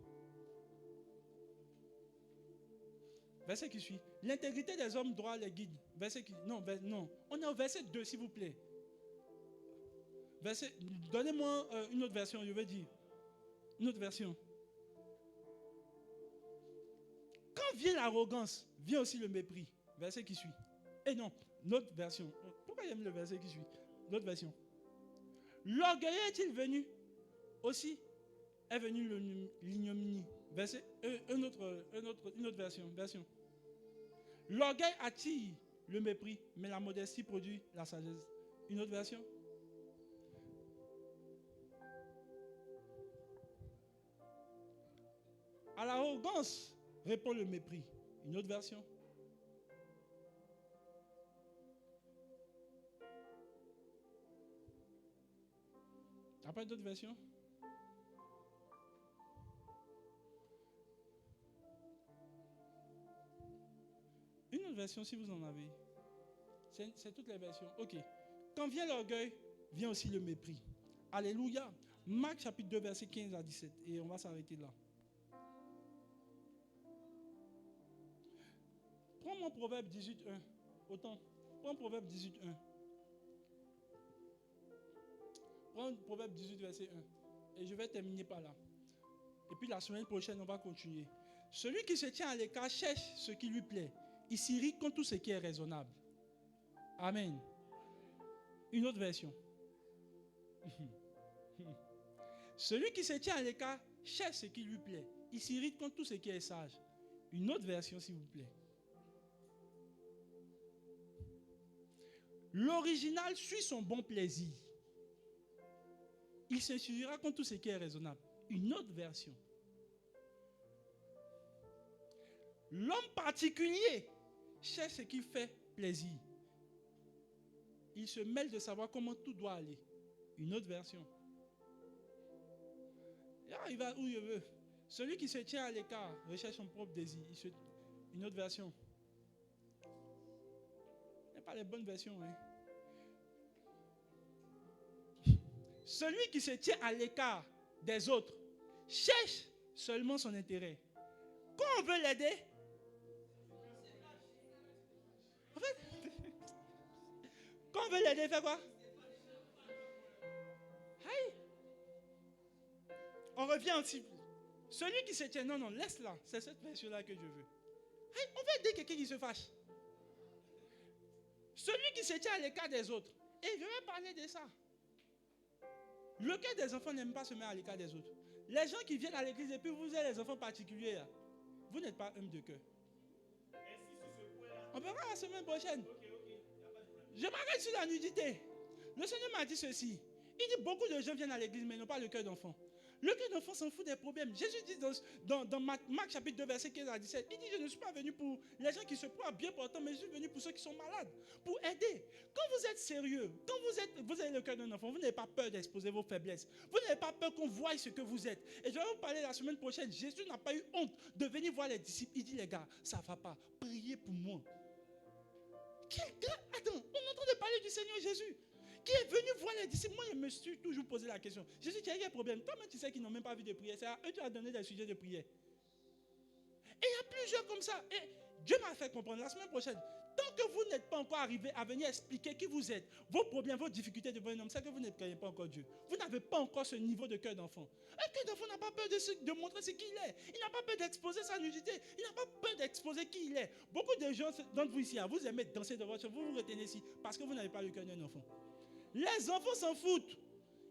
Verset qui suit. L'intégrité des hommes droits les guide. Verset qui. Non, non. On est au verset 2, s'il vous plaît. Donnez-moi une autre version, je veux dire. Une autre version. Quand vient l'arrogance, vient aussi le mépris. Verset qui suit. Et non, notre version. Pourquoi j'aime le verset qui suit? L'autre version. L'orgueil est-il venu? Aussi est venu l'ignominie. Verset, une autre version. L'orgueil attire le mépris, mais la modestie produit la sagesse. Une autre version. À l'arrogance répond le mépris. Une autre version. Après d'autres versions? Une autre version si vous en avez. C'est toutes les versions. Ok. Quand vient l'orgueil, vient aussi le mépris. Alléluia. Marc chapitre 2, verset 15 à 17. Et on va s'arrêter là. Prends mon proverbe 18.1. Autant. Prends proverbe 18.1. Prends proverbe 18, verset 1. Et je vais terminer par là. Et puis la semaine prochaine, on va continuer. Celui qui se tient à l'écart cherche ce qui lui plaît. Il s'irrite contre tout ce qui est raisonnable. Amen. Une autre version. Celui qui se tient à l'écart cherche ce qui lui plaît. Il s'irrite contre tout ce qui est sage. Une autre version, s'il vous plaît. L'original suit son bon plaisir. Il se suivra contre tout ce qui est raisonnable. Une autre version. L'homme particulier cherche ce qui fait plaisir. Il se mêle de savoir comment tout doit aller. Une autre version. Il va où il veut. Celui qui se tient à l'écart recherche son propre désir. Une autre version. Ce n'est pas les bonnes versions. Hein. Celui qui se tient à l'écart des autres cherche seulement son intérêt. Quand on veut l'aider, en fait, quand on veut l'aider, il fait quoi? Hey. On revient aussi. Celui qui se tient, non, laisse-la. C'est cette version-là que je veux. Hey, on veut aider quelqu'un qui se fâche. Celui qui se tient à l'écart des autres. Et je vais parler de ça. Le cœur des enfants n'aime pas se mettre à l'écart des autres. Les gens qui viennent à l'église et puis vous êtes les enfants particuliers, là, vous n'êtes pas homme de cœur. On verra la semaine prochaine. Je m'arrête sur la nudité. Le Seigneur m'a dit ceci. Il dit beaucoup de gens viennent à l'église mais n'ont pas le cœur d'enfant. Le cœur d'enfant s'en fout des problèmes. Jésus dit dans Marc chapitre 2, verset 15 à 17, il dit, je ne suis pas venu pour les gens qui se croient bien portants, mais je suis venu pour ceux qui sont malades, pour aider. Quand vous êtes sérieux, quand vous avez le cœur d'un enfant, vous n'avez pas peur d'exposer vos faiblesses. Vous n'avez pas peur qu'on voie ce que vous êtes. Et je vais vous parler la semaine prochaine. Jésus n'a pas eu honte de venir voir les disciples. Il dit, les gars, ça ne va pas. Priez pour moi. Quel gars? Attends, on est en train de parler du Seigneur Jésus. Qui est venu voir les disciples. Moi, je me suis toujours posé la question. Jésus, tu as un problème. Toi-même, tu sais qu'ils n'ont même pas vu de prière. C'est à eux que tu as donné des sujets de prière. Et il y a plusieurs comme ça. Et Dieu m'a fait comprendre la semaine prochaine. Tant que vous n'êtes pas encore arrivé à venir expliquer qui vous êtes, vos problèmes, vos difficultés devant un homme, c'est que vous ne connaissez pas encore Dieu. Vous n'avez pas encore ce niveau de cœur d'enfant. Un cœur d'enfant n'a pas peur de montrer ce qu'il est. Il n'a pas peur d'exposer sa nudité. Il n'a pas peur d'exposer qui il est. Beaucoup de gens d'entre vous ici, vous aimez danser devant votre vous vous retenez ici parce que vous n'avez pas le cœur d'un enfant. Les enfants s'en foutent.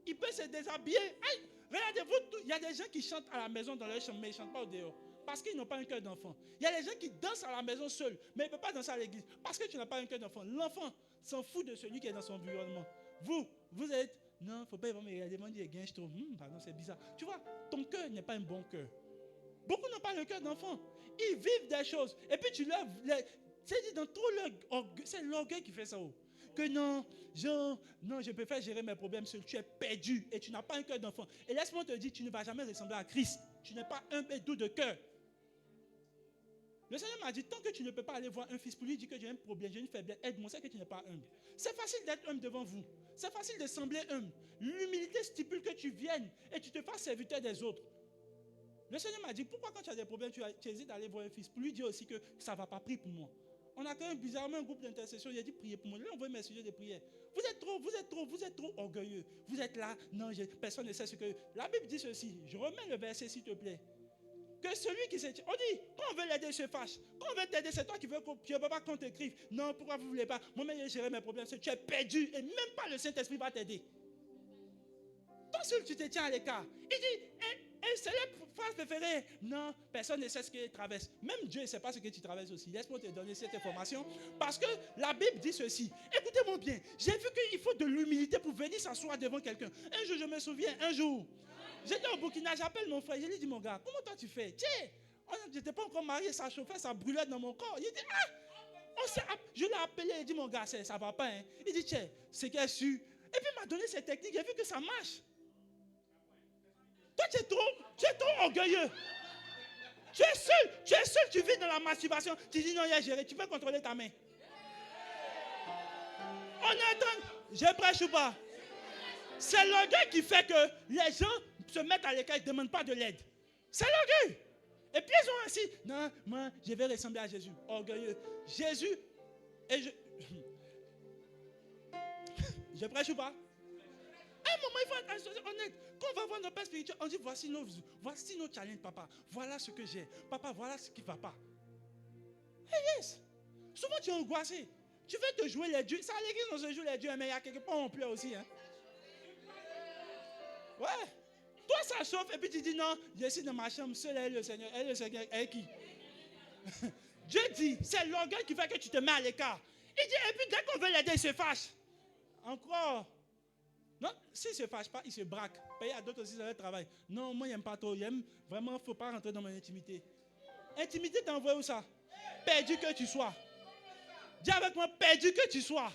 Ils peuvent se déshabiller. Hey, regardez-vous, il y a des gens qui chantent à la maison dans leur chambre, mais ils ne chantent pas au dehors. Parce qu'ils n'ont pas un cœur d'enfant. Il y a des gens qui dansent à la maison seuls, mais ils ne peuvent pas danser à l'église. Parce que tu n'as pas un cœur d'enfant. L'enfant s'en fout de celui qui est dans son environnement. Vous êtes, non, il ne faut pas me regarder, moi je dis, je trouve, pardon, c'est bizarre. Tu vois, ton cœur n'est pas un bon cœur. Beaucoup n'ont pas le cœur d'enfant. Ils vivent des choses. Et puis tu leur... C'est dit dans tout l'orgueil, c'est l'orgueil qui fait ça. Que non, je préfère gérer mes problèmes seul. Tu es perdu et tu n'as pas un cœur d'enfant. Et laisse-moi te dire, tu ne vas jamais ressembler à Christ. Tu n'es pas humble et doux de cœur. Le Seigneur m'a dit, tant que tu ne peux pas aller voir un fils pour lui dire que j'ai un problème, j'ai une faiblesse, aide-moi, c'est que tu n'es pas humble. C'est facile d'être humble devant vous. C'est facile de sembler humble. L'humilité stipule que tu viennes et tu te fasses serviteur des autres. Le Seigneur m'a dit, pourquoi quand tu as des problèmes, tu hésites d'aller voir un fils pour lui dire aussi que ça ne va pas, prie pour moi. On a quand même bizarrement un groupe d'intercession. Il a dit priez pour moi. Là, on voit mes sujets de prière. Vous êtes trop orgueilleux. Vous êtes là. Non, personne ne sait ce que. La Bible dit ceci. Je remets le verset, s'il te plaît. Que celui qui se tient. On dit, quand on veut l'aider, se fâche. Quand on veut t'aider, c'est toi qui veux. Tu ne veux pas qu'on t'écrive. Non, pourquoi vous ne voulez pas? Moi-même, j'ai géré mes problèmes. Tu es perdu. Et même pas le Saint-Esprit va t'aider. Toi seul, tu te tiens à l'écart. Il dit, et c'est la phrase préférée. Non, personne ne sait ce qu'il traverse. Même Dieu ne sait pas ce que tu traverses aussi. Laisse-moi te donner cette information. Parce que la Bible dit ceci. Écoutez-moi bien. J'ai vu qu'il faut de l'humilité pour venir s'asseoir devant quelqu'un. Un jour, je me souviens, j'étais au Burkina, j'appelle mon frère. Je lui dis, mon gars, comment toi tu fais? Tiens, je n'étais pas encore marié, ça chauffait, ça brûlait dans mon corps. Il dit, je l'ai appelé, il dit, mon gars, ça ne va pas. Hein. Il dit, tiens, c'est qu'elle su. Et puis il m'a donné cette technique, j'ai vu que ça marche. Toi, tu es trop orgueilleux. Tu es seul, tu vis dans la masturbation. Tu dis non, il y a géré. Tu peux contrôler ta main. On est en train. Je prêche ou pas? C'est l'orgueil qui fait que les gens se mettent à l'écart et ne demandent pas de l'aide. C'est l'orgueil. Et puis ils ont ainsi. Non, moi, je vais ressembler à Jésus. Orgueilleux. Jésus, et je prêche ou pas? À un moment, il faut être honnête. Quand on va voir nos pères spirituels, on dit voici nos challenges, papa. Voilà ce que j'ai. Papa, voilà ce qui ne va pas. Hey, yes. Souvent, tu es angoissé. Tu veux te jouer les dieux. C'est à l'église, on se joue les dieux, mais il y a quelque part où on pleure aussi. Hein. Ouais. Toi, ça chauffe, et puis tu dis non, je suis dans ma chambre, seul est le Seigneur. Et le Seigneur est qui? Dieu dit, c'est l'orgueil qui fait que tu te mets à l'écart. Il dit, et puis dès qu'on veut l'aider, il se fâche. Encore. Non, s'il ne se fâche pas, il se braque. Il y a d'autres aussi dans le travail. Non, moi, il n'aime pas trop. Il aime vraiment, il ne faut pas rentrer dans mon intimité. Intimité, t'envoies où ça? Perdu que tu sois. Dis avec moi, perdu que tu sois.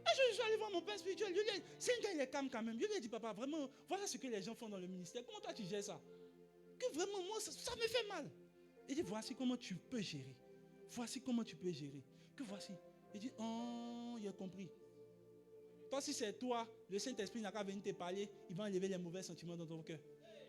Et je suis allé voir mon père spirituel. C'est un gars, il est calme quand même. Je lui ai dit, papa, vraiment, voilà ce que les gens font dans le ministère. Comment toi tu gères ça? Que vraiment, moi, ça me fait mal. Il dit, voici comment tu peux gérer. Voici comment tu peux gérer. Que voici. Il dit, oh, il a compris. Toi, si c'est toi, le Saint-Esprit n'a qu'à venir te parler, il va enlever les mauvais sentiments dans ton cœur.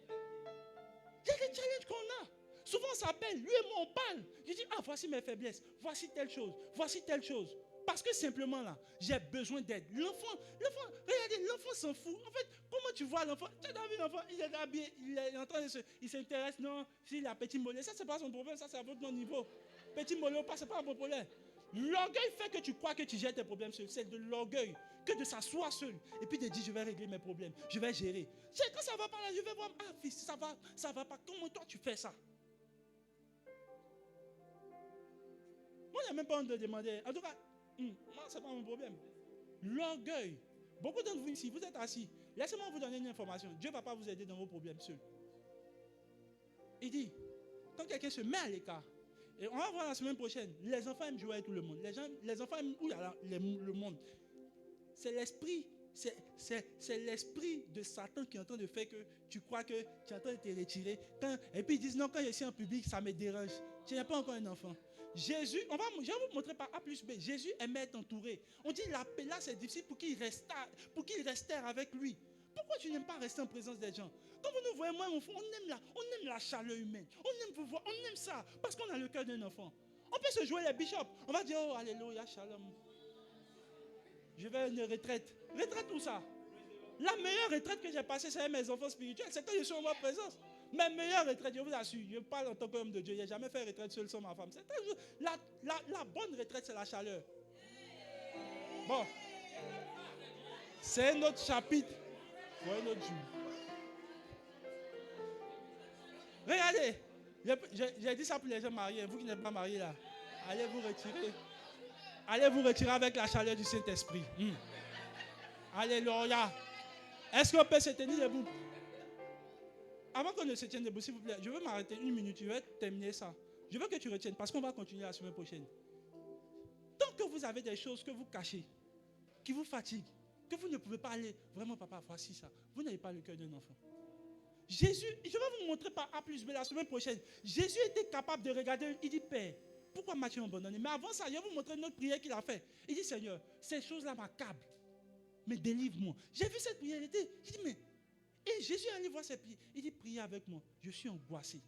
Il y a des challenges qu'on a. Souvent, on s'appelle, lui et moi, on parle. Je dis, ah, voici mes faiblesses, voici telle chose, voici telle chose. Parce que simplement, là, j'ai besoin d'aide. L'enfant, regardez, l'enfant s'en fout. En fait, comment tu vois l'enfant? Tu as vu l'enfant, il est habillé, il est en train de il s'intéresse, non, s'il a petit mollet, ça, c'est pas son problème, ça, c'est à votre niveau. Petit mollet ou pas, c'est pas un problème. L'orgueil fait que tu crois que tu gères tes problèmes seul. C'est de l'orgueil que de s'asseoir seul et puis de dire je vais régler mes problèmes, je vais gérer. C'est quand ça va pas là, je vais voir, ah fils, ça va pas. Comment toi tu fais ça? Moi, il n'y a même pas honte de demander. En tout cas, moi, ce n'est pas mon problème. L'orgueil. Beaucoup d'entre vous ici, vous êtes assis. Laissez-moi vous donner une information. Dieu ne va pas vous aider dans vos problèmes seul. Il dit, quand quelqu'un se met à l'écart, et on va voir la semaine prochaine, les enfants aiment jouer avec tout le monde. Les enfants aiment le monde. C'est l'esprit, c'est l'esprit de Satan qui est en train de faire que tu crois que tu es en train de te retirer. Et puis ils disent non, quand je suis en public, ça me dérange. Tu n'es pas encore un enfant. Jésus, je vais vous montrer par A plus B. Jésus aimait être entouré. On dit là c'est difficile pour qu'il restèrent avec lui. Pourquoi tu n'aimes pas rester en présence des gens? Quand vous nous voyez, moi, mon frère, on aime la chaleur humaine. On aime vous voir, on aime ça. Parce qu'on a le cœur d'un enfant. On peut se jouer les bishops. On va dire, oh, alléluia, shalom. Je vais à une retraite. Retraite où ça? La meilleure retraite que j'ai passée, c'est avec mes enfants spirituels. C'est quand je suis en ma présence. Mes meilleures retraites, je vous assure, je parle en tant qu'homme de Dieu. Je n'ai jamais fait retraite seul sans ma femme. La bonne retraite, c'est la chaleur. Bon. C'est un autre chapitre. Pour un autre jour. Regardez, j'ai dit ça pour les gens mariés. Vous qui n'êtes pas mariés là, allez vous retirer. Allez vous retirer avec la chaleur du Saint-Esprit. Alléluia. Est-ce qu'on peut se tenir debout? Avant qu'on ne se tienne debout, s'il vous plaît, je veux m'arrêter une minute. Je vais terminer ça. Je veux que tu retiennes parce qu'on va continuer la semaine prochaine. Tant que vous avez des choses que vous cachez, qui vous fatiguent, que vous ne pouvez pas aller, vraiment papa, voici ça. Vous n'avez pas le cœur d'un enfant. Jésus, je vais vous montrer par A plus B la semaine prochaine. Jésus était capable de regarder, il dit Père, pourquoi m'as-tu abandonné? Mais avant ça, je vais vous montrer notre prière qu'il a fait. Il dit Seigneur, ces choses-là m'accablent, mais délivre-moi. J'ai vu cette prière, j'ai dit mais, et Jésus est allé voir ses prières. Il dit priez avec moi, je suis angoissé.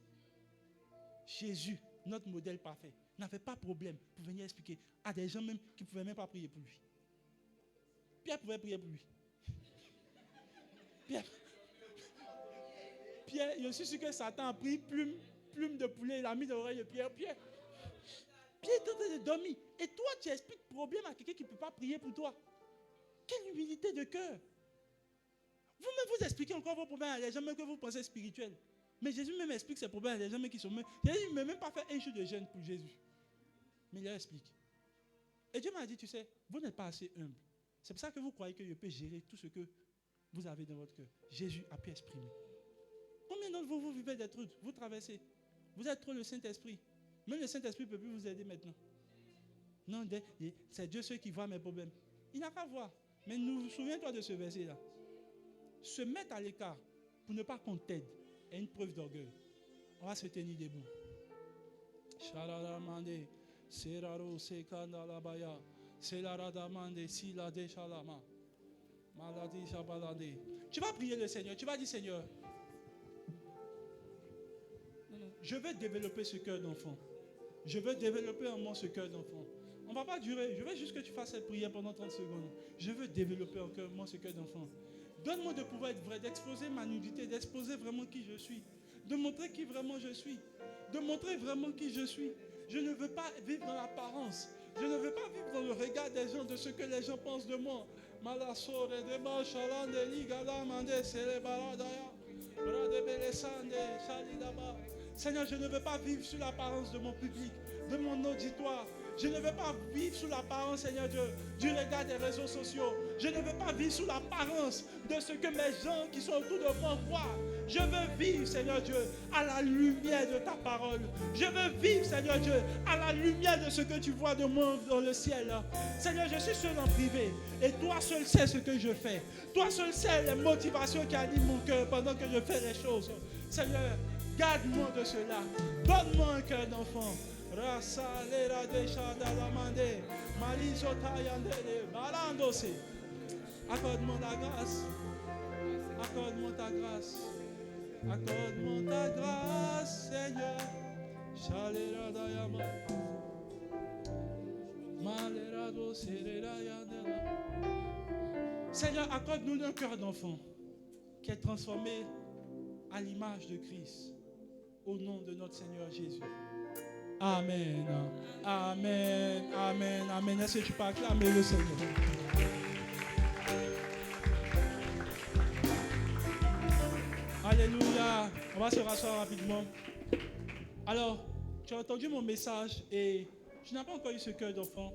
Jésus, notre modèle parfait, n'avait pas de problème pour venir expliquer à des gens même qui ne pouvaient même pas prier pour lui. Pierre pouvait prier pour lui. Pierre, je suis sûr que Satan a pris plume de poulet, il a mis dans l'oreille de Pierre. Pierre est en train de dormir. Et toi, tu expliques le problème à quelqu'un qui ne peut pas prier pour toi. Quelle humilité de cœur. Vous-même, vous expliquez encore vos problèmes à des gens même que vous pensez spirituels. Mais Jésus même explique ses problèmes à des gens même qui sont même... Jésus ne m'a même pas fait un jour de jeûne pour Jésus. Mais il leur explique. Et Dieu m'a dit, tu sais, vous n'êtes pas assez humble. C'est pour ça que vous croyez que je peux gérer tout ce que vous avez dans votre cœur. Jésus a pu exprimer. Combien d'entre vous, vous vivez des trucs, vous traversez. Vous êtes trop le Saint-Esprit. Même le Saint-Esprit ne peut plus vous aider maintenant. Non, c'est Dieu seul qui voit mes problèmes. Il n'a qu'à voir. Mais souviens-toi de ce verset-là. Se mettre à l'écart pour ne pas qu'on t'aide, est une preuve d'orgueil. On va se tenir debout. Shalaramande, Seraro, Sekanda Labaya, Selaradamande, Silade Shalama, Maladi Shabalade. Tu vas prier le Seigneur, tu vas dire Seigneur, je veux développer ce cœur d'enfant. Je veux développer en moi ce cœur d'enfant. On ne va pas durer, je veux juste que tu fasses cette prière pendant 30 secondes. Je veux développer en moi ce cœur d'enfant. Donne-moi de pouvoir être vrai, d'exposer ma nudité, d'exposer vraiment qui je suis, de montrer qui vraiment je suis, de montrer vraiment qui je suis. Je ne veux pas vivre dans l'apparence. Je ne veux pas vivre dans le regard des gens, de ce que les gens pensent de moi. Seigneur, je ne veux pas vivre sous l'apparence de mon public, de mon auditoire. Je ne veux pas vivre sous l'apparence, Seigneur Dieu, du regard des réseaux sociaux. Je ne veux pas vivre sous l'apparence de ce que mes gens qui sont autour de moi voient. Je veux vivre, Seigneur Dieu, à la lumière de ta parole. Je veux vivre, Seigneur Dieu, à la lumière de ce que tu vois de moi dans le ciel. Seigneur, je suis seul en privé. Et toi seul sais ce que je fais. Toi seul sais les motivations qui animent mon cœur pendant que je fais les choses. Seigneur, garde-moi de cela. Donne-moi un cœur d'enfant. Accorde-moi la grâce. Accorde-moi ta grâce. Accorde-moi ta grâce, Seigneur. Seigneur, accorde-nous un cœur d'enfant qui est transformé à l'image de Christ. Au nom de notre Seigneur Jésus. Amen. Amen. Amen. Amen. Est-ce que tu peux acclamer le Seigneur? Alléluia. On va se rasseoir rapidement. Alors, tu as entendu mon message et tu n'as pas encore eu ce cœur d'enfant.